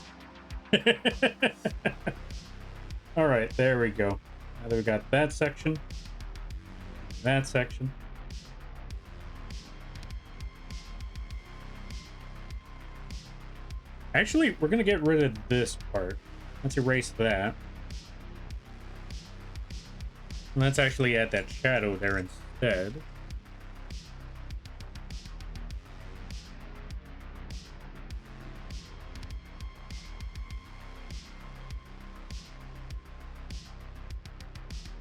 Alright, there we go. Now that we got that section. That section. Actually, we're gonna get rid of this part. Let's erase that. And let's actually add that shadow there instead.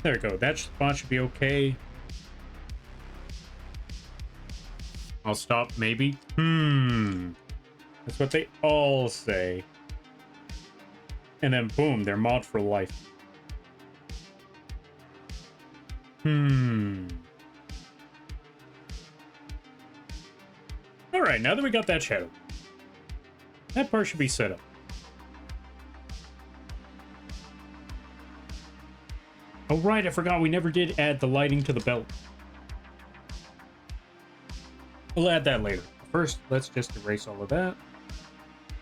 There we go. That spot should be okay. I'll stop, maybe. That's what they all say. And then boom, they're mod for life. Alright, now that we got that shadow, that part should be set up. Oh right, I forgot we never did add the lighting to the belt. We'll add that later. First, let's just erase all of that.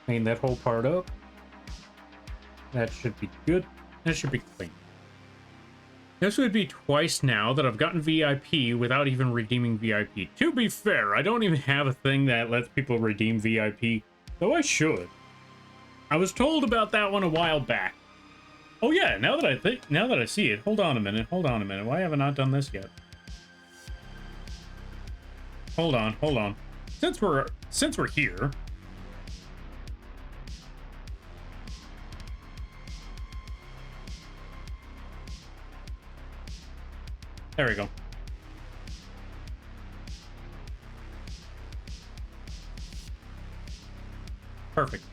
Clean that whole part up. That should be good. That should be clean. This would be twice now that I've gotten VIP without even redeeming VIP. To be fair, I don't even have a thing that lets people redeem VIP, though I should. I was told about that one a while back. Oh yeah, now that I see it, hold on a minute. Why have I not done this yet? Hold on. Since we're here, there we go. Perfect.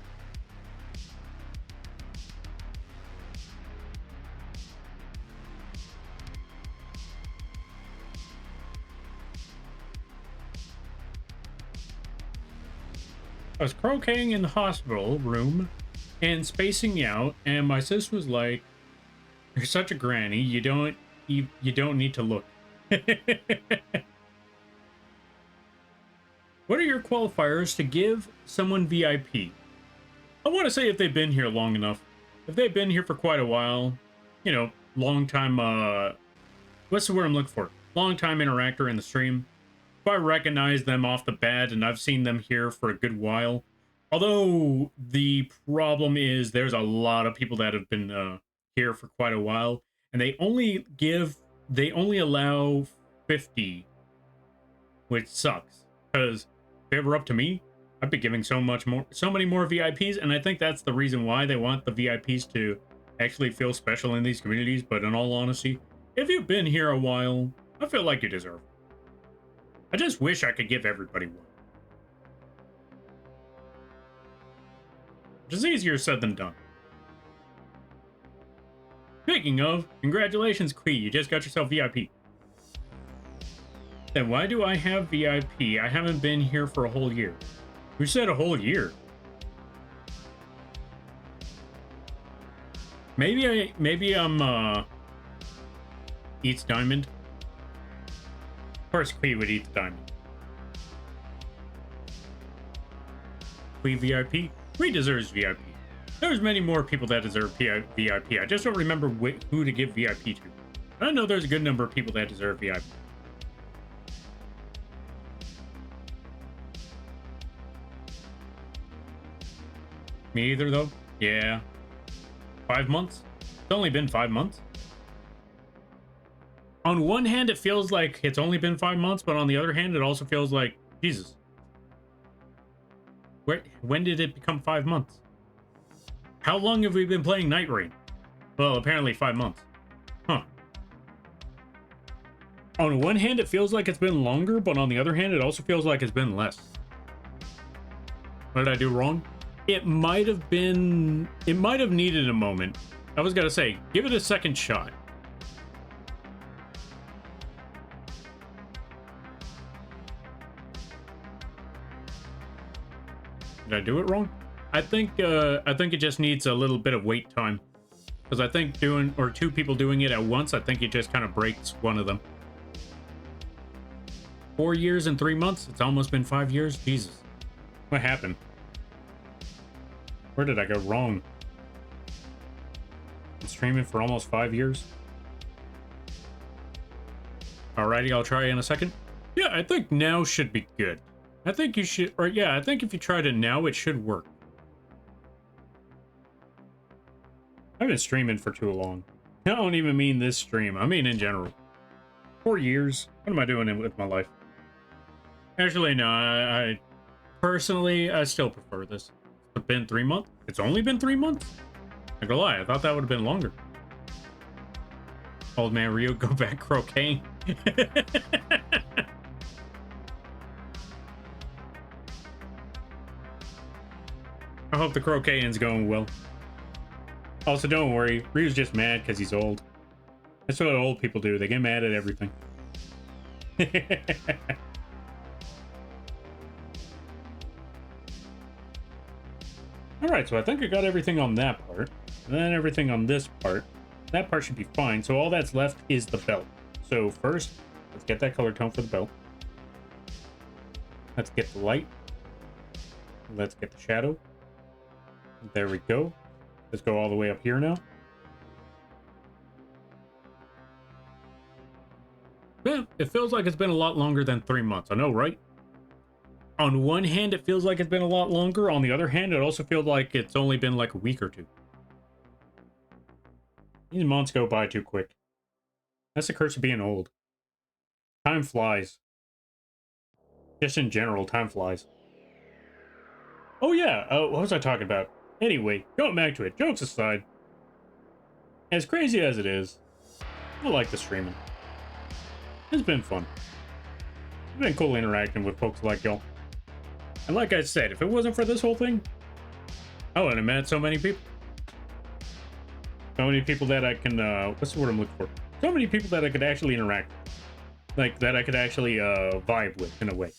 I was croqueting in the hospital room and spacing out, and my sis was like, "You're such a granny. You don't need to look." What are your qualifiers to give someone VIP? I want to say if they've been here long enough. If they've been here for quite a while, you know, long time, what's the word I'm looking for? Long time interactor in the stream. If I recognize them off the bat and I've seen them here for a good while. Although the problem is there's a lot of people that have been here for quite a while, and they only allow 50, which sucks. Because if it were up to me, I'd be giving so many more VIPs, and I think that's the reason why they want the VIPs to actually feel special in these communities. But in all honesty, if you've been here a while, I feel like you deserve it. I just wish I could give everybody one. Which is easier said than done. Speaking of, congratulations, Quee, you just got yourself VIP. Then why do I have VIP? I haven't been here for a whole year. Who said a whole year? Maybe I'm eats diamond. Of course, Quee would eat the diamond. Quee VIP? Quee deserves VIP. There's many more people that deserve VIP. I just don't remember who to give VIP to. I know there's a good number of people that deserve VIP. Me either, though. Yeah. 5 months? It's only been 5 months. On one hand, it feels like it's only been 5 months, but on the other hand, it also feels like, Jesus. When did it become 5 months? How long have we been playing Night Rain? Well, apparently 5 months. Huh. On one hand, it feels like it's been longer, but on the other hand, it also feels like it's been less. What did I do wrong? It might have needed a moment. I was gonna say, give it a second shot. Did I do it wrong? I think it just needs a little bit of wait time. Because I think two people doing it at once, I think it just kind of breaks one of them. 4 years and 3 months? It's almost been 5 years? Jesus. What happened? Where did I go wrong? Been streaming for almost 5 years. Alrighty, I'll try in a second. Yeah, I think now should be good. I think you should, or yeah, I think if you tried it now, it should work. I've been streaming for too long. I don't even mean this stream. I mean in general. 4 years. What am I doing with my life? Actually, no. I personally, I still prefer this. It's been 3 months. It's only been 3 months. Not gonna lie, I thought that would have been longer. Old man Rio, go back croquet. I hope the croqueting's going well. Also, don't worry. Ryu's just mad because he's old. That's what old people do. They get mad at everything. Alright, so I think I got everything on that part. And then everything on this part. That part should be fine. So all that's left is the belt. So first, let's get that color tone for the belt. Let's get the light. Let's get the shadow. There we go. Let's go all the way up here now. Yeah, it feels like it's been a lot longer than 3 months. I know, right? On one hand, it feels like it's been a lot longer. On the other hand, it also feels like it's only been like a week or two. These months go by too quick. That's the curse of being old. Time flies. Just in general, time flies. Oh yeah, what was I talking about? Anyway, going back to it, jokes aside, as crazy as it is, I like the streaming. It's been fun. It's been cool interacting with folks like y'all. And like I said, if it wasn't for this whole thing, I wouldn't have met so many people. So many people that I can, what's the word I'm looking for? So many people that I could actually interact with. Like, that I could actually, vibe with, in a way.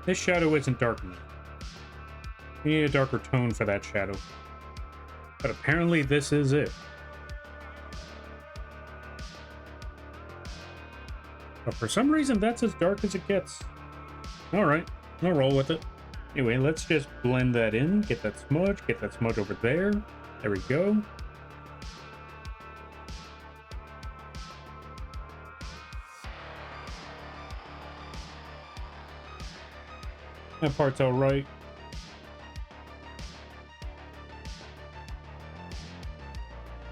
This shadow isn't dark enough. We need a darker tone for that shadow. But apparently this is it. But for some reason, that's as dark as it gets. Alright, I'll roll with it. Anyway, let's just blend that in. Get that smudge over there. There we go. That part's alright.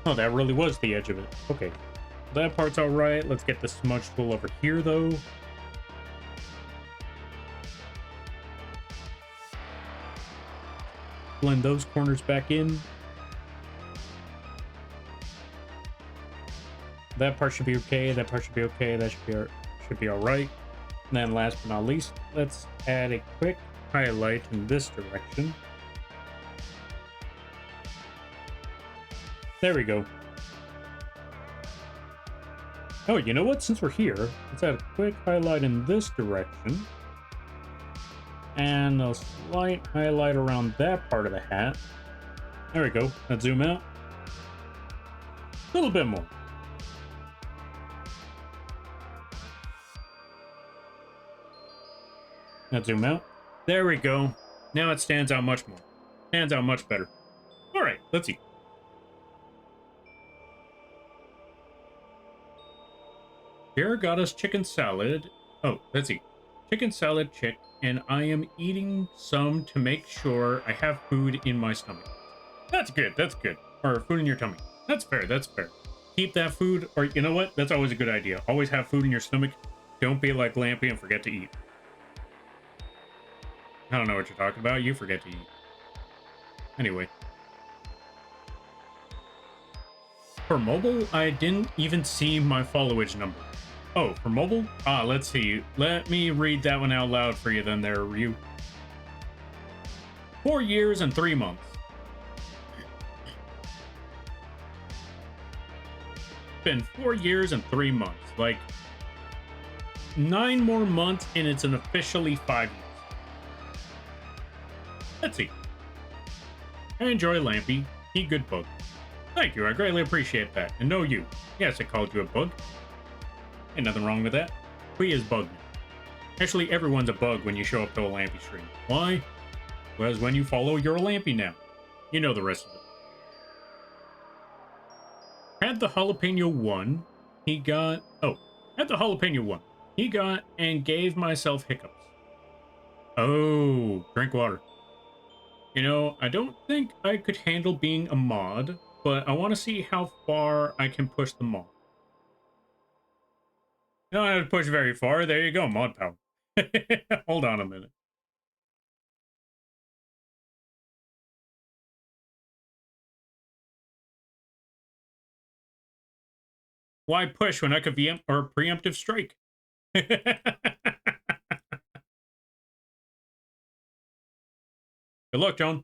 Oh, that really was the edge of it. Okay. That part's alright. Let's get the smudge tool over here, though. Blend those corners back in. That part should be okay. That part should be okay. That should be alright. And then last but not least, let's add a quick highlight in this direction. There we go. Oh, you know what? Since we're here, let's add a quick highlight in this direction. And a slight highlight around that part of the hat. There we go. Let's zoom out. A little bit more. Let's zoom out. There we go. Now it stands out much more. Stands out much better. All right, let's see. Jared got us chicken salad. Oh, let's see. Chicken salad chick, and I am eating some to make sure I have food in my stomach. That's good, that's good. Or food in your tummy. That's fair, that's fair. Keep that food, or you know what? That's always a good idea. Always have food in your stomach. Don't be like Lampy and forget to eat. I don't know what you're talking about. You forget to eat. Anyway. For mobile, I didn't even see my followage number. Oh, for mobile? Let's see. Let me read that one out loud for you then there, Ryu. 4 years and 3 months. Been 4 years and 3 months. Like, 9 more months and it's an officially 5 years. Let's see. I enjoy Lampy. He good bug. Thank you, I greatly appreciate that. And no you. Yes, I called you a bug. Ain't nothing wrong with that. We is bug now. Actually, everyone's a bug when you show up to a Lampy stream. Why? Because when you follow, you're a Lampy now. You know the rest of it. Had the jalapeno one, he got... Oh, had the jalapeno one. He got and gave myself hiccups. Oh, drink water. You know, I don't think I could handle being a mod, but I want to see how far I can push the mod. You don't have to push very far. There you go, mod power. Hold on a minute. Why push when I could be or preemptive strike? Good luck, John.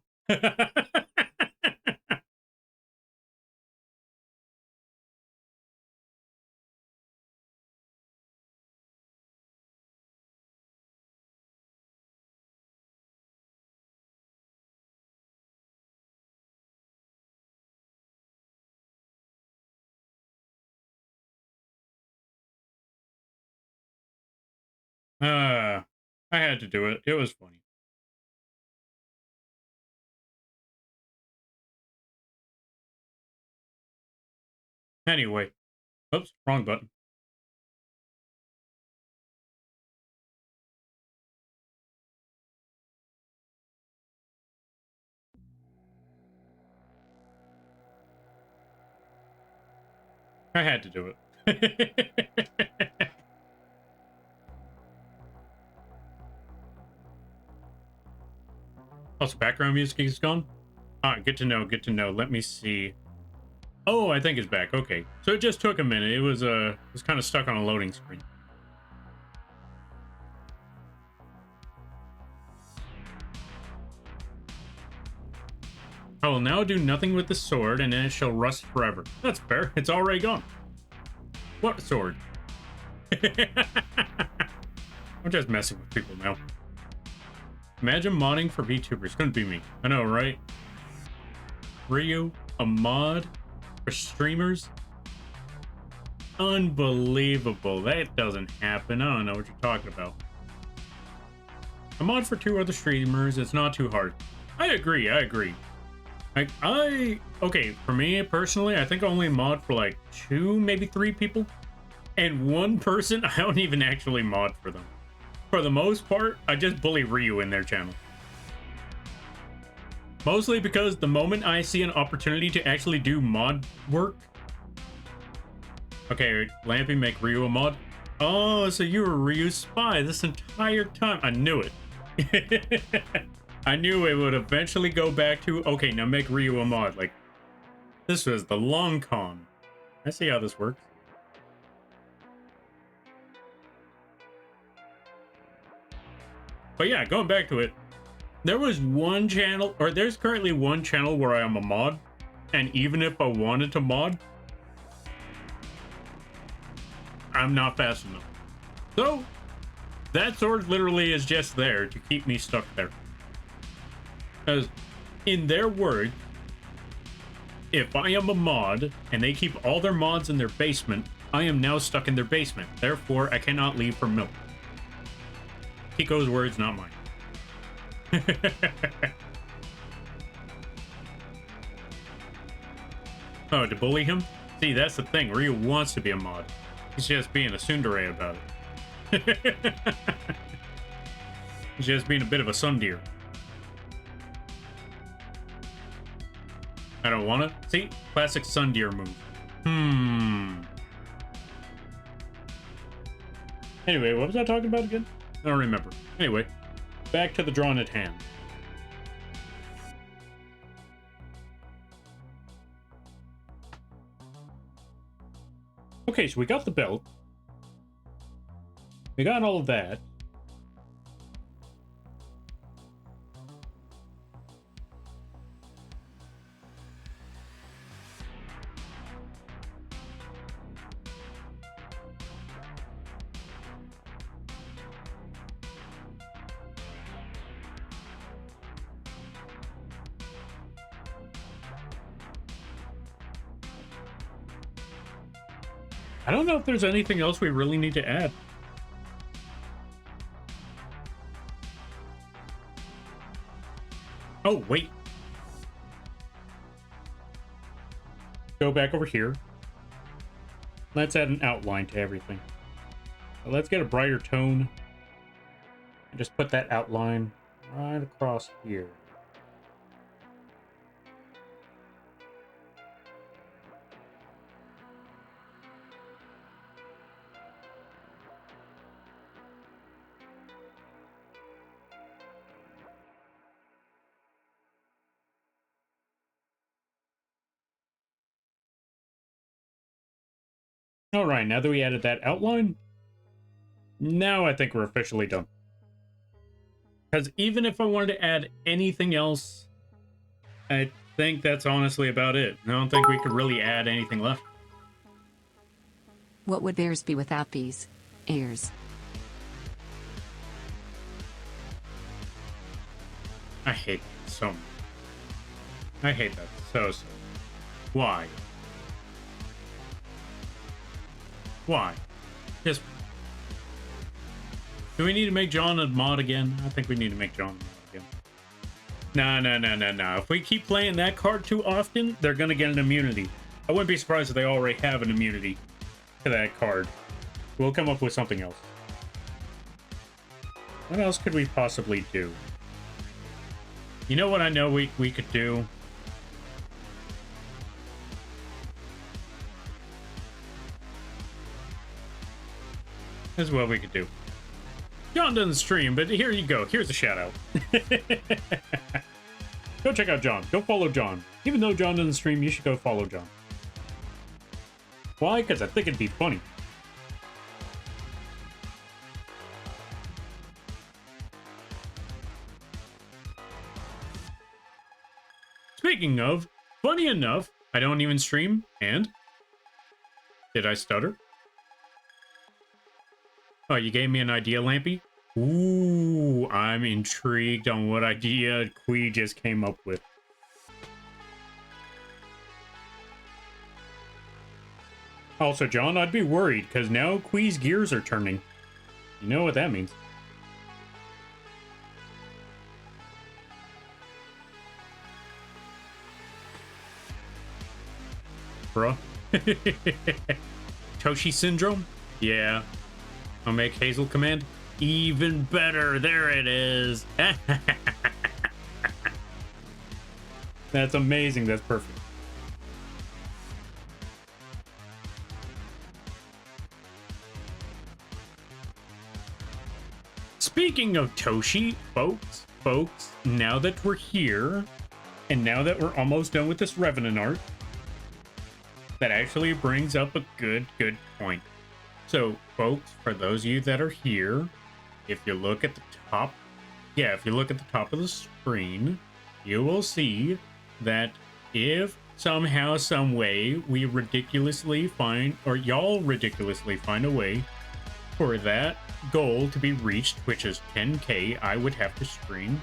I had to do it. It was funny. Anyway. Oops, wrong button. I had to do it. Also, background music is gone? Good to know, good to know. Let me see. Oh, I think it's back. Okay. So it just took a minute. It was kind of stuck on a loading screen. I will now do nothing with the sword, and then it shall rust forever. That's fair. It's already gone. What sword? I'm just messing with people now. Imagine modding for VTubers. Couldn't be me. I know, right? Ryu, a mod for streamers? Unbelievable. That doesn't happen. I don't know what you're talking about. A mod for 2 other streamers, it's not too hard. I agree, I agree. Like, okay, for me personally, I think I only mod for like 2, maybe 3 people. And 1 person, I don't even actually mod for them. For the most part, I just bully Ryu in their channel. Mostly because the moment I see an opportunity to actually do mod work... Okay, Lampy, make Ryu a mod. Oh, so you were Ryu's spy this entire time. I knew it. I knew it would eventually go back to, okay, now make Ryu a mod. Like, this was the long con. I see how this works. But yeah, going back to it, there was one channel, or there's currently one channel where I am a mod, and even if I wanted to mod, I'm not fast enough. So, that sword literally is just there to keep me stuck there. Because, in their words, if I am a mod, and they keep all their mods in their basement, I am now stuck in their basement. Therefore, I cannot leave for milk. Pico's words, not mine. Oh, to bully him? See, that's the thing. Ryu wants to be a mod. He's just being a tsundere about it. He's just being a bit of a sundeer. I don't want to. See? Classic sun deer move. Anyway, what was I talking about again? I don't remember. Anyway, back to the drawing at hand. Okay, so we got the belt. We got all of that. I don't know if there's anything else we really need to add. Oh, wait. Go back over here. Let's add an outline to everything. So let's get a brighter tone. And just put that outline right across here. All right, now that we added that outline, now I think we're officially done. Because even if I wanted to add anything else, I think that's honestly about it. I don't think we could really add anything left. What would theirs be without these ears? I hate that so much. I hate that so. Why? Why? Just... Do we need to make John a mod again? I think we need to make John a mod again. No. If we keep playing that card too often, they're gonna get an immunity. I wouldn't be surprised if they already have an immunity to that card. We'll come up with something else. What else could we possibly do? You know what I know we could do? This is what we could do. John doesn't stream, but here you go. Here's a shout out. Go check out John. Go follow John. Even though John doesn't stream, you should go follow John. Why? Because I think it'd be funny. Speaking of, funny enough, I don't even stream, and... Did I stutter? Oh, you gave me an idea, Lampy? Ooh, I'm intrigued on what idea Quee just came up with. Also, John, I'd be worried, because now Quee's gears are turning. You know what that means. Bruh. Toshi syndrome? Yeah. I'll make Hazel command even better. There it is. That's amazing. That's perfect. Speaking of Toshi, folks, now that we're here, and now that we're almost done with this Revenant art, that actually brings up a good point. So, folks, for those of you that are here, if you look at the top, if you look at the top of the screen, you will see that if somehow, some way, we ridiculously find, or y'all ridiculously find a way for that goal to be reached, which is 10K, I would have to stream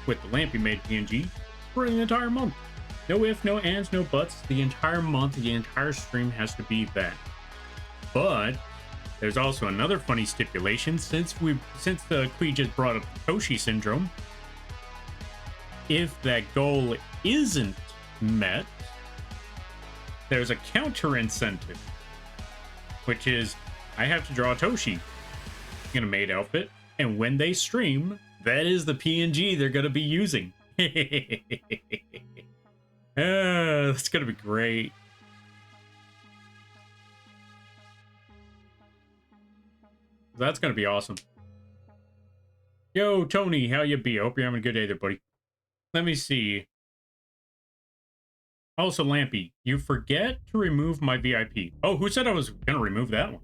with the Lampy made PNG for an entire month. No ifs, no ands, no buts. The entire month, the entire stream has to be that. But there's also another funny stipulation, since the Quee just brought up Toshi syndrome. If that goal isn't met, there's a counter incentive, which is I have to draw Toshi in a maid outfit, and when they stream, that is the PNG they're going to be using. That's gonna be great. That's gonna be awesome. Yo, Tony, how you be? I hope you're having a good day there, buddy. Let me see. Also, Lampy, you forget to remove my VIP. Oh, who said I was gonna remove that one?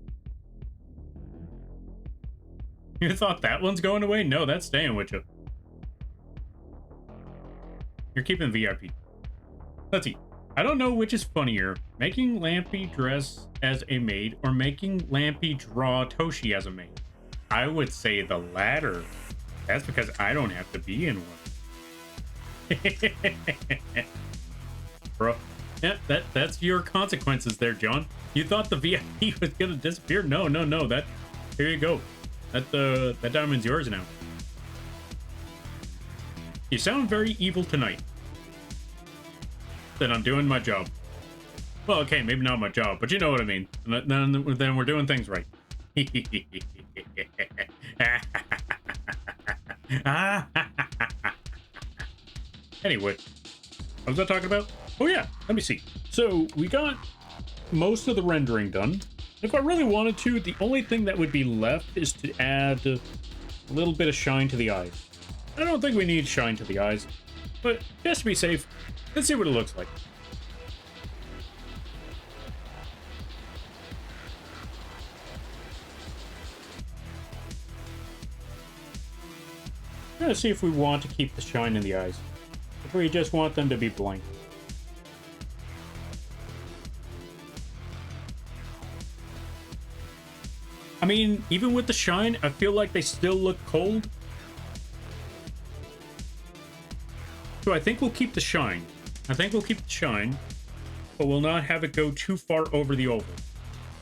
You thought that one's going away? No, that's staying with you. You're keeping VIP. Let's see. I don't know which is funnier, making Lampy dress as a maid or making Lampy draw Toshi as a maid. I would say the latter. That's because I don't have to be in one. Bro, yeah, that's your consequences there, John. You thought the VIP was gonna disappear? No. That here you go. That diamond's yours now. You sound very evil tonight. Then I'm doing my job. Well, okay, maybe not my job, but you know what I mean. Then we're doing things right. Anyway, what was I talking about? Oh yeah, let me see. So we got most of the rendering done. If I really wanted to, the only thing that would be left is to add a little bit of shine to the eyes. I don't think we need shine to the eyes, but just to be safe, let's see what it looks like. Let's see if we want to keep the shine in the eyes. If we just want them to be blank. I mean, even with the shine, I feel like they still look cold. So I think we'll keep the shine. But we'll not have it go too far over the oval.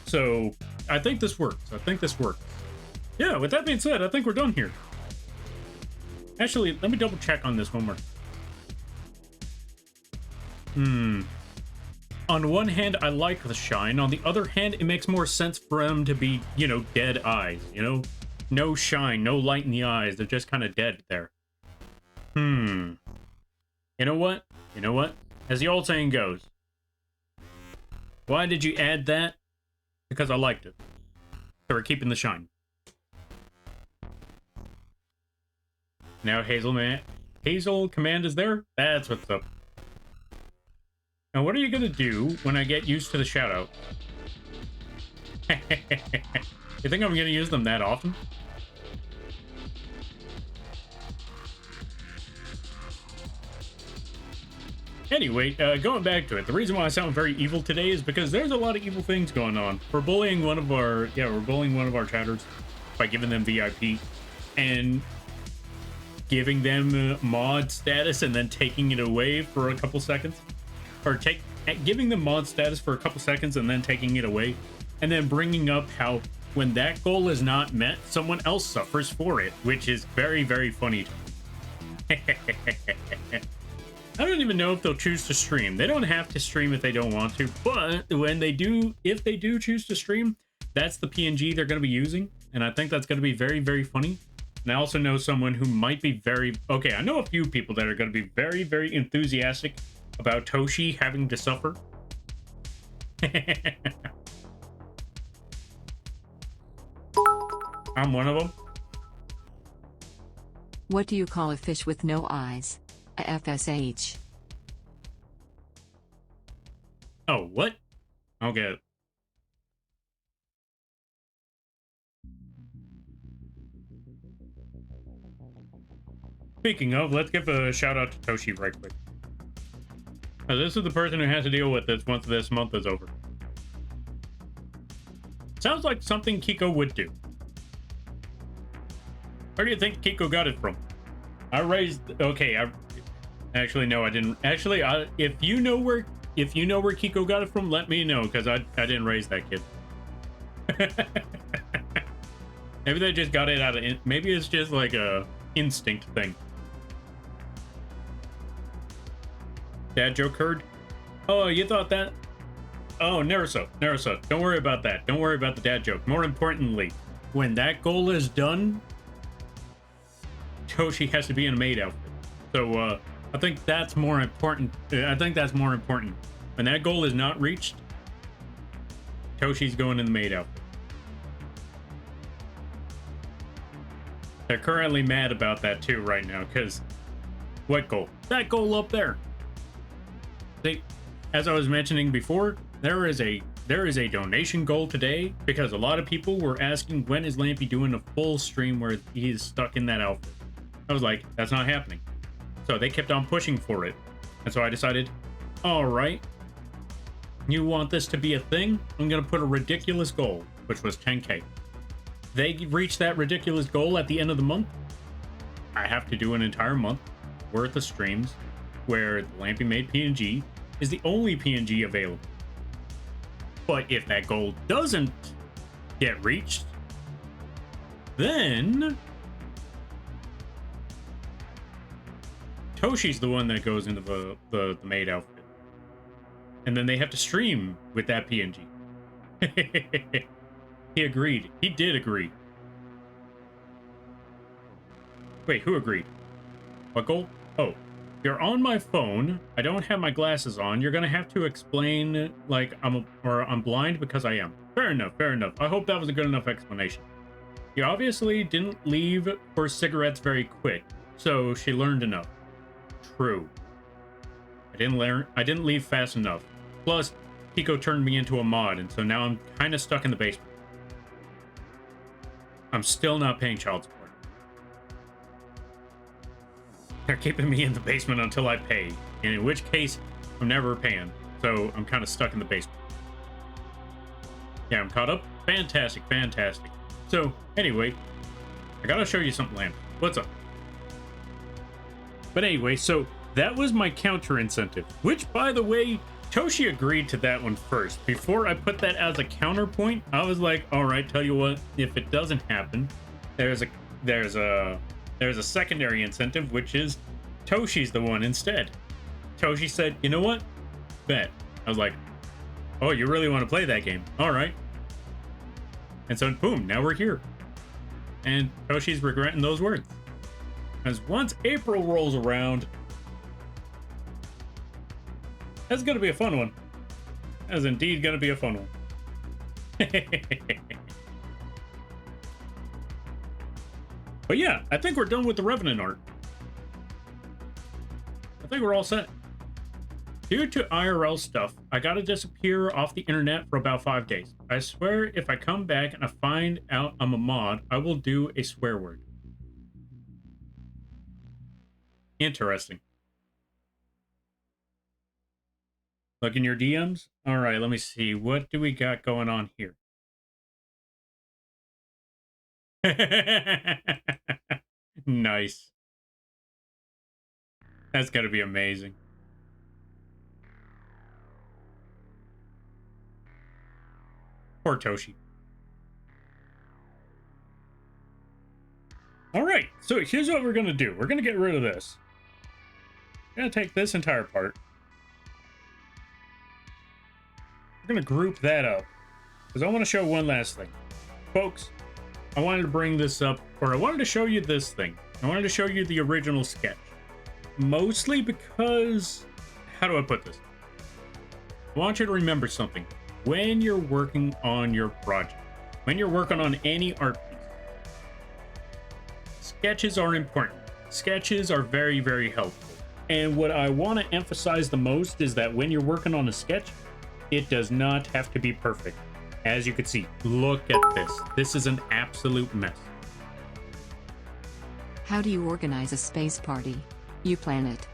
So I think this works. Yeah, with that being said, I think we're done here. Actually, let me double check on this one more. On one hand, I like the shine. On the other hand, it makes more sense for them to be, you know, dead eyes, you know? No shine, no light in the eyes. They're just kind of dead there. You know what? As the old saying goes, why did you add that? Because I liked it. So we're keeping the shine. Now Hazel Command is there? That's what's up. Now what are you gonna do when I get used to the shout-out? You think I'm gonna use them that often? Anyway, going back to it, the reason why I sound very evil today is because there's a lot of evil things going on. We're bullying one of our chatters by giving them VIP and giving them mod status and then taking it away for a couple seconds. Or giving them mod status for a couple seconds and then taking it away. And then bringing up how when that goal is not met, someone else suffers for it, which is very, very funny to me. I don't even know if they'll choose to stream. They don't have to stream if they don't want to, but when they do, if they do choose to stream, that's the PNG they're going to be using. And I think that's going to be very, very funny. And I also know someone who might be I know a few people that are going to be very, very enthusiastic about Toshi having to suffer. I'm one of them. What do you call a fish with no eyes? A FSH. Oh, what? Okay. Speaking of, let's give a shout out to Toshi right quick. Now, this is the person who has to deal with this once this month is over. Sounds like something Kiko would do. Where do you think Kiko got it from? Actually, no, I didn't. Actually, if you know where Kiko got it from, let me know, because I didn't raise that kid. Maybe they just got it out of. Maybe it's just like a instinct thing. Dad joke heard? Oh, you thought that? Oh, Naruto. Don't worry about that. Don't worry about the dad joke. More importantly, when that goal is done, Toshi has to be in a maid outfit. So, I think that's more important. I think that's more important. When that goal is not reached, Toshi's going in the maid outfit. They're currently mad about that too right now, because what goal? That goal up there. See, as I was mentioning before, there is a donation goal today because a lot of people were asking when is Lampy doing a full stream where he's stuck in that outfit. I was like, that's not happening. So they kept on pushing for it. And so I decided, all right, you want this to be a thing? I'm going to put a ridiculous goal, which was 10K. They reach that ridiculous goal at the end of the month. I have to do an entire month worth of streams where the Lampy made PNG is the only PNG available. But if that goal doesn't get reached, then Toshi's the one that goes into the maid outfit. And then they have to stream with that PNG. He agreed. He did agree. Wait, who agreed? What goal? Oh, you're on my phone. I don't have my glasses on. You're gonna have to explain like I'm blind because I am. Fair enough, fair enough. I hope that was a good enough explanation. You obviously didn't leave for cigarettes very quick, so she learned enough. True. I didn't leave fast enough. Plus, Pico turned me into a mod, and so now I'm kind of stuck in the basement. I'm still not paying child support. They're keeping me in the basement until I pay, and in which case, I'm never paying, so I'm kind of stuck in the basement. Yeah, I'm caught up. Fantastic, fantastic. So, anyway, I gotta show you something, Lamp. What's up? But anyway, so that was my counter incentive, which, by the way, Toshi agreed to that one first. Before I put that as a counterpoint, I was like, all right, tell you what, if it doesn't happen, there's a secondary incentive, which is Toshi's the one instead. Toshi said, you know what? Bet. I was like, oh, you really want to play that game? All right. And so, boom, now we're here. And Toshi's regretting those words. Because once April rolls around, that's going to be a fun one. That's indeed going to be a fun one. But yeah, I think we're done with the Revenant art. I think we're all set. Due to IRL stuff, I gotta disappear off the internet for about 5 days. I swear if I come back and I find out I'm a mod, I will do a swear word. Interesting. Look in your DMs. All right, let me see. What do we got going on here? Nice. That's gotta be amazing. Poor Toshi. All right, so here's what we're gonna do. We're gonna get rid of this. We're gonna take this entire part. We're gonna group that up because I want to show one last thing, folks. I wanted to bring this up, or I wanted to show you this thing. I wanted to show you the original sketch, mostly because, how do I put this? I want you to remember something when you're working on your project, when you're working on any art piece. Sketches are important. Sketches are very, very helpful. And what I want to emphasize the most is that when you're working on a sketch, it does not have to be perfect. As you can see, look at this. This is an absolute mess. How do you organize a space party? You plan it.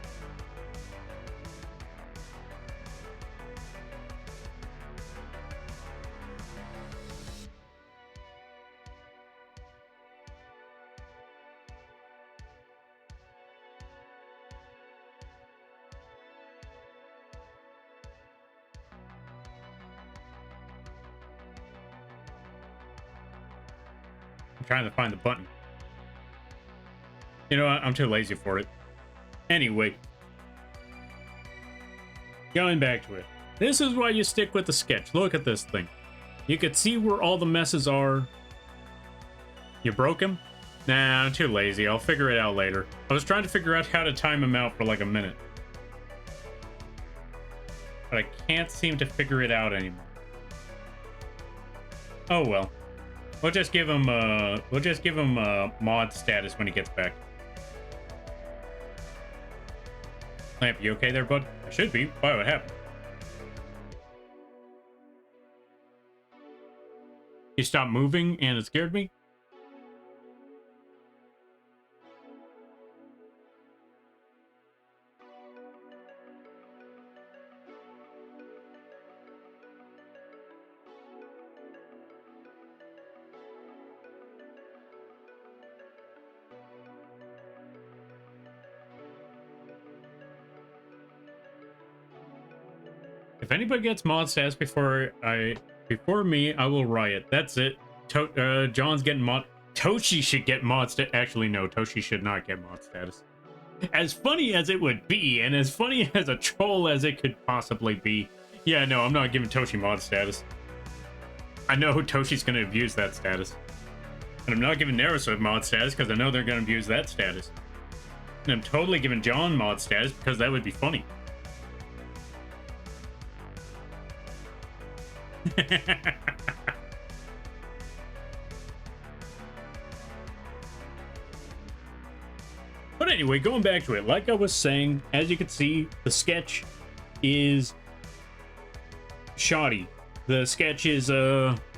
I'm trying to find the button. You know what? I'm too lazy for it. Anyway, going back to it. This is why you stick with the sketch. Look at this thing. You can see where all the messes are. You broke him? Nah, I'm too lazy. I'll figure it out later. I was trying to figure out how to time him out for like a minute. But I can't seem to figure it out anymore. Oh well. We'll just give him mod status when he gets back. Lamp, you okay there, bud? I should be. Why would happen? You stopped moving and it scared me? If anybody gets mod status before me, I will riot. That's it. John's getting mod. Toshi should get mod status. Actually, no, Toshi should not get mod status. As funny as it would be, and as funny as a troll as it could possibly be, yeah, no, I'm not giving Toshi mod status. I know Toshi's going to abuse that status. And I'm not giving Naruto mod status because I know they're going to abuse that status. And I'm totally giving John mod status because that would be funny. But anyway, going back to it, like I was saying, as you can see, the sketch is shoddy. The sketch is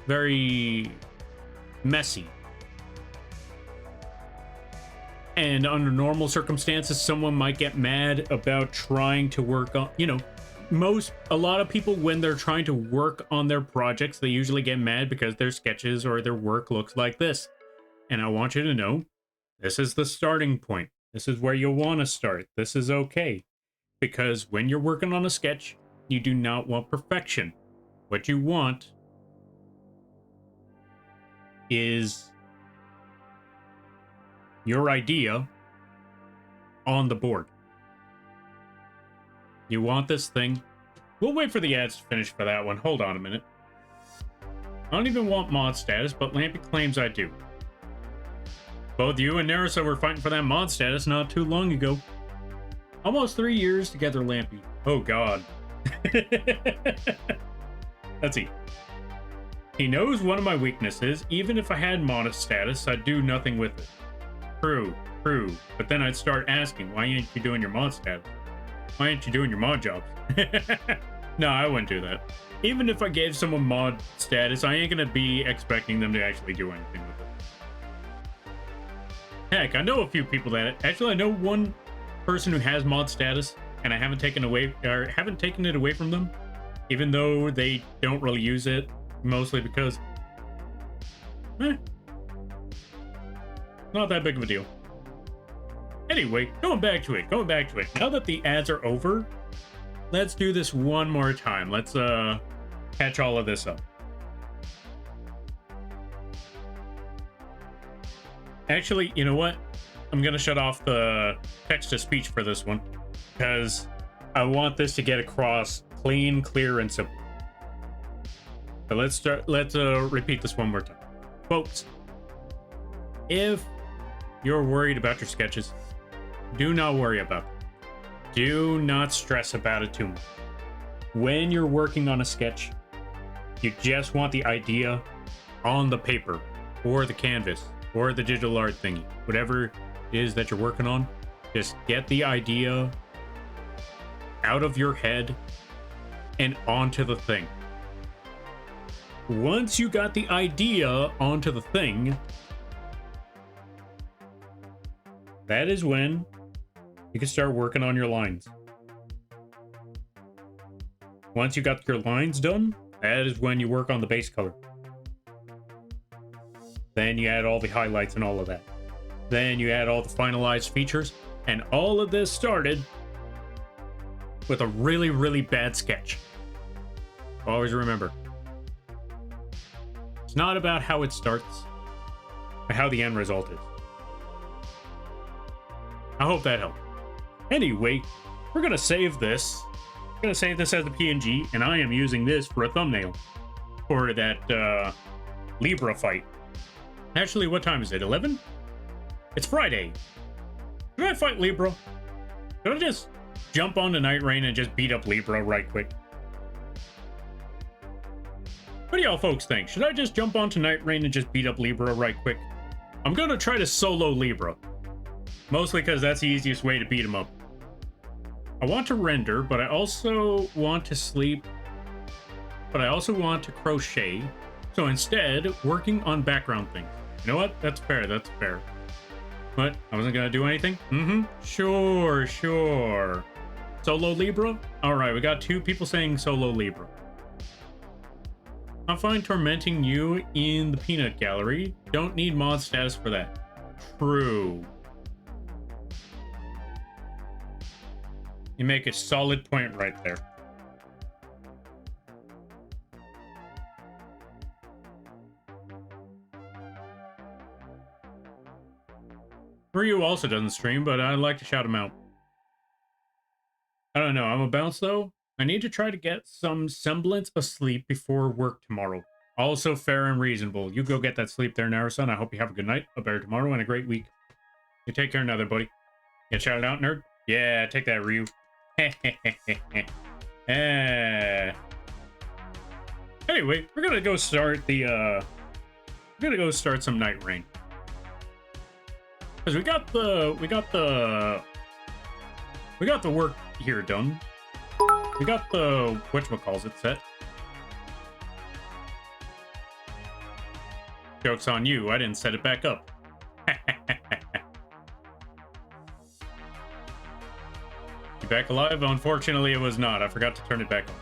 very messy. And under normal circumstances, someone might get mad about trying to work on, you know, a lot of people, when they're trying to work on their projects, they usually get mad because their sketches or their work looks like this. And I want you to know, this is the starting point. This is where you'll want to start. This is okay. Because when you're working on a sketch, you do not want perfection. What you want is your idea on the board. You want this thing. We'll wait for the ads to finish for that one. Hold on a minute. I don't even want mod status, but Lampy claims I do. Both you and Naruto were fighting for that mod status not too long ago. Almost 3 years together, Lampy. Oh, God. Let's see. He knows one of my weaknesses. Even if I had mod status, I'd do nothing with it. True. But then I'd start asking, why ain't you doing your mod status? Why aren't you doing your mod jobs? No, I wouldn't do that. Even if I gave someone mod status, I ain't gonna be expecting them to actually do anything with it. Heck, I know a few people that... Actually, I know one person who has mod status, and I haven't taken it away from them, even though they don't really use it, mostly because... not that big of a deal. Anyway, going back to it. Now that the ads are over, let's do this one more time. Let's catch all of this up. Actually, you know what? I'm gonna shut off the text-to-speech for this one because I want this to get across clean, clear, and simple. So let's repeat this one more time. Folks, if you're worried about your sketches, do not worry about it. Do not stress about it too much. When you're working on a sketch, you just want the idea on the paper or the canvas or the digital art thingy. Whatever it is that you're working on, just get the idea out of your head and onto the thing. Once you got the idea onto the thing, that is when you can start working on your lines. Once you got your lines done, that is when you work on the base color. Then you add all the highlights and all of that. Then you add all the finalized features, and all of this started with a really, really bad sketch. Always remember, it's not about how it starts, but how the end result is. I hope that helped. Anyway, we're gonna save this. I'm gonna save this as a PNG, and I am using this for a thumbnail for that Libra fight. Actually, what time is it? 11? It's Friday. Should I fight Libra? Should I just jump on the Night Rain and just beat up Libra right quick? What do y'all folks think? Should I just jump onto Night Rain and just beat up Libra right quick? I'm gonna try to solo Libra. Mostly because that's the easiest way to beat him up. I want to render, but I also want to sleep. But I also want to crochet. So instead, working on background things. You know what? That's fair, that's fair. What? I wasn't gonna do anything? Sure. Solo Libra? Alright, we got 2 people saying solo Libra. I'm fine tormenting you in the peanut gallery. Don't need mod status for that. True. You make a solid point right there. Ryu also doesn't stream, but I'd like to shout him out. I don't know, I'm a bounce though. I need to try to get some semblance of sleep before work tomorrow. Also fair and reasonable. You go get that sleep there, Narasan. I hope you have a good night, a better tomorrow, and a great week. You take care now there, buddy. Get shouted out, nerd? Yeah, take that, Ryu. Anyway, we're gonna go start the, we're gonna go start some Night Rain. Because we got the work here done. We got the whatchamacallit set. Joke's on you, I didn't set it back up. You back alive? Unfortunately, it was not. I forgot to turn it back on.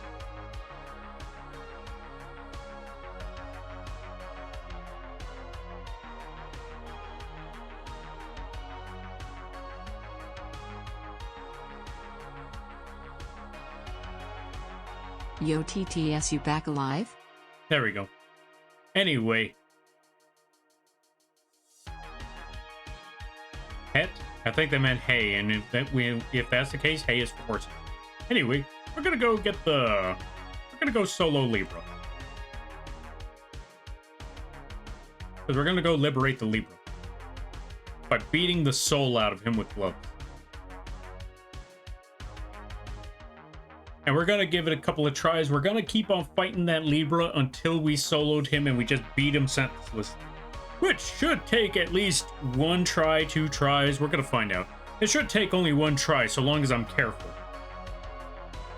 Yo TTS, you back alive? There we go. Anyway. Het? I think they meant hay, and if that's the case, hay is for horses. Anyway, we're gonna go get the... We're gonna go solo Libra. Because we're gonna go liberate the Libra. By beating the soul out of him with gloves. And we're gonna give it a couple of tries. We're gonna keep on fighting that Libra until we soloed him and we just beat him senseless. Which should take at least 1 try, 2 tries. We're gonna find out. It should take only 1 try, so long as I'm careful.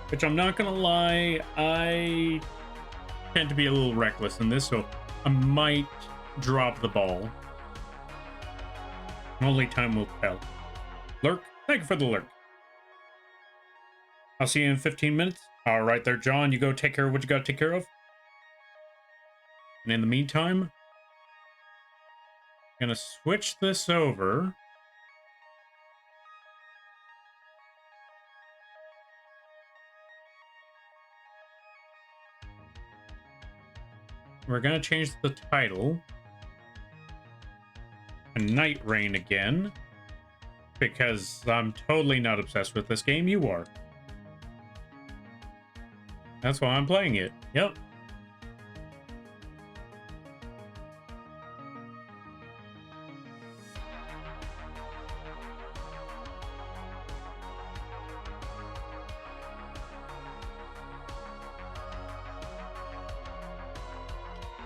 Which I'm not gonna lie, I tend to be a little reckless in this, so I might drop the ball. Only time will tell. Lurk, thank you for the lurk. I'll see you in 15 minutes. All right there, John. You go take care of what you got to take care of. And in the meantime, I'm going to switch this over. We're going to change the title to Night Rain again. Because I'm totally not obsessed with this game. You are. That's why I'm playing it. Yep.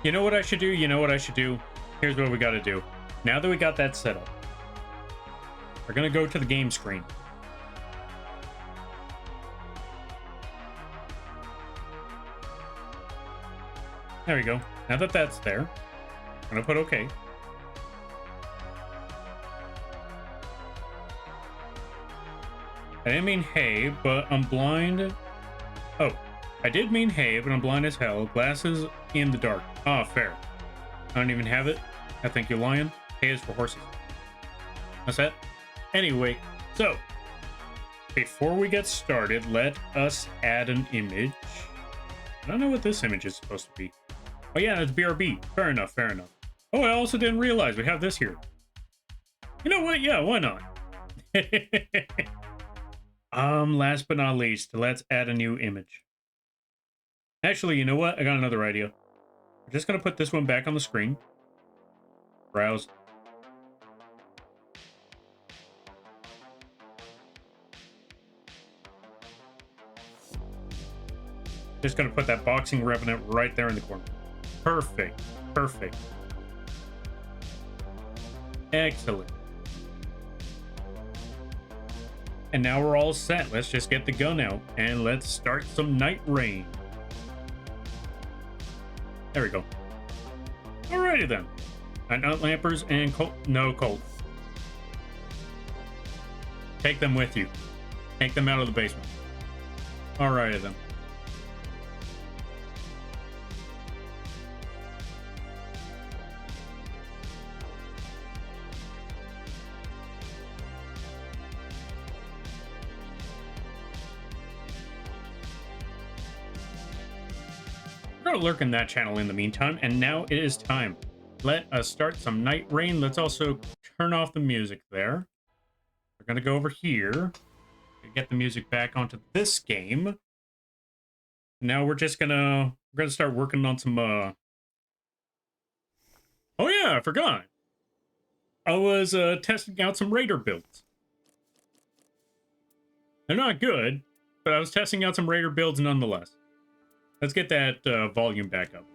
You know what I should do? You know what I should do? Here's what we got to do. Now that we got that set up, we're going to go to the game screen. There we go. Now that that's there, I'm going to put OK. I didn't mean hey, but I'm blind. Oh, I did mean hey, but I'm blind as hell. Glasses in the dark. Ah, fair. I don't even have it. I think you're lying. Hey is for horses. That's that. Anyway, so before we get started, let us add an image. I don't know what this image is supposed to be. Oh yeah, it's BRB. Fair enough, fair enough. Oh, I also didn't realize we have this here. You know what? Yeah, why not? Last but not least, let's add a new image. Actually, you know what? I got another idea. We're just gonna put this one back on the screen. Browse. Just gonna put that boxing Revenant right there in the corner. Perfect. Perfect. Excellent. And now we're all set. Let's just get the gun out and let's start some night rain. There we go. Alrighty then. Night lampers and Colt. No Colt. Take them with you. Take them out of the basement. Alrighty then. We're gonna lurk in that channel in the meantime, and now it is time. Let us start some night rain. Let's also turn off the music there. We're gonna go over here and get the music back onto this game. Now we're gonna start working on some oh yeah, I forgot. I was testing out some Raider builds. They're not good, but I was testing out some Raider builds nonetheless. Let's get that volume back up.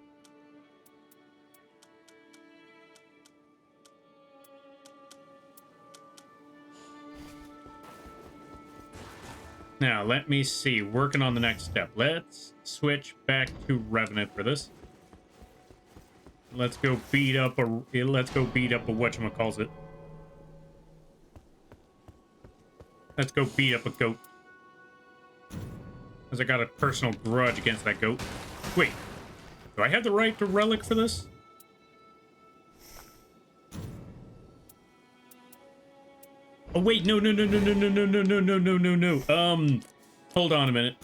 Now, let me see. Working on the next step. Let's switch back to Revenant for this. Let's go beat up a whatchamacallit. Let's go beat up a goat. Because I got a personal grudge against that goat. Wait, do I have the right to relic for this? Oh wait, no. Hold on a minute.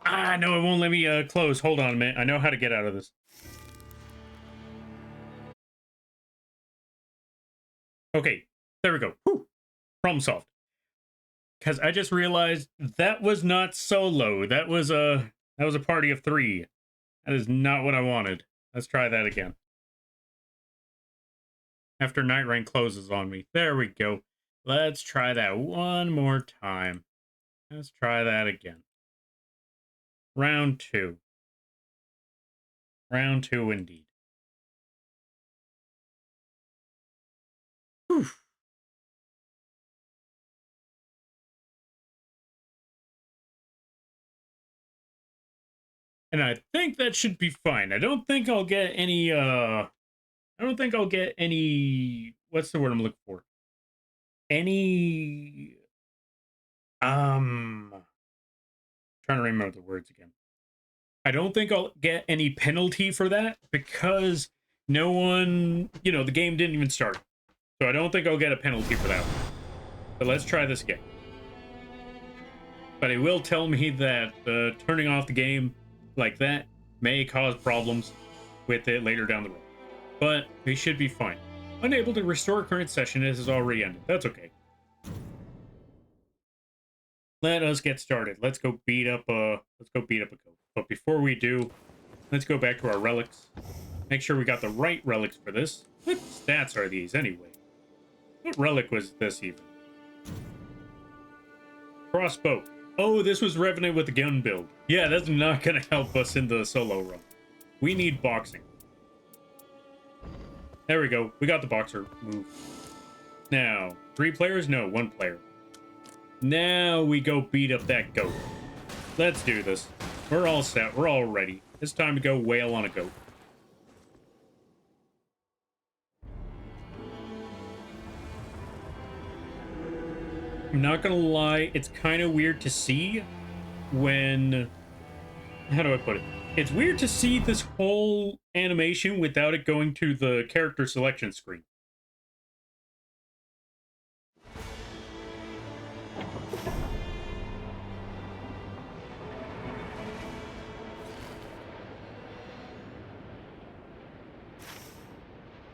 Ah, no, it won't let me close. Hold on a minute. I know how to get out of this. Okay, there we go. Whew. Problem solved. Because I just realized that was not solo. That was a party of 3. That is not what I wanted. Let's try that again. After night rain closes on me. There we go. Let's try that one more time. Let's try that again. Round 2. Round 2 indeed. Whew. And I think that should be fine. I don't think I'll get any what's the word I'm looking for? Any trying to remember the words again. I don't think I'll get any penalty for that because no one, the game didn't even start. So I don't think I'll get a penalty for that. But let's try this again. But it will tell me that turning off the game like that may cause problems with it later down the road. But we should be fine. Unable to restore current session, it has already ended. That's okay. Let us get started. Let's go beat up a goat. But before we do, let's go back to our relics. Make sure we got the right relics for this. What stats are these anyway? What relic was this even? Crossbow. Oh, this was Revenant with the gun build. Yeah, that's not gonna help us in the solo run. We need boxing. There we go. We got the boxer move. Now, 3 players? No, 1 player. Now we go beat up that goat. Let's do this. We're all set. We're all ready. It's time to go wail on a goat. I'm not gonna lie, it's kind of weird to see when... How do I put it? It's weird to see this whole animation without it going to the character selection screen.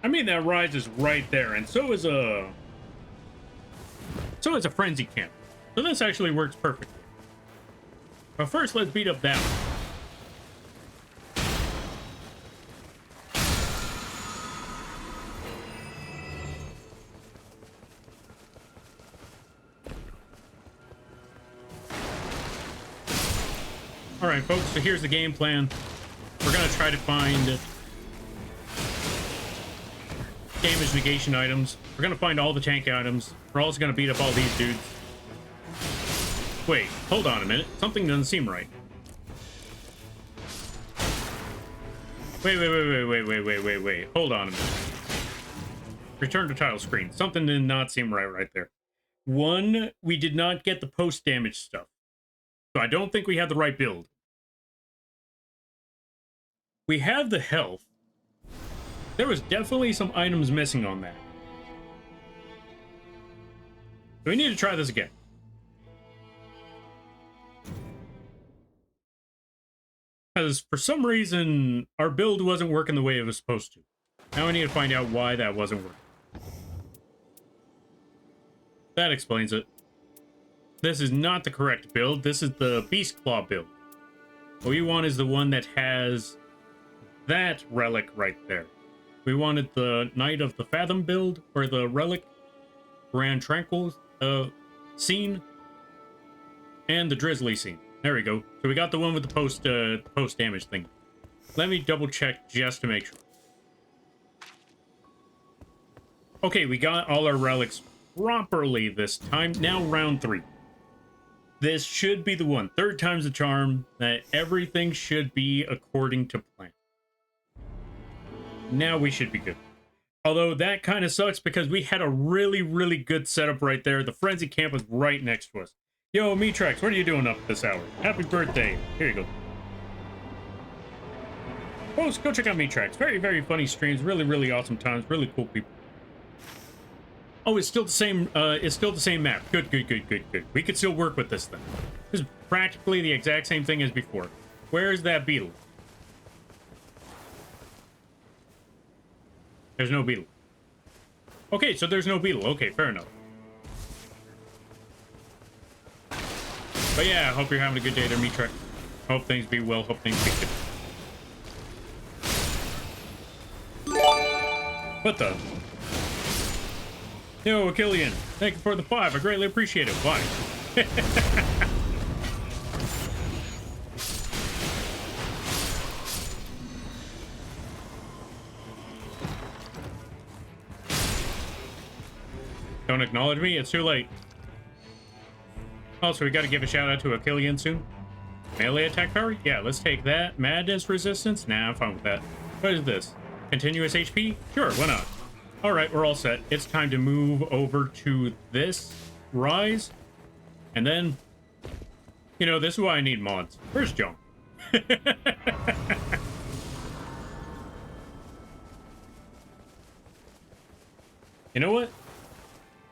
I mean, that rise is right there, and so is a frenzy camp. So this actually works perfectly. But first, let's beat up that one. All right, folks, so here's the game plan. We're gonna try to find damage negation items. We're gonna find all the tank items. We're also gonna beat up all these dudes. Wait, hold on a minute. Something doesn't seem right. Wait. Hold on a minute. Return to title screen. Something did not seem right there. One, we did not get the post damage stuff. So I don't think we have the right build. We have the health. There was definitely some items missing on that. So we need to try this again. Because for some reason, our build wasn't working the way it was supposed to. Now I need to find out why that wasn't working. That explains it. This is not the correct build. This is the Beast Claw build. What we want is the one that has that relic right there. We wanted the Knight of the Fathom build, or the relic Grand Tranquil scene, and the Drizzly scene. There we go. So we got the one with the post damage thing. Let me double check just to make sure. Okay, we got all our relics properly this time. Now round 3. This should be the one. 3rd time's the charm. That everything should be according to plan. Now we should be good. Although that kind of sucks because we had a really good setup right there. The Frenzy Camp was right next to us. Yo, Mitrex, what are you doing up this hour? Happy birthday. Here you go. Folks, go check out Mitrex. Very funny streams. Really awesome times. Really cool people. Oh, it's still the same map. Good. We could still work with this thing. This is practically the exact same thing as before. Where is that beetle? There's no beetle. Okay, so there's no beetle. Okay, fair enough. But yeah, I hope you're having a good day there, Mitrex. Hope things be well. Hope things be good. What the? Yo, Killian, thank you for the 5. I greatly appreciate it. Why? Don't acknowledge me? It's too late. Also, we got to give a shout out to a Killian soon. Melee attack power? Yeah, let's take that. Madness resistance? Nah, I'm fine with that. What is this? Continuous HP? Sure, why not? Alright, we're all set. It's time to move over to this rise. And then, you know, this is why I need mods. Where's John? You know what?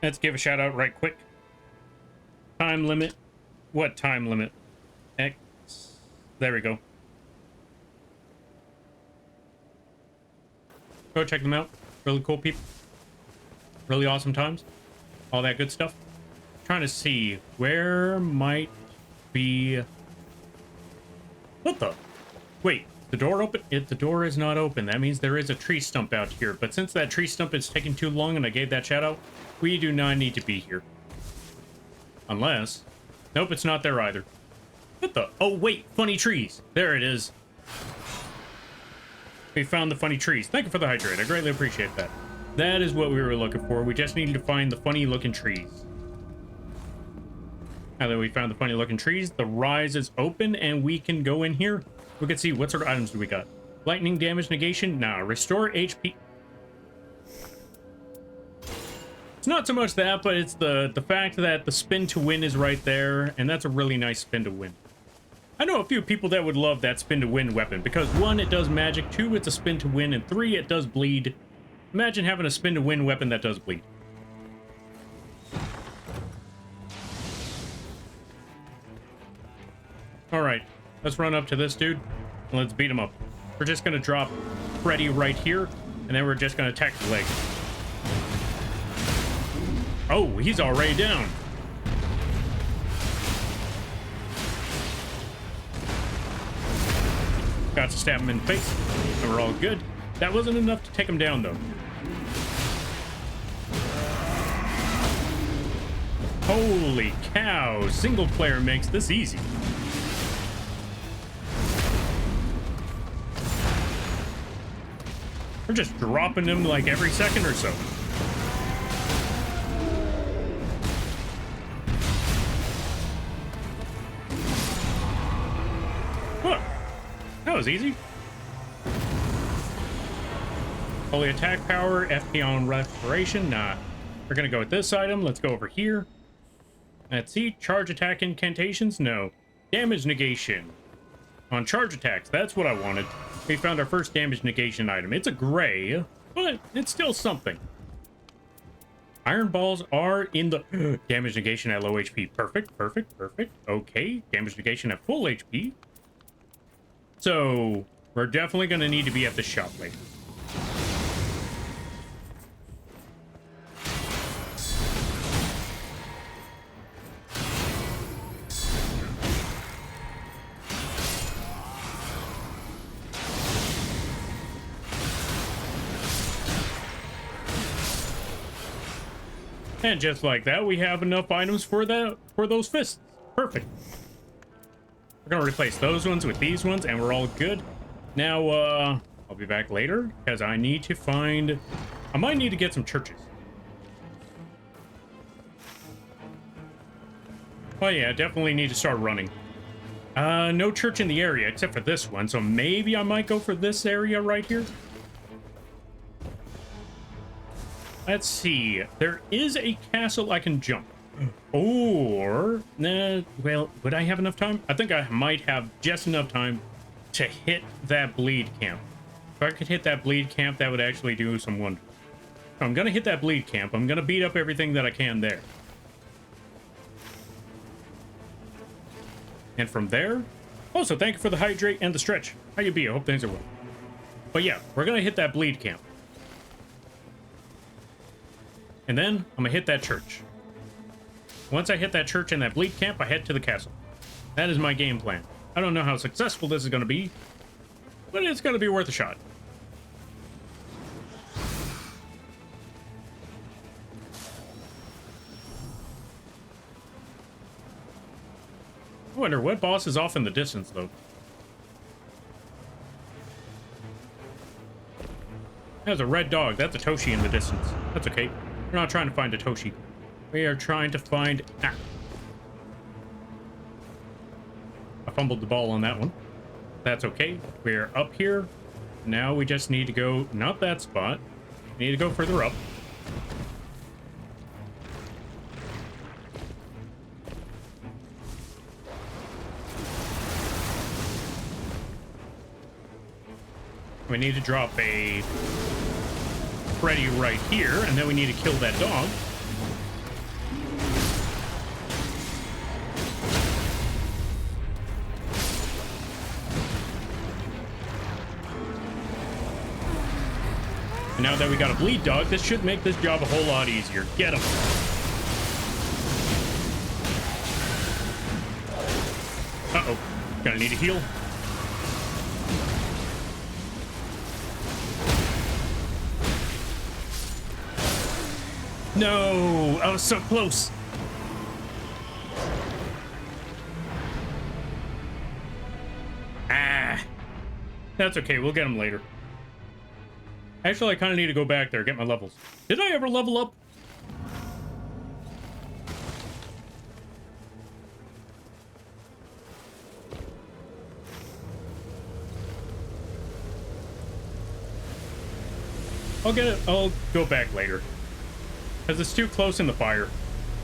Let's give a shout out right quick. Time limit. What time limit? X. There we go. Go check them out. Really cool people. Really awesome times. All that good stuff. Trying to see where might be... What the? Wait, the door open? If the door is not open, that means there is a tree stump out here. But since that tree stump is taking too long and I gave that shout out, we do not need to be here. Unless... Nope, it's not there either. What the? Oh, wait, funny trees. There it is. We found the funny trees. Thank you for the hydrate. I greatly appreciate that. That is what we were looking for. We just needed to find the funny looking trees. Now that we found the funny looking trees, the rise is open and we can go in here. We can see what sort of items do we got. Lightning damage negation? Nah. Restore HP. It's not so much that, but it's the fact that the spin to win is right there, and that's a really nice spin to win. I know a few people that would love that spin to win weapon, because 1, it does magic, 2, it's a spin to win, and 3, it does bleed. Imagine having a spin to win weapon that does bleed. Alright, let's run up to this dude, and let's beat him up. We're just gonna drop Freddy right here, and then we're just gonna attack the leg. Oh, he's already down. Got to stab him in the face, and we're all good. That wasn't enough to take him down, though. Holy cow, single player makes this easy. We're just dropping them like every second or so. Huh. That was easy. Holy attack power, FP on respiration. Nah. We're gonna go with this item. Let's go over here. Let's see. Charge attack incantations? No. Damage negation. On charge attacks, that's what I wanted. We found our first damage negation item. It's a gray, but it's still something. Iron balls are in the damage negation at low HP. Perfect, perfect, perfect. Okay, damage negation at full HP. So we're definitely going to need to be at the shop later. And just like that, we have enough items for those fists. Perfect. We're gonna replace those ones with these ones, and we're all good. Now, I'll be back later because I need to find. I might need to get some churches. Oh yeah, definitely need to start running. No church in the area except for this one, so maybe I might go for this area right here. Let's see. There is a castle I can jump. Or, well, would I have enough time? I think I might have just enough time to hit that bleed camp. If I could hit that bleed camp, that would actually do some wonders. So I'm going to hit that bleed camp. I'm going to beat up everything that I can there. And from there... Also, thank you for the hydrate and the stretch. How you be? I hope things are well. But yeah, we're going to hit that bleed camp. And then I'm gonna hit that church. Once I hit that church and that bleed camp, I head to the castle. That is my game plan. I don't know how successful this is gonna be, but it's gonna be worth a shot. I wonder what boss is off in the distance, though. There's a red dog. That's a Toshi in the distance. That's okay. We're not trying to find a Toshi. We are trying to find... Ah. I fumbled the ball on that one. That's okay. We're up here. Now we just need to go... Not that spot. We need to go further up. We need to drop a... Freddy right here, and then we need to kill that dog. And now that we got a bleed dog, this should make this job a whole lot easier. Get him. Uh-oh. Gonna need a heal. No, I was so close. Ah, that's okay. We'll get him later. Actually, I kind of need to go back there, get my levels. Did I ever level up? I'll get it. I'll go back later. Because it's too close in the fire.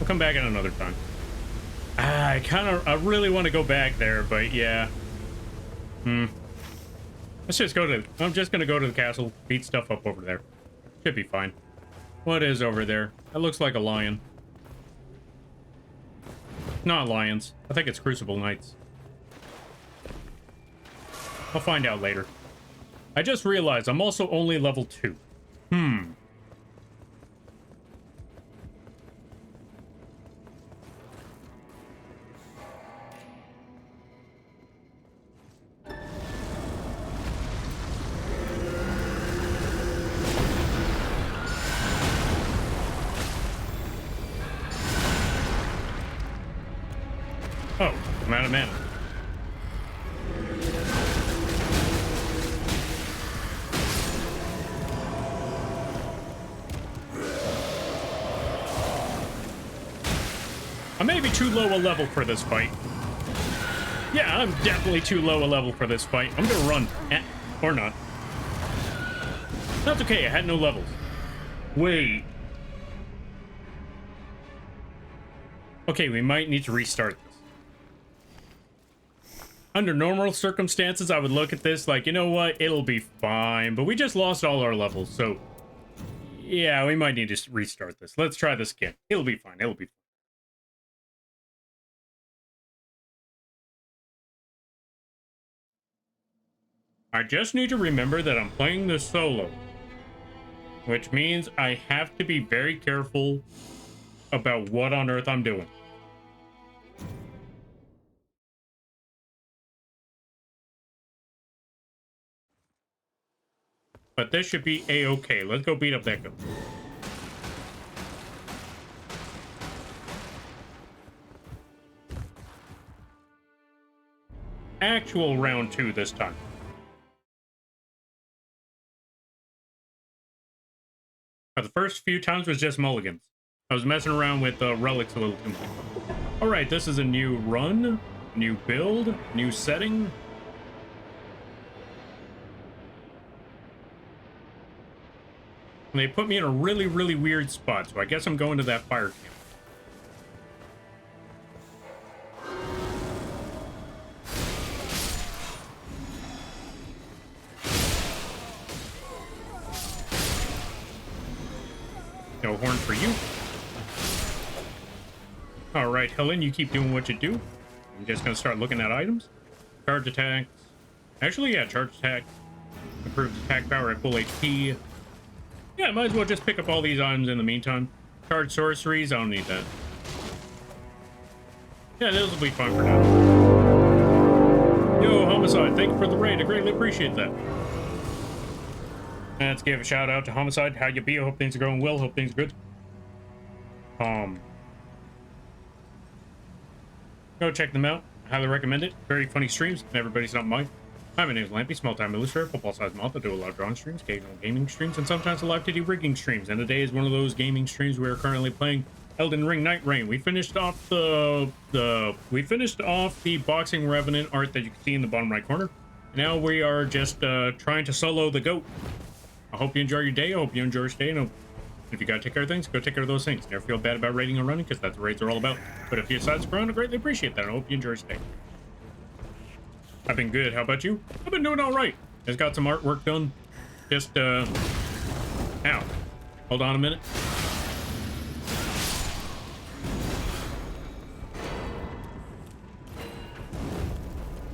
We'll come back at another time. I really want to go back there, but yeah. Let's just go to... I'm just going to go to the castle, beat stuff up over there. Should be fine. What is over there? That looks like a lion. Not lions. I think it's Crucible Knights. I'll find out later. I just realized I'm also only level 2. Oh, I'm out of mana. I may be too low a level for this fight. Yeah, I'm definitely too low a level for this fight. I'm gonna run. Or not. That's okay, I had no levels. Wait. Okay, we might need to restart this. Under normal circumstances, I would look at this like, you know what, it'll be fine. But we just lost all our levels, so... yeah, we might need to restart this. Let's try this again. It'll be fine, it'll be fine. I just need to remember that I'm playing this solo. Which means I have to be very careful about what on earth I'm doing. But this should be a-okay. Let's go beat up that guy. Actual round 2 this time. But the first few times was just mulligans. I was messing around with relics a little too much. Alright, this is a new run, new build, new setting. And they put me in a really, really weird spot, so I guess I'm going to that fire camp. No horn for you. Alright, Helen, you keep doing what you do. I'm just gonna start looking at items. Charge attacks. Actually, yeah, charge attack. Improved attack power at full HP. Yeah, might as well just pick up all these items in the meantime. Charge sorceries, I don't need that. Yeah, those will be fun for now. Yo, Homicide, thank you for the raid. I greatly appreciate that. Let's give a shout out to Homicide. How you be? I hope things are going well. Hope things are good. Go check them out. I highly recommend it. Very funny streams, and everybody's not mine. Hi, my name is Lampy, small-time illustrator, football-sized moth. I do a lot of drawing streams, occasional gaming streams, and sometimes a live to do rigging streams. And today is one of those gaming streams we are currently playing Elden Ring Night Reign. We finished off the boxing Revenant art that you can see in the bottom right corner. Now we are just trying to solo the goat. I hope you enjoy your day. I hope you enjoy your stay. And if you gotta take care of things, go take care of those things. Never feel bad about raiding or running, because that's what raids are all about. But if you decide to run, I greatly appreciate that. I hope you enjoy your stay. I've been good. How about you? I've been doing all right. Just got some artwork done. Just, ow. Hold on a minute.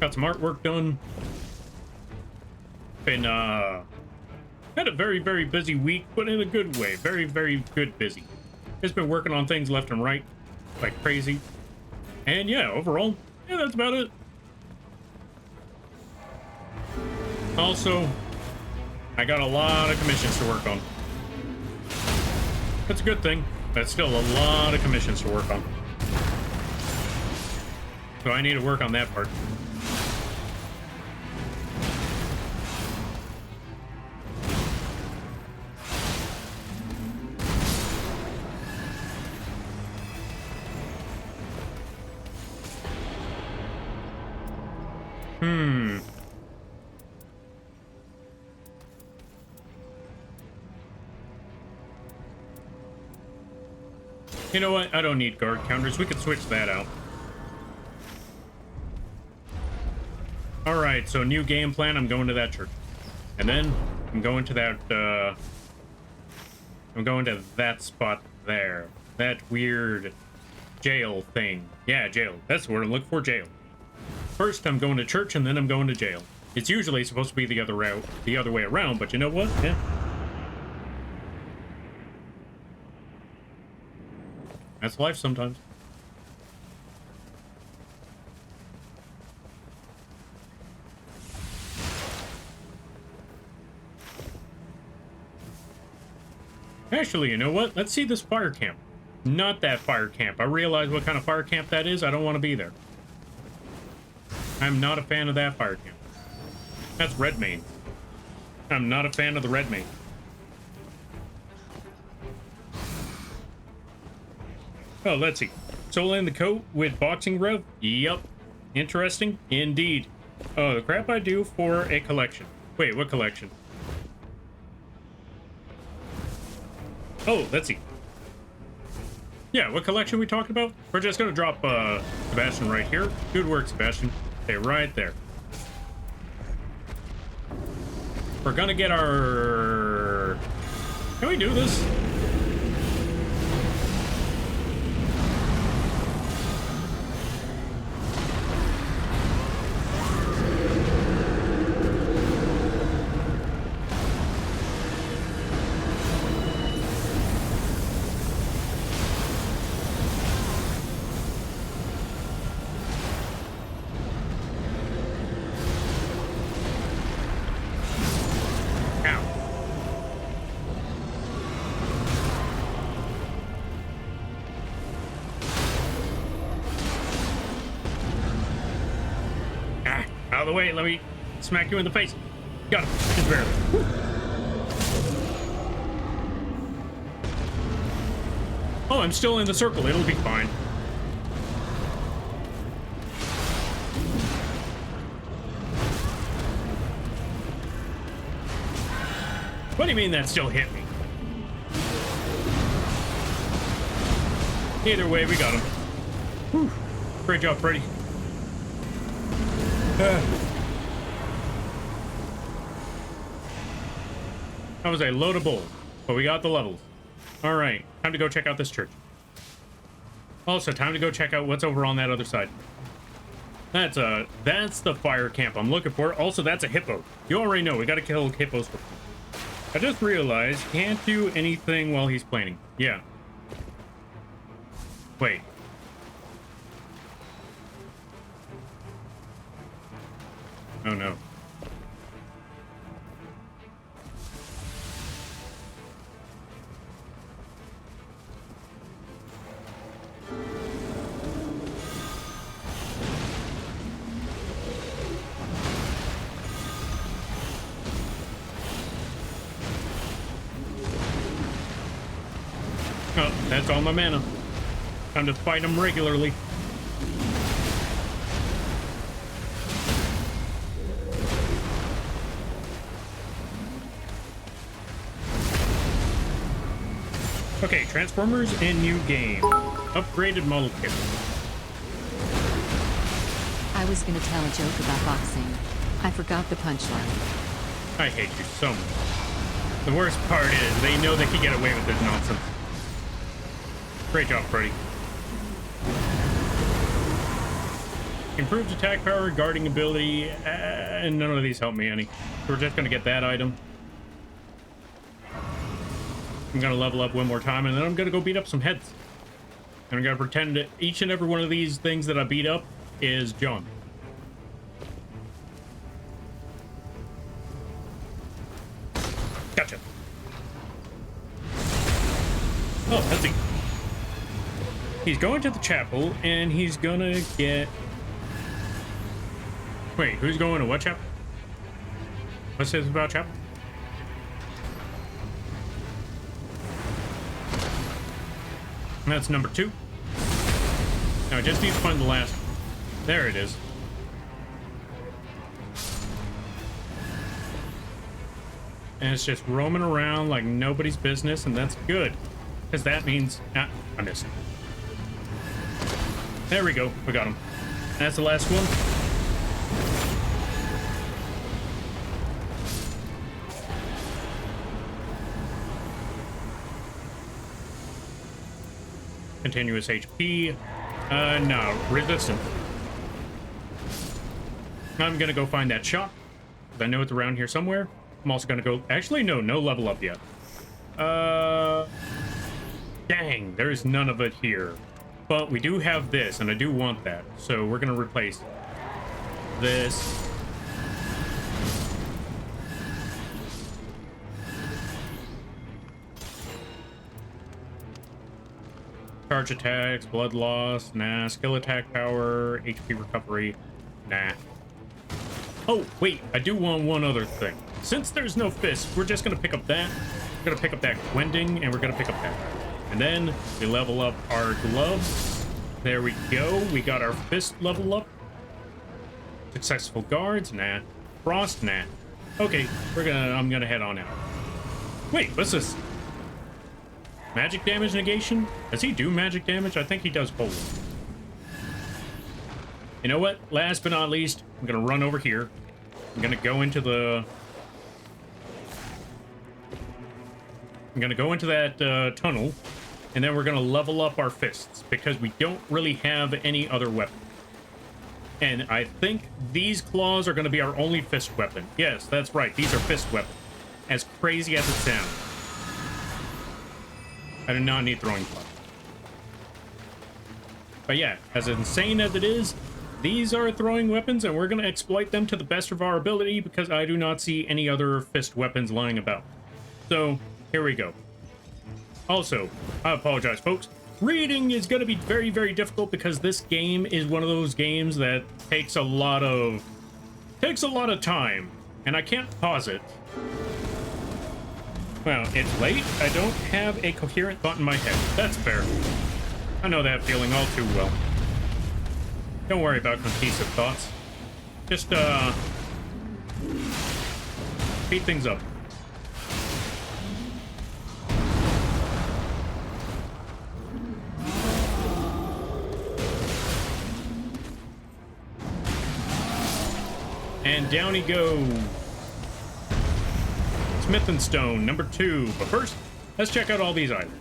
Got some artwork done. Been, had a very, very busy week, but in a good way. Very, very good busy. Just been working on things left and right, like crazy. And yeah, overall, yeah, that's about it. Also, I got a lot of commissions to work on. That's a good thing. That's still a lot of commissions to work on. So I need to work on that part. You know what? I don't need guard counters. We could switch that out. Alright, so new game plan. I'm going to that church. And then I'm going to that, I'm going to that spot there. That weird jail thing. Yeah, jail. That's the word I'm looking for, jail. First, I'm going to church, and then I'm going to jail. It's usually supposed to be the other way around, but you know what? Yeah. That's life sometimes. Actually, you know what? Let's see this fire camp. Not that fire camp. I realize what kind of fire camp that is. I don't want to be there. I'm not a fan of that fire camp. That's Red Main. I'm not a fan of the Red Main. Oh, let's see. Soul in the coat with boxing rev? Yup. Interesting indeed. Oh, the crap I do for a collection. Wait, what collection? Oh, let's see. Yeah, what collection we talking about? We're just gonna drop Sebastian right here. Good work, Sebastian. Okay, right there. We're gonna get our... Can we do this? Out of the way, let me smack you in the face. Got him, just barely. Woo. Oh, I'm still in the circle, it'll be fine. What do you mean that still hit me? Either way, we got him. Whew. Great job, Freddy. That was a load of bull, but we got the levels. All right, time to go check out this church. Also, time to go check out what's over on that other side. That's the fire camp I'm looking for. Also, that's a hippo. You already know we got to kill hippos. I just realized can't do anything while he's planning. Yeah. Wait. Oh no. Oh, that's all my mana. Time to fight him regularly. Okay, Transformers in new game. Upgraded model kit. I was gonna tell a joke about boxing. I forgot the punchline. I hate you so much. The worst part is they know they can get away with this nonsense. Great job, Freddy. Improved attack power, guarding ability, and none of these help me any. So we're just gonna get that item. I'm gonna level up one more time, and then I'm gonna go beat up some heads. And I'm gonna pretend that each and every one of these things that I beat up is John. Gotcha. Oh, let's see. He's going to the chapel, and he's gonna get... Wait, who's going to what chapel? What's this about chapel? That's number 2. Now I just need to find the last one. There it is. And it's just roaming around like nobody's business, and that's good. Because that means... Ah, I missed. There we go. We got him. That's the last one. Continuous HP. No, resistance. I'm gonna go find that shop. I know it's around here somewhere. I'm also gonna go... Actually, no level up yet. Dang, there's none of it here. But we do have this, and I do want that. So we're gonna replace this. Charge attacks, blood loss, nah. Skill attack power, HP recovery, nah. Oh, wait, I do want one other thing. Since there's no fist, we're just gonna pick up that. We're gonna pick up that Gwending, and we're gonna pick up that. And then we level up our gloves. There we go. We got our fist level up. Successful guards? Nah. Frost? Nah. Okay, I'm gonna head on out. Wait, what's this? Magic damage negation? Does he do magic damage? I think he does cold. You know what? Last but not least, I'm gonna run over here. I'm gonna go into the... I'm gonna go into that tunnel, and then we're gonna level up our fists, because we don't really have any other weapon. And I think these claws are gonna be our only fist weapon. Yes, that's right, these are fist weapons. As crazy as it sounds. I do not need throwing claws. But yeah, as insane as it is, these are throwing weapons, and we're gonna exploit them to the best of our ability, because I do not see any other fist weapons lying about. So, here we go. Also, I apologize, folks. Reading is going to be very, very difficult because this game is one of those games that takes a lot of time, and I can't pause it. Well, it's late. I don't have a coherent thought in my head. That's fair. I know that feeling all too well. Don't worry about cohesive thoughts. Just, speed things up. And down he goes. Smith and Stone, number 2. But first, let's check out all these items.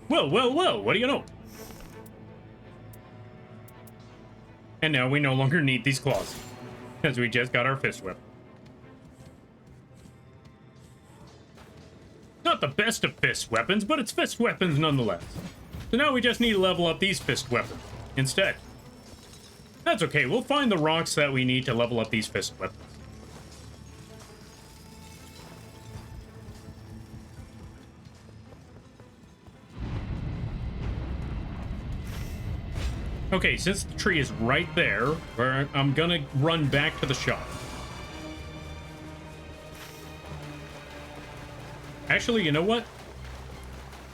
Well, well, well, what do you know? And now we no longer need these claws, because we just got our fist weapon. Not the best of fist weapons, but it's fist weapons nonetheless. So now we just need to level up these fist weapons instead. That's okay, we'll find the rocks that we need to level up these fist weapons. Okay, since the tree is right there, I'm gonna run back to the shop. Actually, you know what?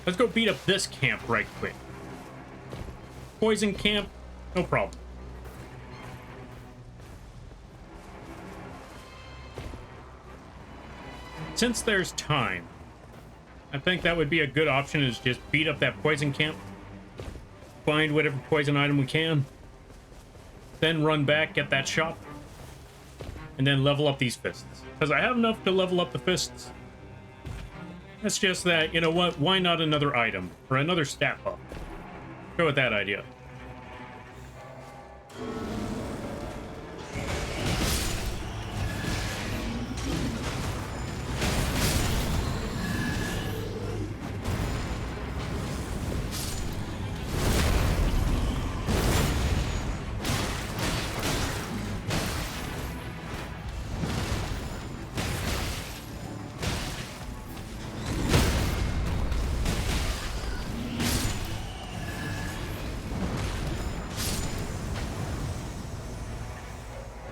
Let's go beat up this camp right quick. Poison camp, no problem. Since there's time, I think that would be a good option, is just beat up that poison camp. Find whatever poison item we can. Then run back, get that shop. And then level up these fists. Because I have enough to level up the fists. It's just that, you know what? Why not another item? Or another stat buff? Go with that idea.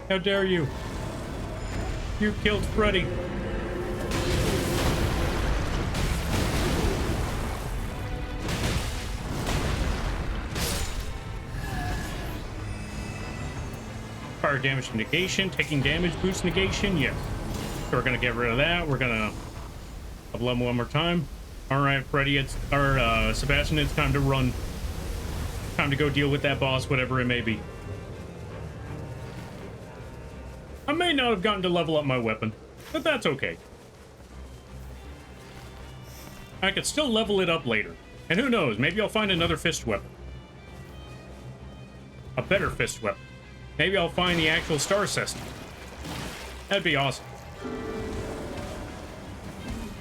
How dare you? You killed Freddy. Fire damage negation, taking damage boost negation, yes. So we're gonna get rid of that. We're gonna level him one more time. Alright, Freddy, Sebastian, it's time to run. Time to go deal with that boss, whatever it may be. I may not have gotten to level up my weapon, but that's okay. I could still level it up later. And who knows, maybe I'll find another fist weapon. A better fist weapon. Maybe I'll find the actual star system. That'd be awesome.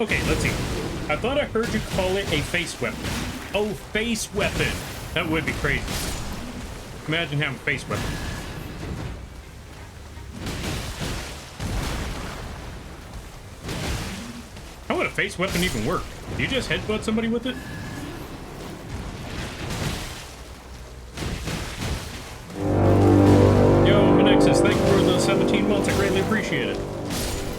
Okay, let's see. I thought I heard you call it a face weapon. Oh, face weapon. That would be crazy. Imagine having a face weapon. How would a face weapon even work? Do you just headbutt somebody with it? Yo, Menexus, thank you for the 17 months. I greatly appreciate it.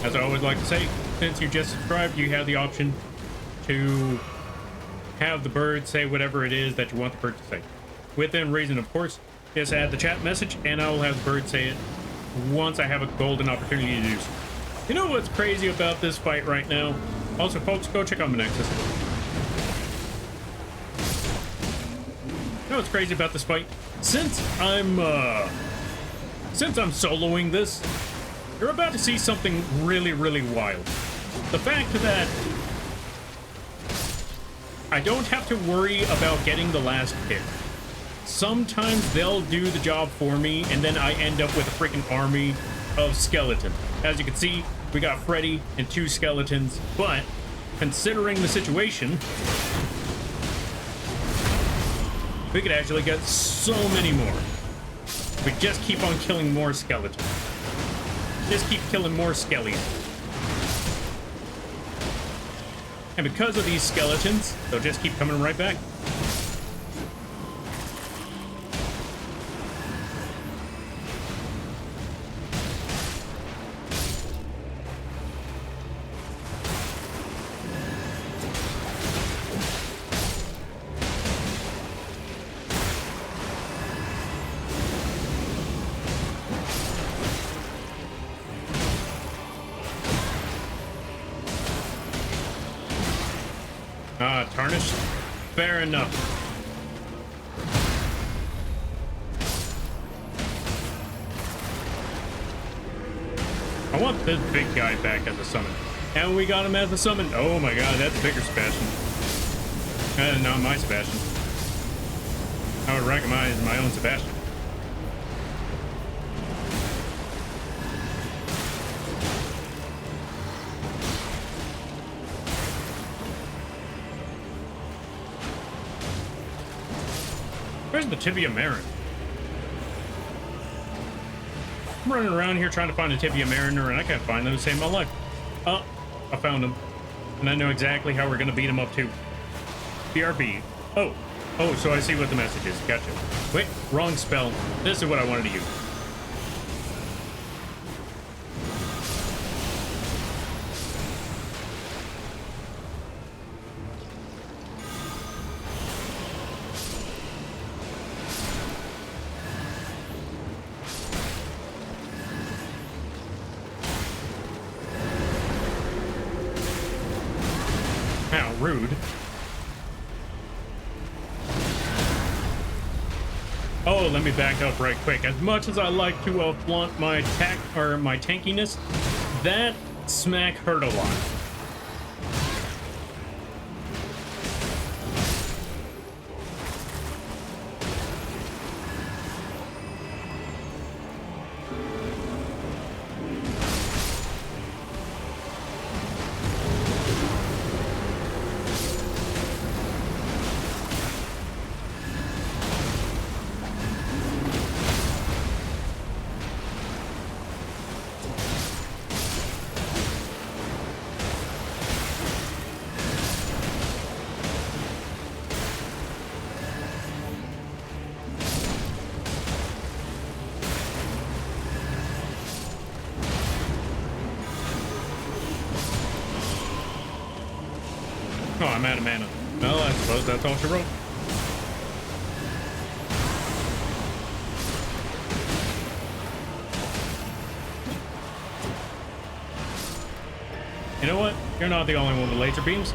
As I always like to say, since you just subscribed, you have the option to have the bird say whatever it is that you want the bird to say. Within reason, of course. Just add the chat message, and I will have the bird say it once I have a golden opportunity to do so. You know what's crazy about this fight right now? Also, folks, go check out my Nexus. You know what's crazy about this fight? Since I'm soloing this, you're about to see something really, really wild. The fact that I don't have to worry about getting the last hit. Sometimes they'll do the job for me, and then I end up with a freaking army of skeletons. As you can see, we got Freddy and 2 skeletons, but considering the situation, we could actually get so many more. We just keep on killing more skeletons. Just keep killing more skellies. And because of these skeletons, they'll just keep coming right back. Tarnished? Fair enough. I want this big guy back at the summon. And we got him at the summon. Oh my god, that's bigger Sebastian. That is not my Sebastian. I would recognize my own Sebastian. Where's the Tibia Marin? I'm running around here trying to find a Tibia Mariner, and I can't find them to save my life. Oh, I found him. And I know exactly how we're going to beat him up, too. BRB. Oh, so I see what the message is. Gotcha. Wait, wrong spell. This is what I wanted to use. Rude. Oh, let me back up right quick. As much as I like to flaunt my attack or my tankiness, that smack hurt a lot. Oh, I'm out of mana. Well, I suppose that's all she wrote. You know what? You're not the only one with laser beams.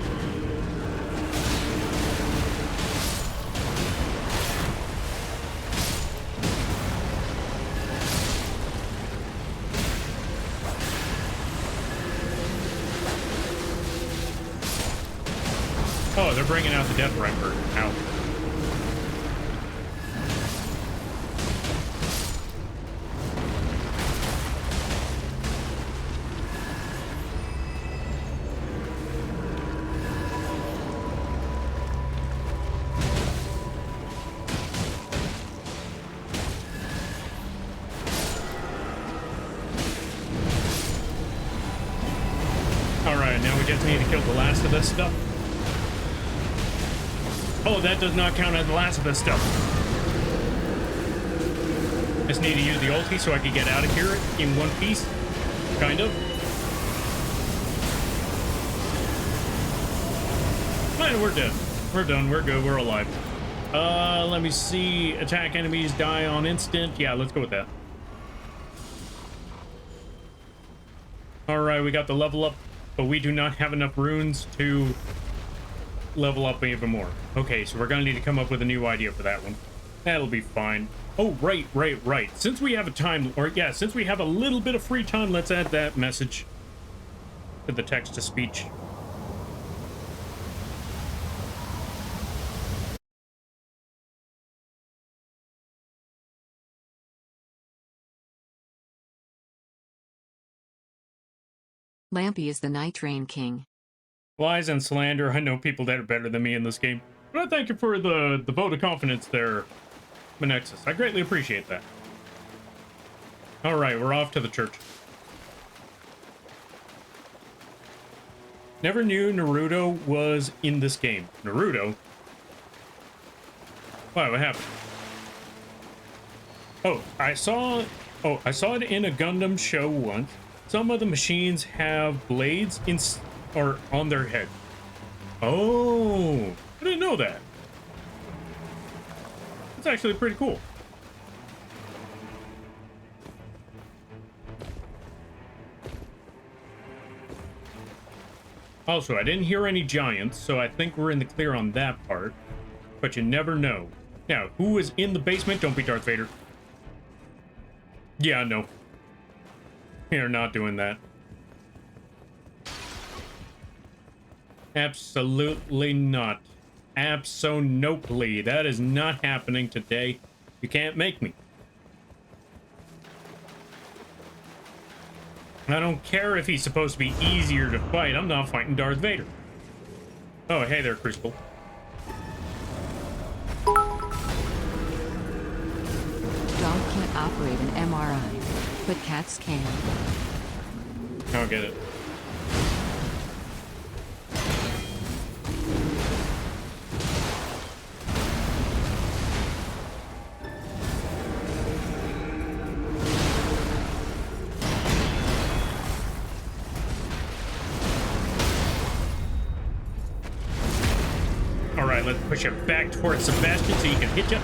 Oh, they're bringing out the Death Record. Ow. Alright, now we just need to kill the last of this stuff. Oh, that does not count as the last of this stuff. Just need to use the ulti so I can get out of here in one piece. Kind of. And we're dead. We're done. We're good. We're alive. Let me see. Attack enemies, die on instant. Yeah, let's go with that. All right, we got the level up, but we do not have enough runes to level up even more. Okay, so we're gonna need to come up with a new idea for that one. That'll be fine. Oh, right. Since we have a time, or yeah, since we have a little bit of free time, let's add that message to the text-to-speech. Lampy is the Night Train King. Lies and slander. I know people that are better than me in this game. But I thank you for the vote of confidence there, Menexus. I greatly appreciate that. Alright, we're off to the church. Never knew Naruto was in this game. Naruto? Wow, what happened? Oh, I saw it in a Gundam show once. Some of the machines have blades or on their head. Oh, I didn't know that. That's actually pretty cool. Also, I didn't hear any giants, so I think we're in the clear on that part. But you never know. Now, who is in the basement? Don't be Darth Vader. Yeah, no. You're not doing that. Absolutely not. Abso-nopely. That is not happening today. You can't make me. I don't care if he's supposed to be easier to fight. I'm not fighting Darth Vader. Oh, hey there, Crucible. Dog can't operate an MRI, but cats can. I don't get it. Alright, let's push it back towards Sebastian so he can hit you.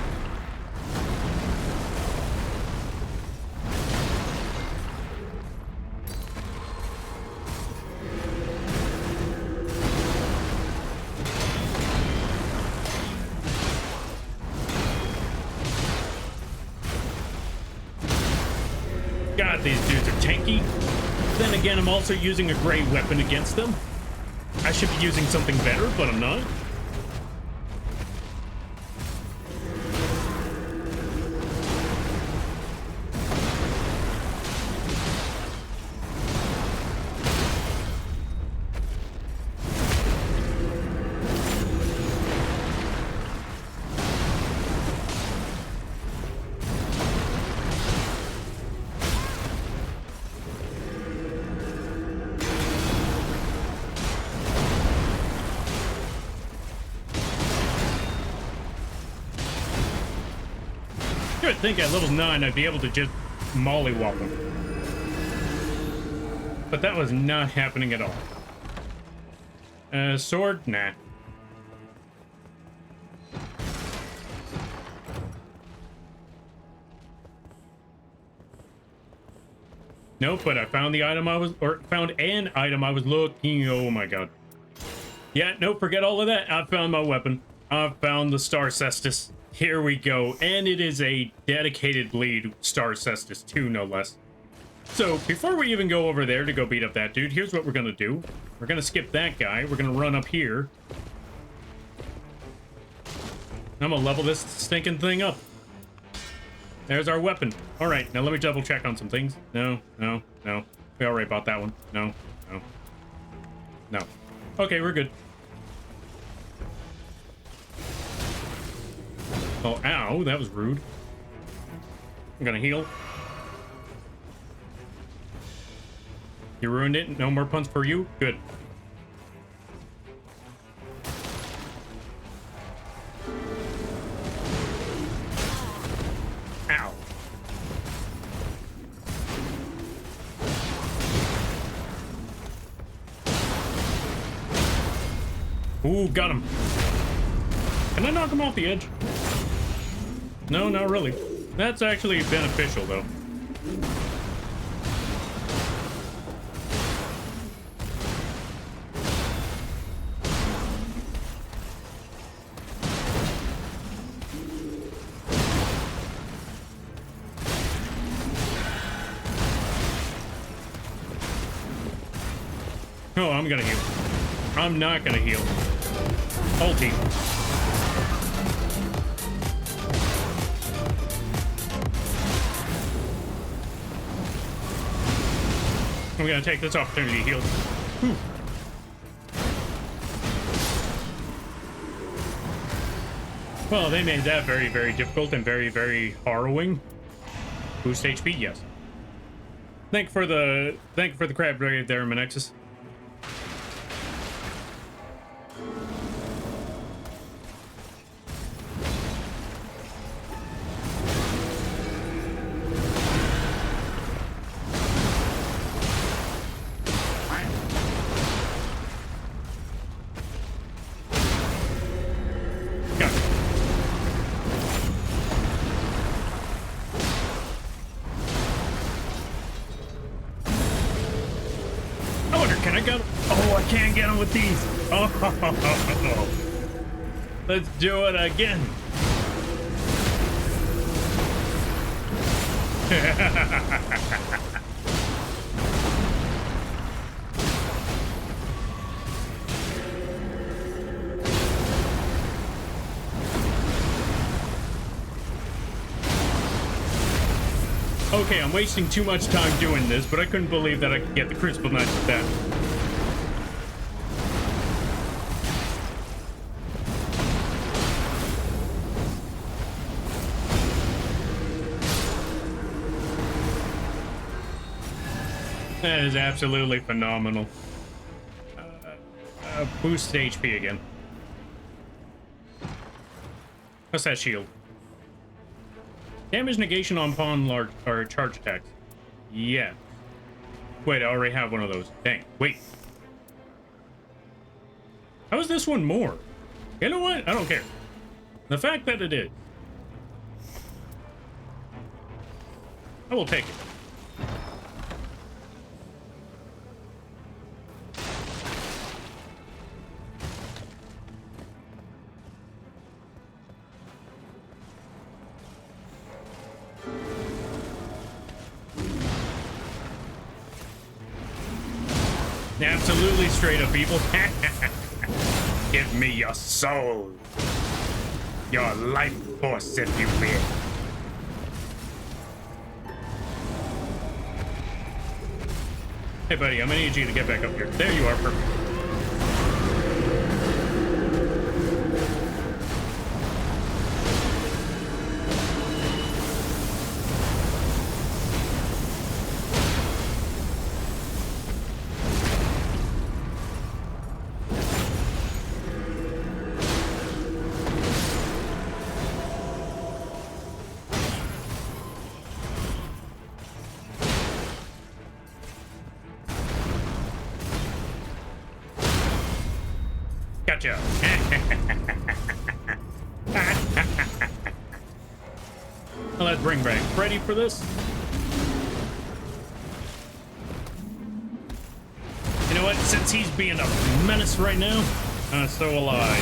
God, these dudes are tanky. Then again, I'm also using a gray weapon against them. I should be using something better, but I'm not. You would think at level 9 I'd be able to just mollywop him. But that was not happening at all. Sword? Nah. Nope, but I found the item found an item I was looking. Oh my god. Yeah, nope, forget all of that. I found my weapon. I found the Star Cestus. Here we go, and it is a dedicated bleed Star Cestus 2, no less. So, before we even go over there to go beat up that dude, here's what we're gonna do. We're gonna skip that guy, we're gonna run up here. I'm gonna level this stinking thing up. There's our weapon. Alright, now let me double check on some things. No. We already bought that one. No. Okay, we're good. Oh, ow, that was rude. I'm gonna heal. You ruined it. No more puns for you. Good. Ow. Ooh, got him. Can I knock him off the edge? No, not really. That's actually beneficial, though. Oh, I'm gonna heal. I'm not gonna heal. Ulti. I'm gonna take this opportunity to heal. Whew. Well, they made that very, very difficult and very, very harrowing. Boost HP, yes. Thank you for the crab grave there, Manexus. Can I get him? Oh, I can't get him with these. Oh, let's do it again. Okay, I'm wasting too much time doing this, but I couldn't believe that I could get the Crucible Knights with that. That is absolutely phenomenal. Boost HP again. What's that shield? Damage negation on pawn large or charge attacks. Yeah. Wait, I already have one of those. Dang. Wait. How is this one more? You know what? I don't care. The fact that it is. I will take it. Absolutely straight up evil. Give me your soul. Your life force, if you will. Hey, buddy, I'm gonna need you to get back up here. There you are, perfect. Gotcha. Well, let's bring back Freddy for this. You know what? Since he's being a menace right now, so will I.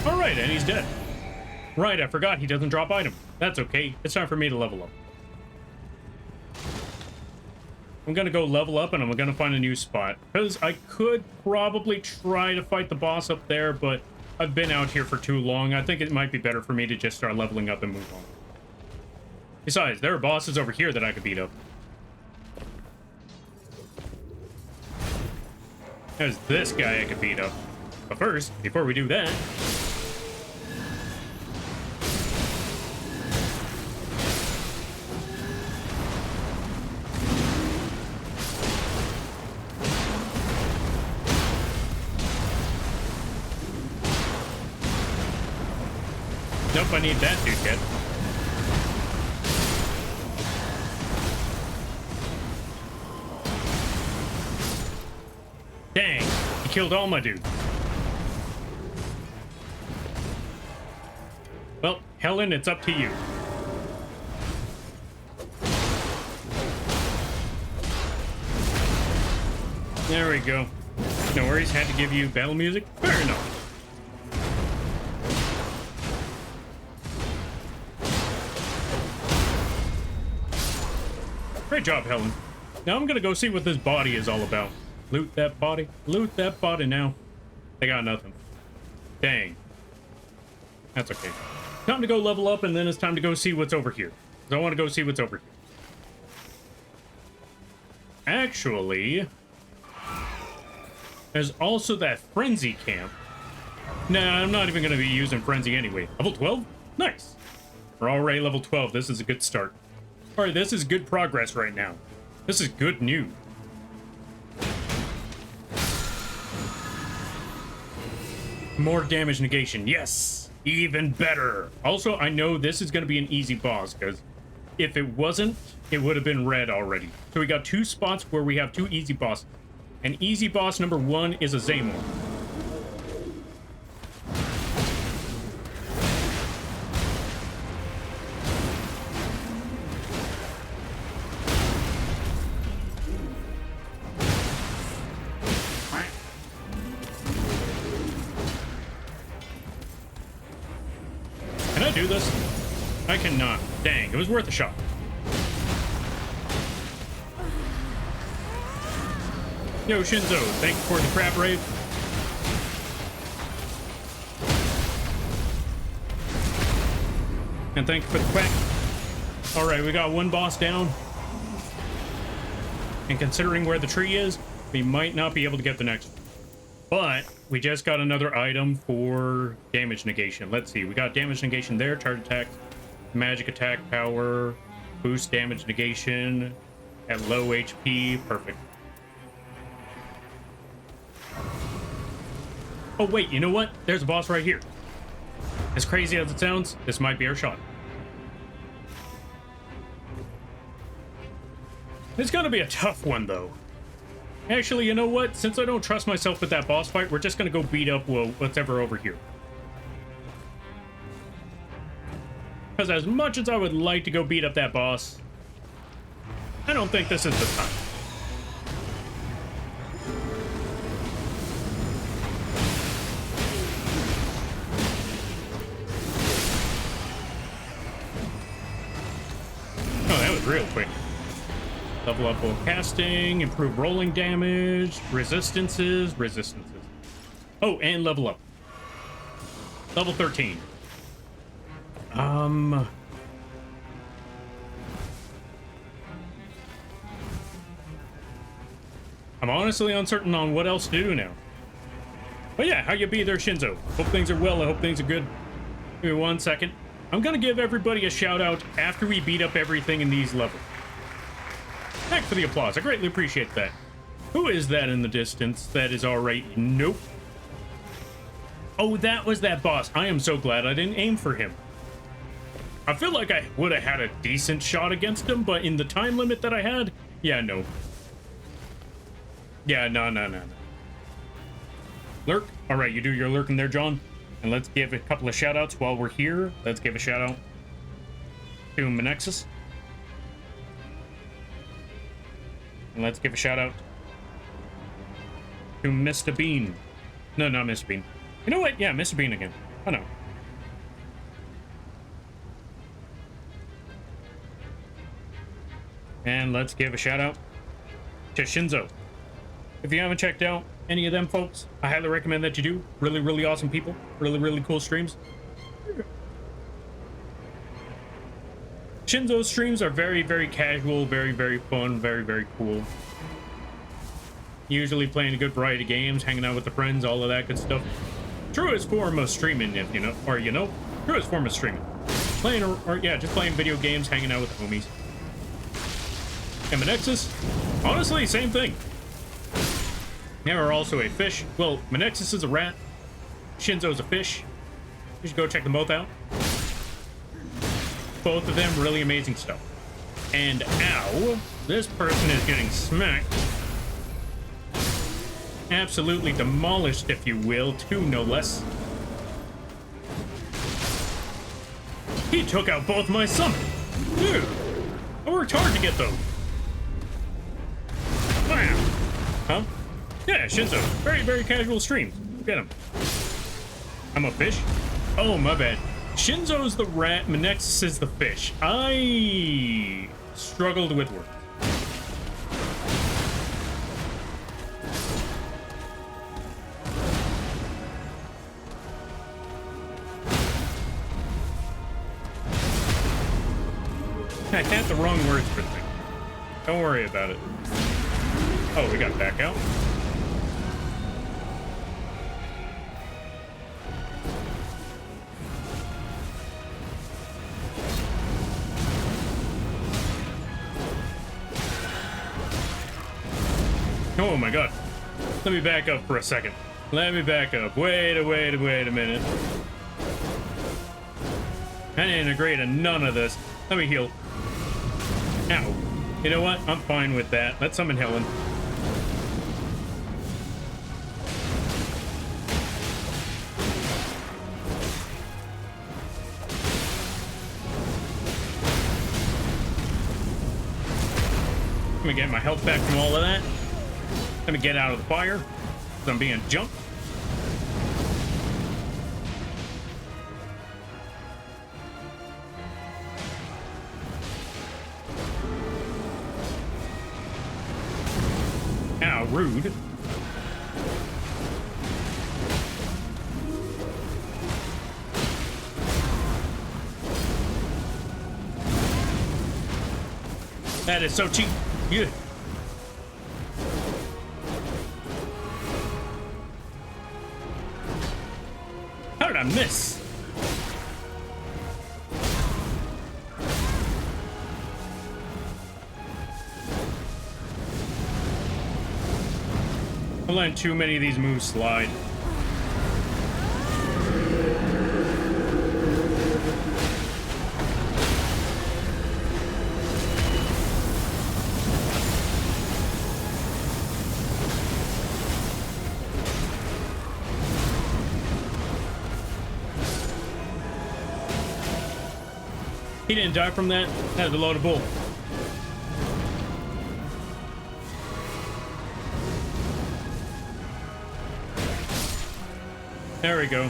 All right, and he's dead. Right, I forgot he doesn't drop item. That's okay. It's time for me to level up. I'm gonna go level up and I'm gonna find a new spot. Because I could probably try to fight the boss up there, but I've been out here for too long. I think it might be better for me to just start leveling up and move on. Besides, there are bosses over here that I could beat up. There's this guy I could beat up. But first, before we do that... Nope, I need that dude yet. Dang, he killed all my dudes. Well, Helen, it's up to you. There we go. No worries, had to give you battle music. Fair enough. Great job, Helen. Now I'm gonna go see what this body is all about. Loot that body. Loot that body now. They got nothing. Dang. That's okay. Time to go level up, and then it's time to go see what's over here. I want to go see what's over here. Actually, there's also that frenzy camp. Nah, I'm not even going to be using frenzy anyway. Level 12? Nice. We're already level 12. This is a good start. All right, this is good progress right now. This is good news. More damage negation. Yes, even better. Also, I know this is going to be an easy boss, because if it wasn't, it would have been red already. So we got 2 spots where we have 2 easy bosses. And easy boss number 1 is a Zaymor. Can I do this? I cannot. Dang, it was worth a shot. Yo, Shinzo, thank you for the crab raid. And thank you for the quack. Alright, we got 1 boss down. And considering where the tree is, we might not be able to get the next one. But we just got another item for damage negation. Let's see, we got damage negation there, charge attack, magic attack power, boost damage negation at low HP, perfect. Oh wait, you know what? There's a boss right here. As crazy as it sounds, this might be our shot. It's gonna be a tough one though. Actually, you know what? Since I don't trust myself with that boss fight, we're just gonna go beat up what's ever over here. Because as much as I would like to go beat up that boss, I don't think this is the time. Oh, that was real quick. Level up both casting, improve rolling damage, resistances. Oh, and level up. Level 13. I'm honestly uncertain on what else to do now. But yeah, how you be there, Shinzo? Hope things are well. I hope things are good. Give me 1 second. I'm gonna give everybody a shout out after we beat up everything in these levels. Thanks for the applause. I greatly appreciate that. Who is that in the distance? That is alright. Nope. Oh, that was that boss. I am so glad I didn't aim for him. I feel like I would have had a decent shot against him, but in the time limit that I had, yeah, no. Yeah, no. Lurk. All right, you do your lurking there, John. And let's give a couple of shout outs while we're here. Let's give a shout out to Menexus. And let's give a shout out to Mr. Bean. No, not Mr. Bean. You know what? Yeah, Mr. Bean again. Oh no. And let's give a shout out to Shinzo. If you haven't checked out any of them folks, I highly recommend that you do. Really, really awesome people. Really, really cool streams. Shinzo's streams are very, very casual, very, very fun, very, very cool. Usually playing a good variety of games, hanging out with the friends, all of that good stuff. Truest form of streaming, if you know, or you know, truest form of streaming. Playing, or yeah, just playing video games, hanging out with the homies. And Menexus, honestly, same thing. They are also a fish. Well, Menexus is a rat. Shinzo's a fish. You should go check them both out. Both of them really amazing stuff. And ow, this person is getting smacked. absolutely demolished, if you will. 2 no less. He took out both my summon. Dude, I worked hard to get those. Wow. Huh? Yeah, Shinzo. Very, very casual stream. Get him. I'm a fish? Oh, my bad. Shinzo's the rat, Manexus is the fish. I struggled with words. I had the wrong words for things. Don't worry about it. Oh, we got back out. Oh my god. Let me back up for a second. Let me back up. Wait a minute. I didn't agree to none of this. Let me heal. Ow. You know what? I'm fine with that. Let's summon Helen. Let me get my health back from all of that. Let me get out of the fire. I'm being jumped. Ow, rude. That is so cheap. Yeah. How did I miss? I'm letting too many of these moves slide. He didn't die from that. That was a load of bull. There we go.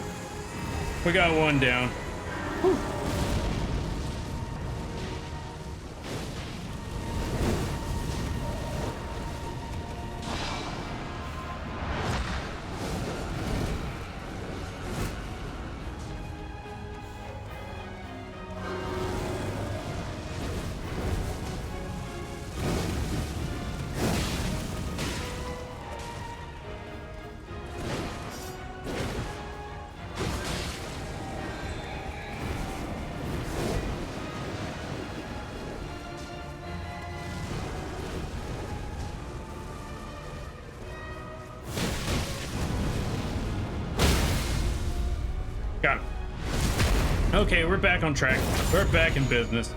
We got one down. Whew. Got him. Okay, we're back on track. We're back in business.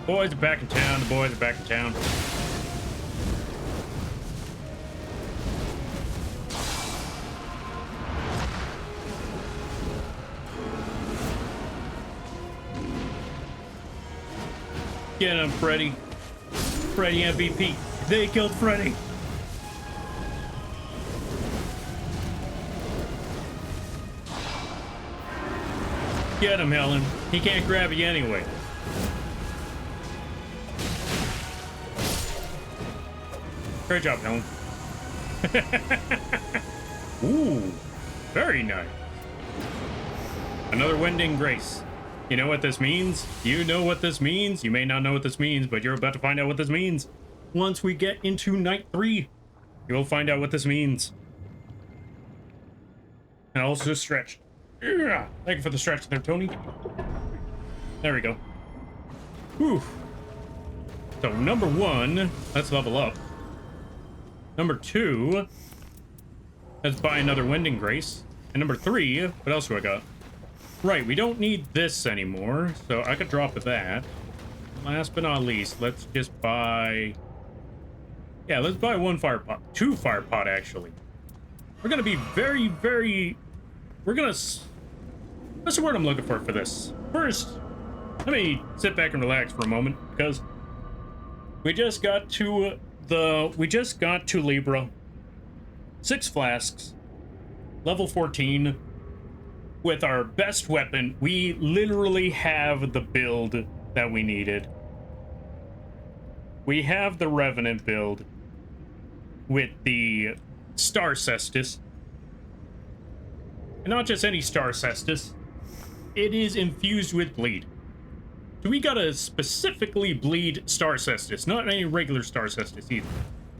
Boys are back in town. The boys are back in town. Get him, Freddy. Freddy MVP. They killed Freddy. Get him, Helen. He can't grab you anyway. Great job, Helen. Ooh, very nice. Another Wending Grace. You know what this means? You know what this means? You may not know what this means, but you're about to find out what this means. Once we get into night 3, you will find out what this means. And also stretch. Yeah. Thank you for the stretch there, Tony. There we go. Whew. So number 1, let's level up. Number 2, let's buy another Wending Grace. And number 3, what else do I got? Right, we don't need this anymore, so I could drop that. Last but not least, let's just buy... Yeah, let's buy 1 fire pot. 2 fire pot, actually. we're gonna be we're gonna, what's the word I'm looking for this? First, let me sit back and relax for a moment, because we just got to Libra, 6 flasks, level 14, with our best weapon. We literally have the build that we needed. We have the Revenant build with the Star Cestus. And not just any Star Cestus, it is infused with bleed. So we gotta specifically bleed Star Cestus, not any regular Star Cestus either.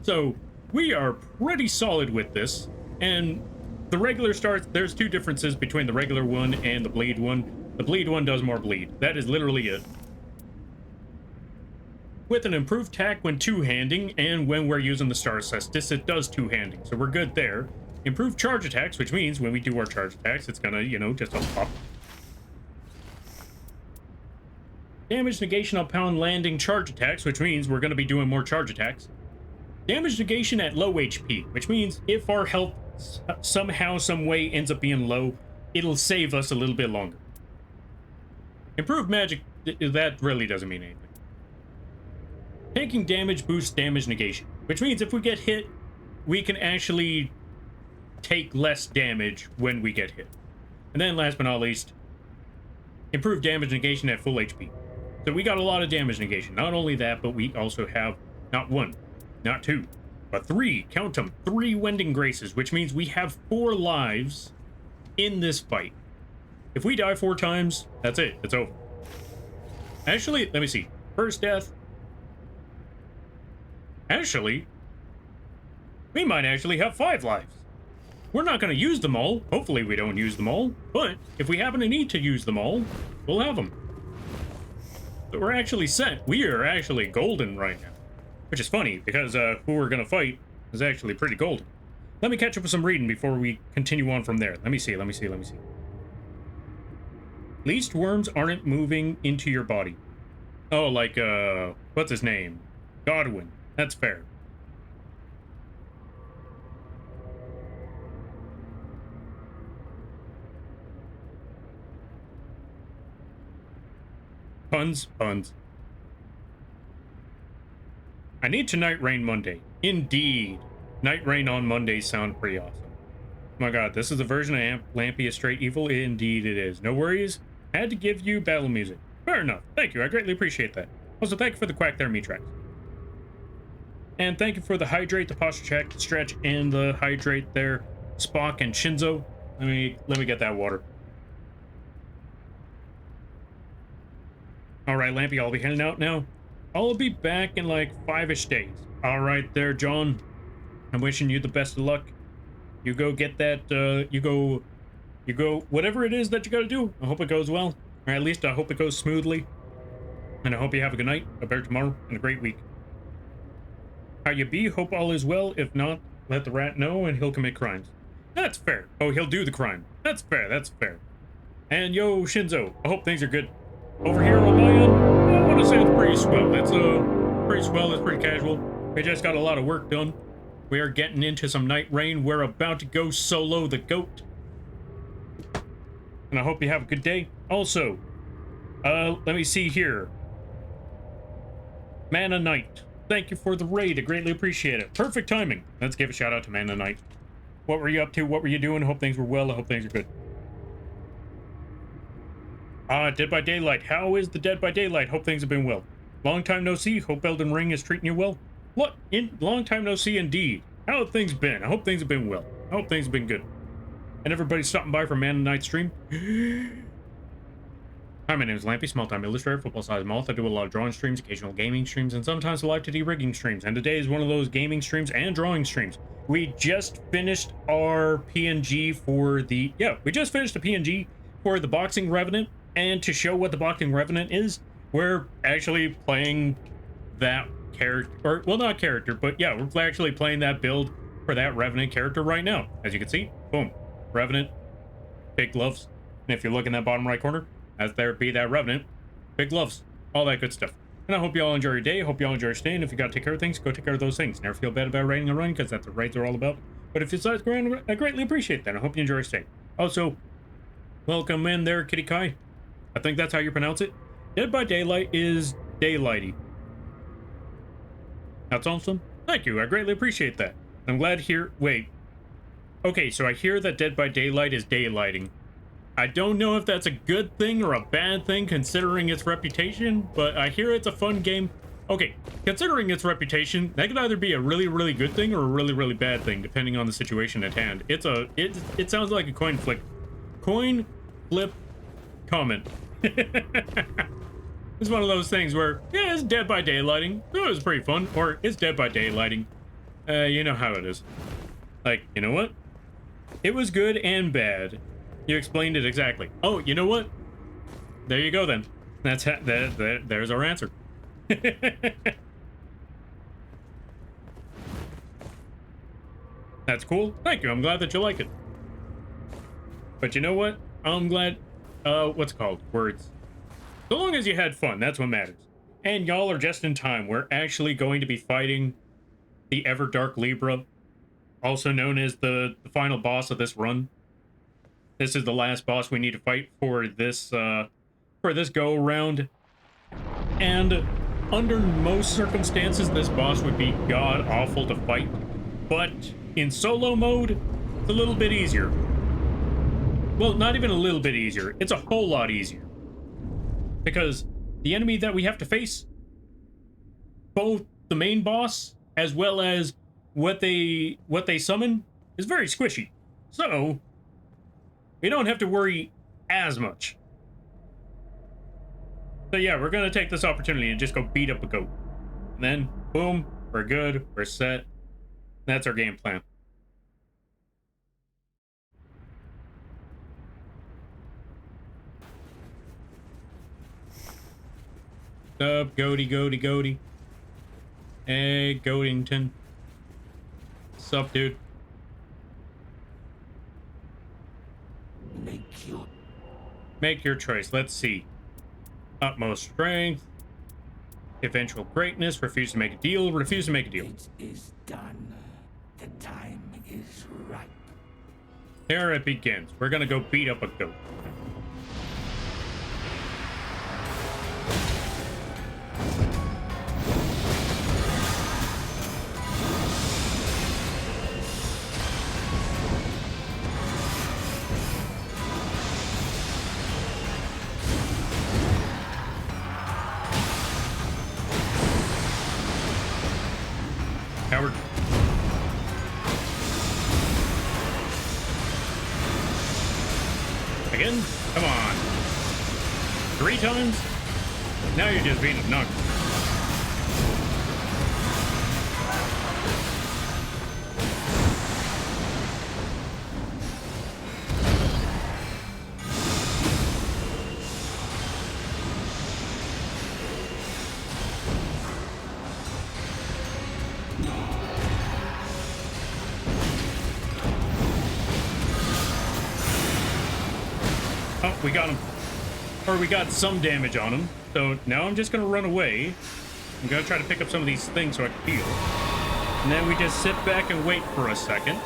So we are pretty solid with this, and the regular Star, there's 2 differences between the regular one and the bleed one. The bleed one does more bleed. That is literally it. With an improved tack when 2-handing, and when we're using the Star Cestus, it does 2-handing, so we're good there. Improved charge attacks, which means when we do our charge attacks, it's gonna, you know, just pop. Damage negation upon landing charge attacks, which means we're gonna be doing more charge attacks. Damage negation at low HP, which means if our health somehow, some way ends up being low, it'll save us a little bit longer. Improved magic, that really doesn't mean anything. Taking damage boosts damage negation, which means if we get hit, we can actually take less damage when we get hit. And then last but not least, improved damage negation at full HP. So we got a lot of damage negation. Not only that, but we also have not 1, not 2, but 3, count them, 3 Wending Graces, which means we have 4 lives in this fight. If we die 4 times, that's it, it's over. Actually, let me see. First death. Actually, we might actually have 5 lives. We're not going to use them all. Hopefully we don't use them all. But if we happen to need to use them all, we'll have them. So we're actually set. We are actually golden right now. Which is funny, because who we're going to fight is actually pretty golden. Let me catch up with some reading before we continue on from there. Let me see. Least worms aren't moving into your body. Oh, like, what's his name? Godwin. That's fair. Puns. I need to night rain Monday. Indeed. Night rain on Mondays sound pretty awesome. My god, this is a version of Lampy is straight evil? Indeed it is. No worries. Had to give you battle music. Fair enough. Thank you. I greatly appreciate that. Also, thank you for the Quack there, Metrax. And thank you for the hydrate, the posture check, the stretch, and the hydrate there, Spock and Shinzo. Let me get that water. All right, Lampy, I'll be heading out now. I'll be back in like 5-ish days. All right there, John. I'm wishing you the best of luck. You go get that, you go, whatever it is that you gotta do. I hope it goes well. Or at least I hope it goes smoothly. And I hope you have a good night, a better tomorrow, and a great week. How you be? Hope all is well. If not, let the rat know and he'll commit crimes. That's fair. Oh, he'll do the crime. That's fair, that's fair. And yo, Shinzo, I hope things are good. Over here on my end, I want to say it's pretty swell. It's pretty swell, it's pretty casual. We just got a lot of work done. We are getting into some night rain. We're about to go solo the goat. And I hope you have a good day. Also, let me see here. Mana Knight. Thank you for the raid. I greatly appreciate it. Perfect timing. Let's give a shout out to Mana Knight. What were you up to? What were you doing? Hope things were well. I hope things are good. Dead by Daylight. How is the Dead by Daylight? Hope things have been well. Long time no see. Hope Elden Ring is treating you well. What? Long time no see indeed. How have things been? I hope things have been well. I hope things have been good. And everybody stopping by for Mana Knight stream. Hi, my name is Lampy, small-time illustrator, full-size moth. I do a lot of drawing streams, occasional gaming streams, and sometimes live 2D rigging streams. And today is one of those gaming streams and drawing streams. We just finished our PNG for the... Yeah, we just finished a PNG for the Boxing Revenant. And to show what the Boxing Revenant is, we're actually playing that character... Or, well, not character, but yeah, we're actually playing that build for that Revenant character right now. As you can see, boom. Revenant, big gloves. And if you look in that bottom right corner... as there be that Revenant, big gloves, all that good stuff. And I hope you all enjoy your day. Hope you all enjoy your stay. And if you gotta take care of things, go take care of those things. Never feel bad about raiding a run, because that's what raids are all about. But if you size grand, I greatly appreciate that. I hope you enjoy your stay. Also, welcome in there, Kitty Kai. I think that's how you pronounce it. Dead by Daylight is daylighty. That's awesome. Thank you. I greatly appreciate that. I'm glad to hear. Wait. Okay, so I hear that Dead by Daylight is daylighting. I don't know if that's a good thing or a bad thing considering its reputation, but I hear it's a fun game. Okay, considering its reputation, that could either be a really, really good thing or a really, really bad thing, depending on the situation at hand. It sounds like a coin flip comment. It's one of those things where, yeah, it's Dead by Daylighting. Oh, it was pretty fun. Or it's Dead by Daylighting. You know how it is. Like, you know what? It was good and bad. You explained it exactly. Oh, you know what? There you go then. There's our answer. That's cool. Thank you. I'm glad that you like it. But you know what? I'm glad. What's it called? Words. So long as you had fun, that's what matters. And y'all are just in time. We're actually going to be fighting the Everdark Libra, also known as the final boss of this run. This is the last boss we need to fight for this go around. And under most circumstances, this boss would be god awful to fight. But in solo mode, it's a little bit easier. Well, not even a little bit easier. It's a whole lot easier. Because the enemy that we have to face, both the main boss as well as what they summon, is very squishy. So we don't have to worry as much. So yeah, we're gonna take this opportunity and just go beat up a goat. And then, boom, we're good, we're set. That's our game plan. Up, goaty. Hey, Goatington. Sup, dude? Make your choice. Let's see. Utmost strength. Eventual greatness. Refuse to make a deal. Refuse to make a deal. It is done. The time is ripe. There it begins. We're gonna go beat up a goat. Howard. Again? Come on. 3 times? Now you're just being obnoxious. Oh, we got him. Or we got some damage on him. So now I'm just going to run away. I'm going to try to pick up some of these things so I can heal. And then we just sit back and wait for a second.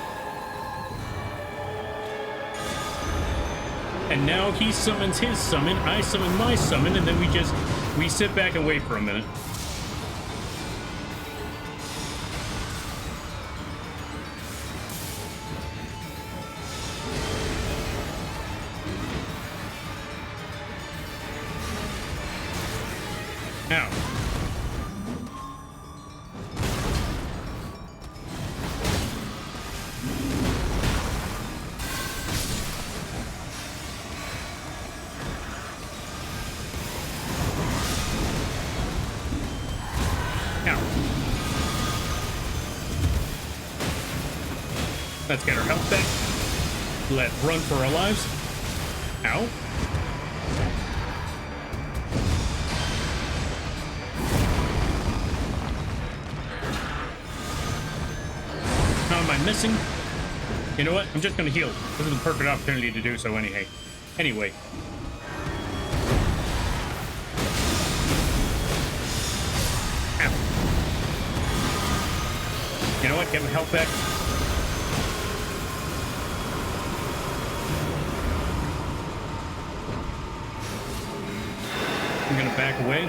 And now he summons his summon, I summon my summon, and then we sit back and wait for a minute. Now. Now. Let's get our health back. Let's run for our lives. Ow. How am I missing? You know what? I'm just gonna heal. This is the perfect opportunity to do so anyway. Ow. You know what? Get my health back. back away.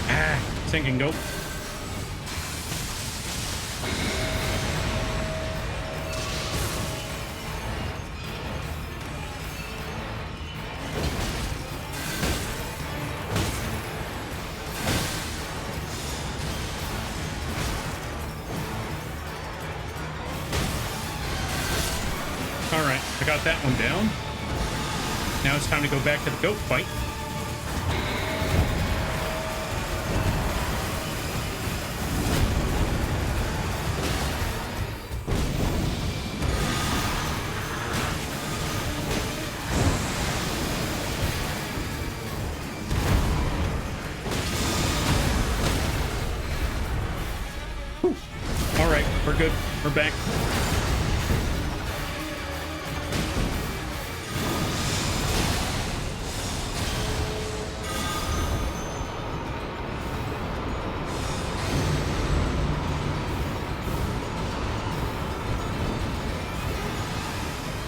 Ah, sinking goat. Alright, I got that one down. Now it's time to go back to the goat fight. Alright, we're good. We're back.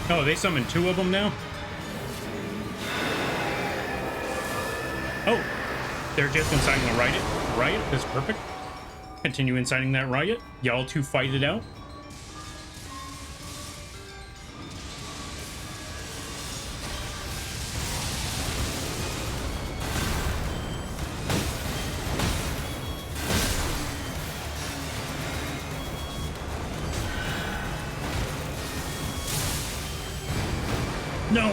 Oh, they summoned 2 of them now? Oh, they're just inciting the riot. Riot, that's perfect. Continue inciting that riot. Y'all 2 fight it out. No!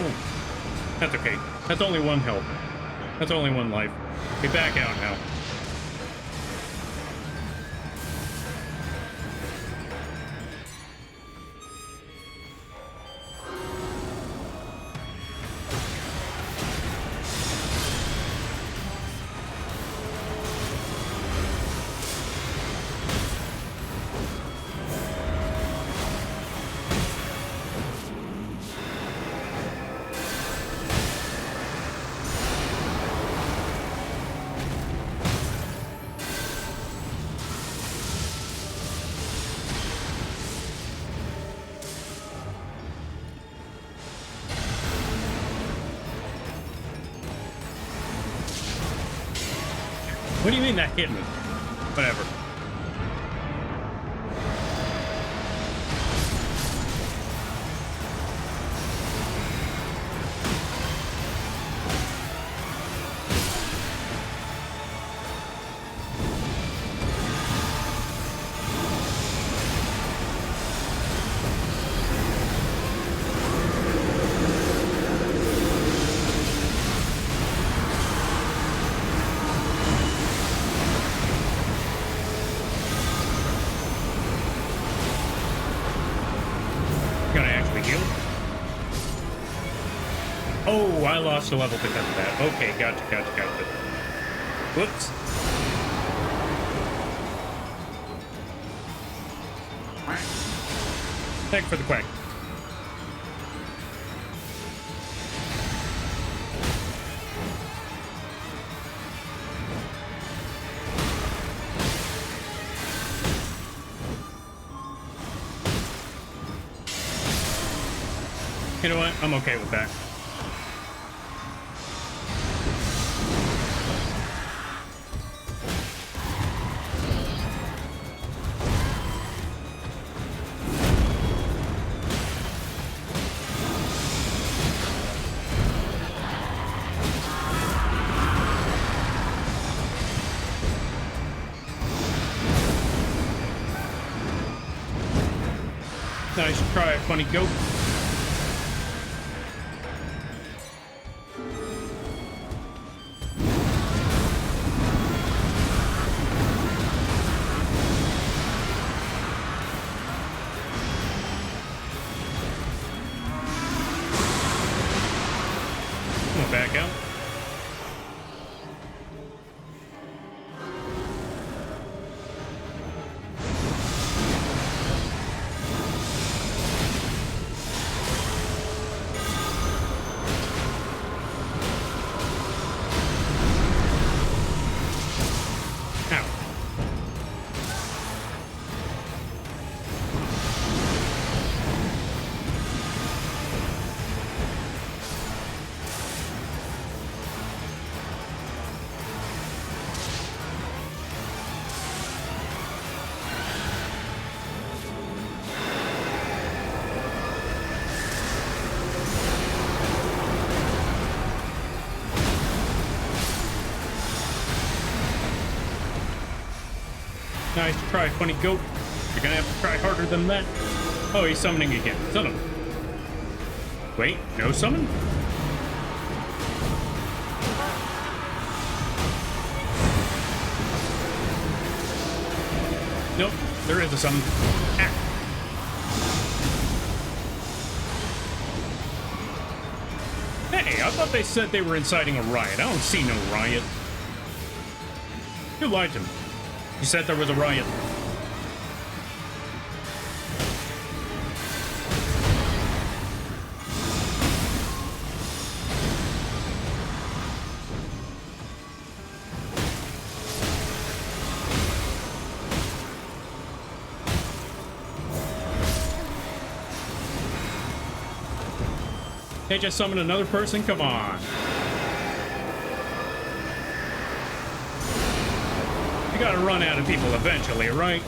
That's okay. That's only 1 health. That's only 1 life. Get back out now. What do you mean that hit me? Whatever. Oh, I lost a level because of that. Okay, gotcha. Whoops. Thanks for the quack. You know what? I'm okay with that. Nice try, funny goat. Come back out. Nice try, funny goat. You're gonna have to try harder than that. Oh, he's summoning again. Son of a... Wait, no summon? Nope, there is a summon. Ah. Hey, I thought they said they were inciting a riot. I don't see no riot. You lied to me. You said there was a riot. They just summoned another person? Come on. You gotta run out of people eventually, right?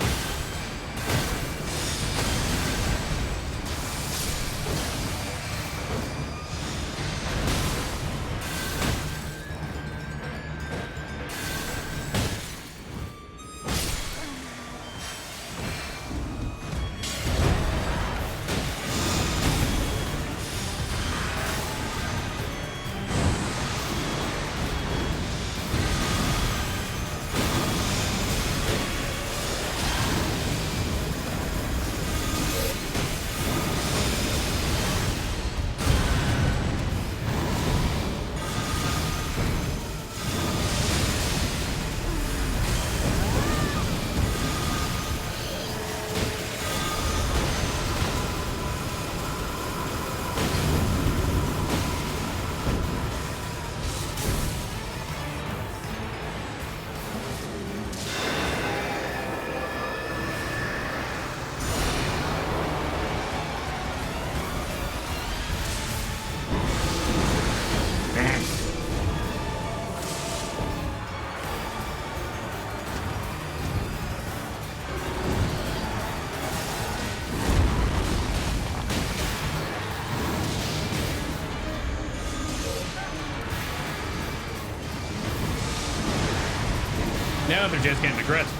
Now they're just getting aggressive.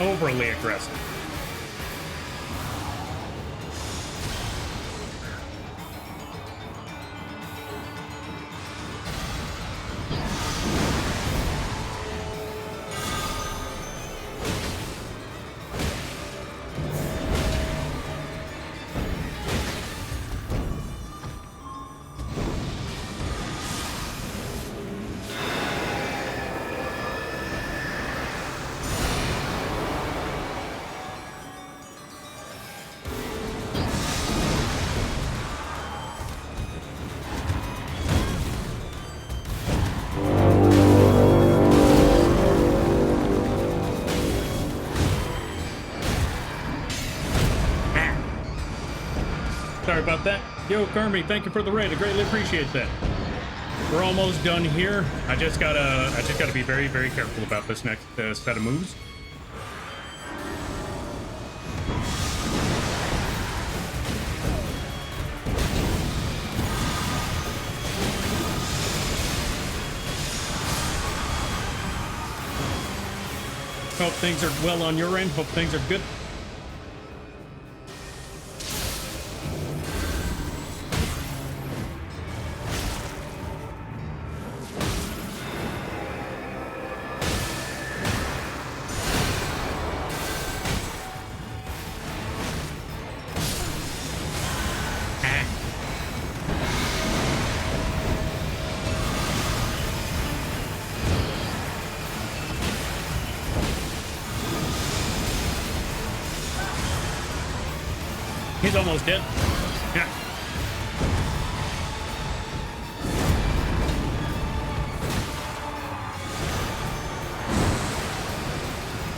Overly aggressive. Sorry about that. Yo, Carmi, thank you for the raid. I greatly appreciate that. We're almost done here. I just gotta be very, very careful about this next set of moves. Hope things are well on your end. Hope things are good. He's almost dead. Yeah.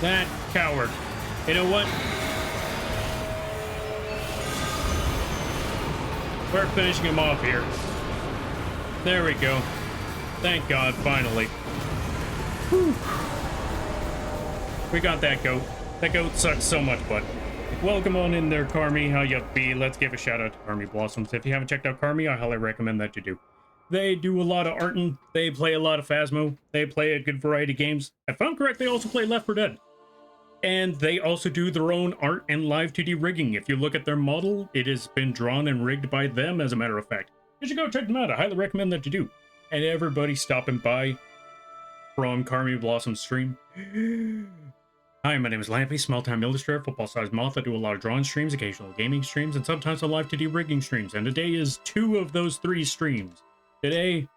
That coward. You know what? We're finishing him off here. There we go. Thank God, finally. Whew. We got that goat. That goat sucks so much, but welcome on in there, Carmi. How you be? Let's give a shout out to Carmi Blossoms. If you haven't checked out Carmi, I highly recommend that you do. They do a lot of arting. They play a lot of Phasmo. They play a good variety of games. If I found correct, they also play Left 4 Dead. And they also do their own art and live 2D rigging. If you look at their model, it has been drawn and rigged by them, as a matter of fact. You should go check them out. I highly recommend that you do. And everybody stopping by from Carmi Blossom's stream. Hi, my name is Lampy, small-time illustrator, football-sized moth. I do a lot of drawing streams, occasional gaming streams, and sometimes a live 2D rigging streams. And today is 2 of those 3 streams. Today,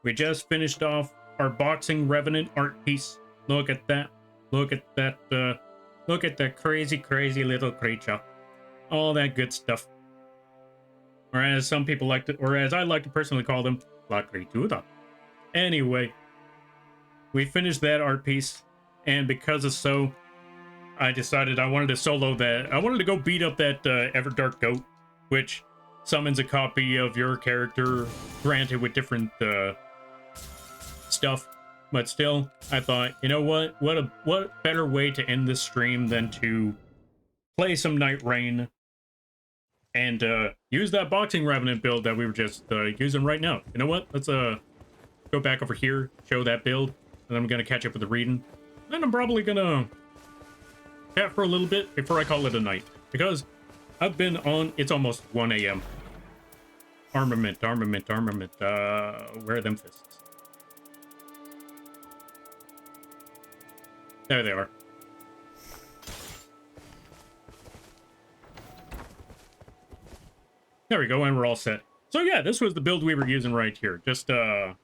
we just finished off our boxing Revenant art piece. Look at that. Look at that, look at that crazy, crazy little creature. All that good stuff. Or as some people like to, or as I like to personally call them, La Criatura. Anyway, we finished that art piece, and because of so, I decided I wanted to solo that. I wanted to go beat up that Everdark Goat, which summons a copy of your character, granted with different stuff. But still, I thought, you know what? What better way to end this stream than to play some Night Rain and use that boxing Revenant build that we were just using right now. You know what? Let's go back over here, show that build, and then I'm gonna catch up with the reading. Then I'm probably gonna chat for a little bit before I call it a night, because I've been on. It's almost 1 a.m. Armament. Where are them fists? There they are. There we go, and we're all set. So yeah, this was the build we were using right here. Just tiny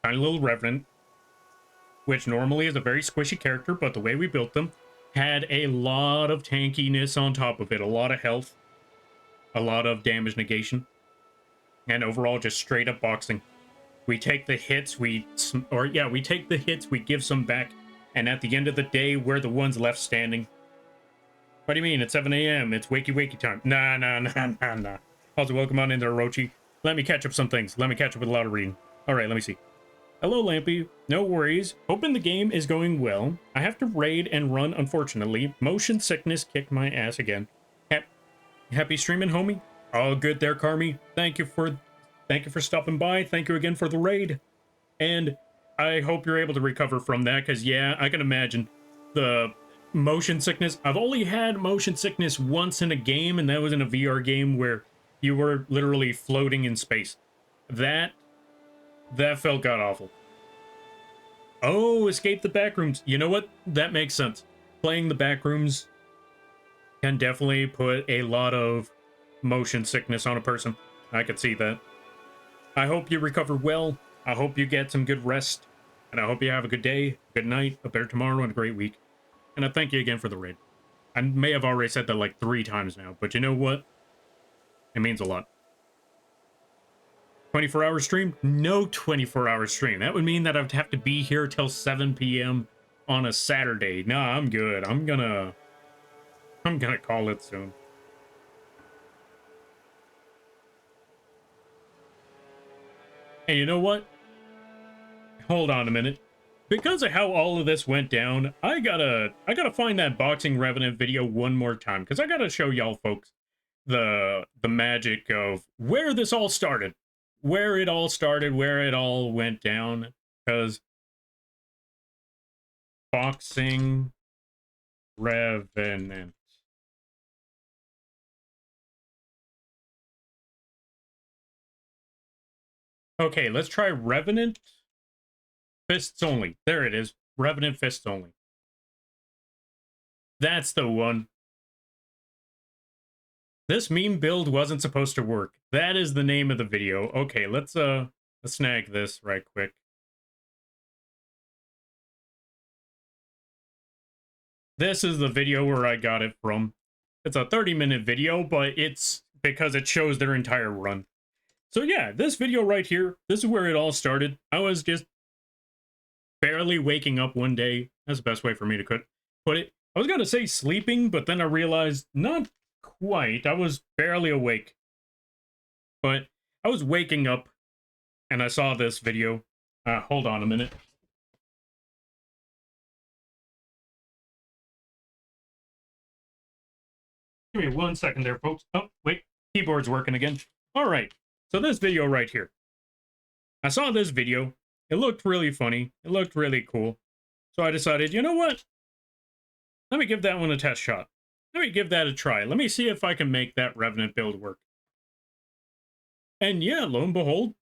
little Revenant, which normally is a very squishy character, but the way we built them had a lot of tankiness on top of it, a lot of health, a lot of damage negation, and overall just straight up boxing. We take the hits, we take the hits, we give some back. And at the end of the day, we're the ones left standing. What do you mean? It's 7 a.m. It's wakey time. Nah. Also, welcome on into Orochi. Let me catch up some things. Let me catch up with a lot of reading. All right, let me see. Hello, Lampy. No worries. Hoping the game is going well. I have to raid and run, unfortunately. Motion sickness kicked my ass again. Happy streaming, homie. All good there, Carmi. Thank you for stopping by. Thank you again for the raid. And I hope you're able to recover from that, because, yeah, I can imagine the motion sickness. I've only had motion sickness once in a game, and that was in a VR game where you were literally floating in space. That felt god-awful. Oh, escape the backrooms. You know what? That makes sense. Playing the backrooms can definitely put a lot of motion sickness on a person. I could see that. I hope you recover well. I hope you get some good rest, and I hope you have a good day, good night, a better tomorrow, and a great week. And I thank you again for the raid. I may have already said that like 3 times now, but you know what? It means a lot. 24-hour stream? No 24-hour stream. That would mean that I'd have to be here till 7 p.m. on a Saturday. Nah, I'm good. I'm gonna call it soon. Hey, you know what? Hold on a minute. Because of how all of this went down, I gotta find that boxing Revenant video one more time, because I gotta show y'all folks the magic of where this all started. Where it all started, where it all went down. Because boxing Revenant. Okay, let's try Revenant Fists Only. There it is. Revenant Fists Only. That's the one. This meme build wasn't supposed to work. That is the name of the video. Okay, let's snag this right quick. This is the video where I got it from. It's a 30-minute video, but it's because it shows their entire run. So yeah, this video right here, this is where it all started. I was just barely waking up one day. That's the best way for me to put it. I was gonna say sleeping, but then I realized not quite. I was barely awake. But I was waking up and I saw this video. Hold on a minute. Give me 1 second there, folks. Oh, wait. Keyboard's working again. All right. So this video right here. I saw this video. It looked really funny. It looked really cool. So I decided, you know what? Let me give that one a test shot. Let me give that a try. Let me see if I can make that Revenant build work. And yeah, lo and behold,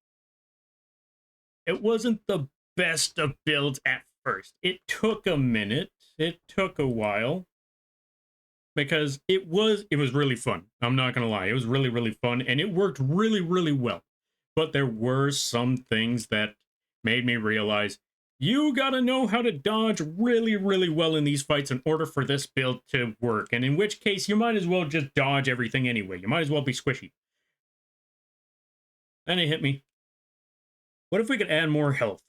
it wasn't the best of builds at first. It took a minute. It took a while. Because it was really fun. I'm not gonna lie. It was really, really fun. And it worked really, really well. But there were some things that made me realize you gotta know how to dodge really, really well in these fights in order for this build to work. And in which case, you might as well just dodge everything anyway. You might as well be squishy. Then it hit me. What if we could add more health?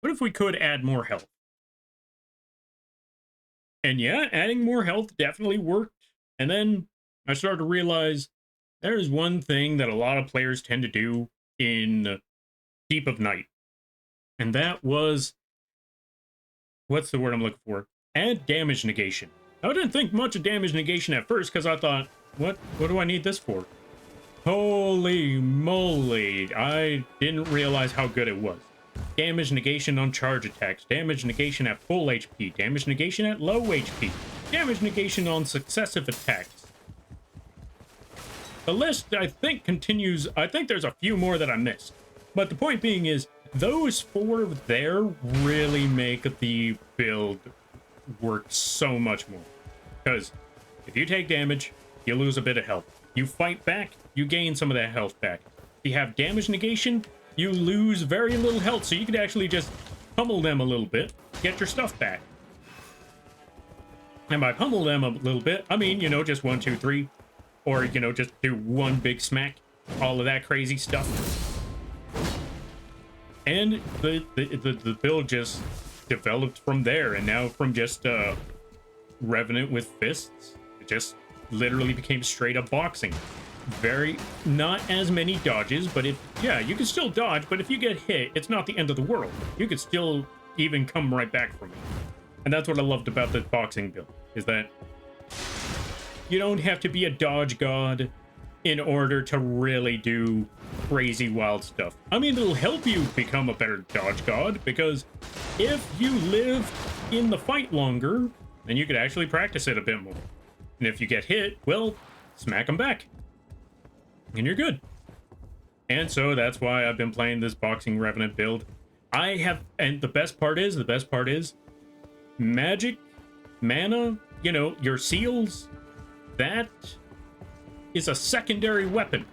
What if we could add more health? And yeah, adding more health definitely worked. And then I started to realize there's one thing that a lot of players tend to do in Deep of Night. And that was, what's the word I'm looking for? Add damage negation. I didn't think much of damage negation at first because I thought, what do I need this for? Holy moly, I didn't realize how good it was. Damage negation on charge attacks, damage negation at full HP, damage negation at low HP, damage negation on successive attacks. The list, I think, continues. I think there's a few more that I missed. But the point being is, those four there really make the build work so much more. Because if you take damage, you lose a bit of health. You fight back, you gain some of that health back. If you have damage negation, you lose very little health, so you could actually just pummel them a little bit, get your stuff back. And by pummel them a little bit, I mean, you know, just 1, 2, 3. Or, you know, just do one big smack. All of that crazy stuff. And the build just developed from there. And now from just Revenant with fists, it just literally became straight up boxing. Not as many dodges, but yeah, you can still dodge, but if you get hit, it's not the end of the world. You could still even come right back from it. And that's what I loved about the boxing build, is that you don't have to be a dodge god in order to really do crazy wild stuff. I mean, it'll help you become a better dodge god, because if you live in the fight longer, then you could actually practice it a bit more. And if you get hit, well, smack them back. And you're good. And so that's why I've been playing this boxing Revenant build. And the best part is, magic, mana, you know, your seals, that is a secondary weapon.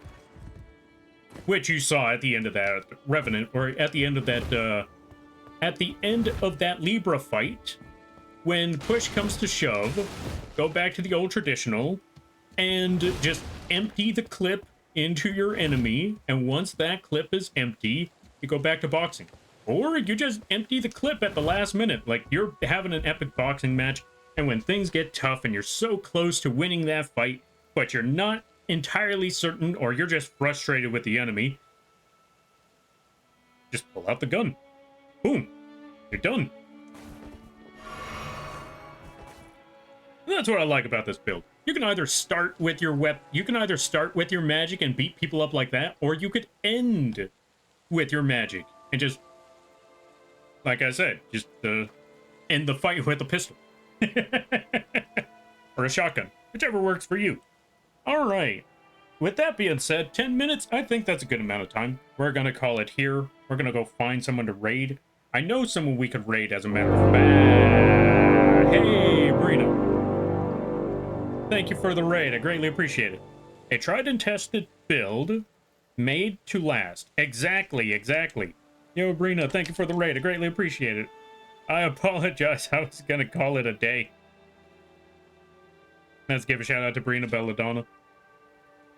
Which you saw at the end of that Revenant, or at the end of that Libra fight, when push comes to shove, go back to the old traditional, and just empty the clip into your enemy, and once that clip is empty, you go back to boxing. Or you just empty the clip at the last minute, like you're having an epic boxing match, and when things get tough and you're so close to winning that fight, but you're not entirely certain, or you're just frustrated with the enemy, just pull out the gun. Boom. You're done. And that's what I like about this build. You can either start with your magic and beat people up like that, or you could end with your magic and just, like I said, just end the fight with a pistol. Or a shotgun, whichever works for you. All right. With that being said, 10 minutes, I think that's a good amount of time. We're going to call it here. We're going to go find someone to raid. I know someone we could raid, as a matter of fact. Hey, Brino. Thank you for the raid. I greatly appreciate it. A tried and tested build made to last. Exactly. Yo, Brino, thank you for the raid. I greatly appreciate it. I apologize. I was going to call it a day. Let's give a shout out to Brina Belladonna.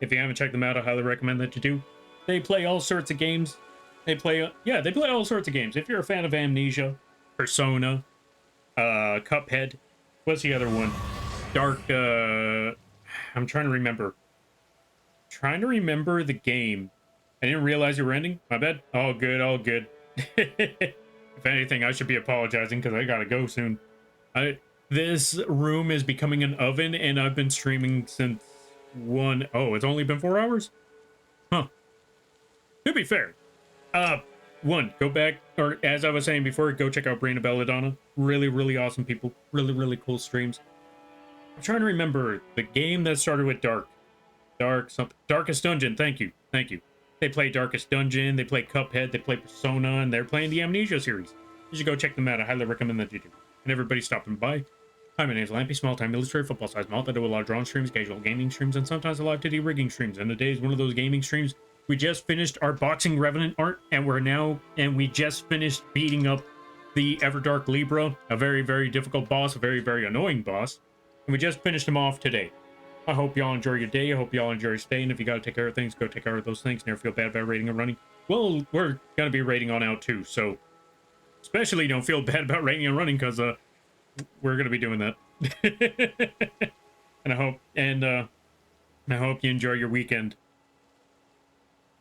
If you haven't checked them out, I highly recommend that you do. They play all sorts of games. They play all sorts of games. If you're a fan of Amnesia, Persona, Cuphead, what's the other one? Dark, I'm trying to remember. The game. I didn't realize you were ending. My bad. All good. If anything, I should be apologizing because I gotta go soon. This room is becoming an oven, and I've been streaming since it's only been 4 hours? Huh. To be fair, One, go back, or as I was saying before, go check out Brain of Belladonna. Really, really awesome people. Really, really cool streams. I'm trying to remember the game that started with Darkest Dungeon. Thank you. Thank you. They play Darkest Dungeon, they play Cuphead, they play Persona, and they're playing the Amnesia series. You should go check them out. I highly recommend that you do. And everybody stopping by. Hi, my name is Lampy, small-time military football-sized moth. I do a lot of drawn streams, casual gaming streams, and sometimes a live 2D rigging streams. And today is one of those gaming streams. We just finished our boxing Revenant art, and we just finished beating up the Everdark Libra, a very, very difficult boss, a very, very annoying boss. And we just finished him off today. I hope y'all enjoy your day. I hope y'all enjoy your stay. And if you got to take care of things, go take care of those things. Never feel bad about raiding and running. Well, we're going to be raiding on out too. So especially don't feel bad about raiding and running because we're going to be doing that. and I hope you enjoy your weekend.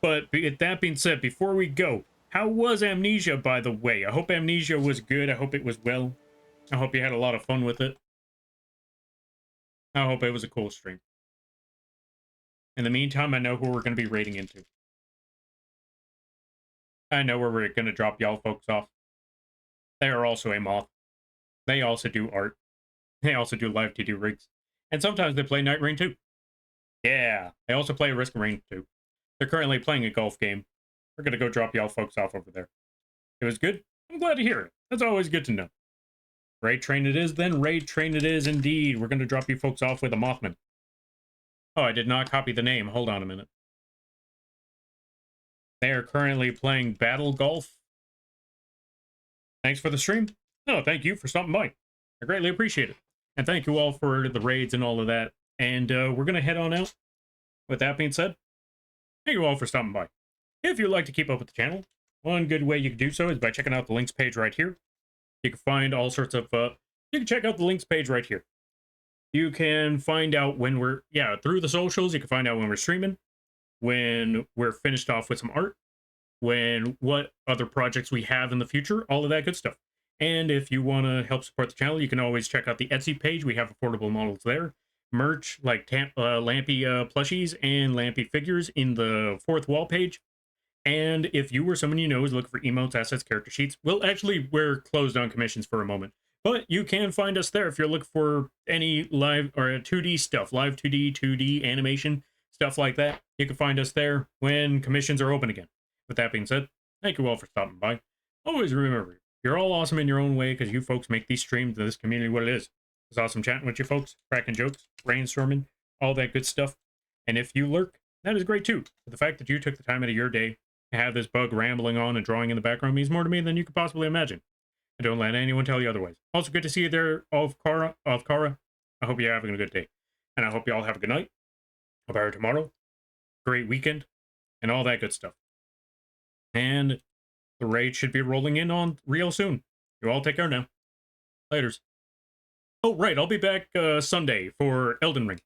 But with that being said, before we go, how was Amnesia, by the way? I hope Amnesia was good. I hope it was well. I hope you had a lot of fun with it. I hope it was a cool stream. In the meantime, I know who we're going to be raiding into. I know where we're going to drop y'all folks off. They are also a moth. They also do art. They also do live TD rigs. And sometimes they play Night Rain too. Yeah, they also play Risk of Rain too. They're currently playing a golf game. We're going to go drop y'all folks off over there. It was good? I'm glad to hear it. That's always good to know. Raid train it is, then raid train it is indeed. We're going to drop you folks off with a Mothman. Oh, I did not copy the name. Hold on a minute. They are currently playing Battle Golf. Thanks for the stream. Oh, thank you for stopping by. I greatly appreciate it. And thank you all for the raids and all of that. And we're going to head on out. With that being said, thank you all for stopping by. If you'd like to keep up with the channel, one good way you can do so is by checking out the links page right here. You can find all sorts of, you can check out the links page right here. You can find out when we're, through the socials, you can find out when we're streaming, when we're finished off with some art, what other projects we have in the future, all of that good stuff. And if you want to help support the channel, you can always check out the Etsy page. We have affordable models there. Merch like Lampy plushies and Lampy figures in the fourth wall page. And if you or someone you know is looking for emotes, assets, character sheets, well, actually, we're closed on commissions for a moment. But you can find us there if you're looking for any live or 2D stuff, live 2D animation, stuff like that. You can find us there when commissions are open again. With that being said, thank you all for stopping by. Always remember, you're all awesome in your own way because you folks make these streams and this community what it is. It's awesome chatting with you folks, cracking jokes, brainstorming, all that good stuff. And if you lurk, that is great too. But the fact that you took the time out of your day to have this bug rambling on and drawing in the background means more to me than you could possibly imagine. And don't let anyone tell you otherwise. Also good to see you there, Kara. I hope you're having a good day. And I hope you all have a good night, a better tomorrow, great weekend, and all that good stuff. And the raid should be rolling in on real soon. You all take care now. Laters. Oh, right, I'll be back Sunday for Elden Ring.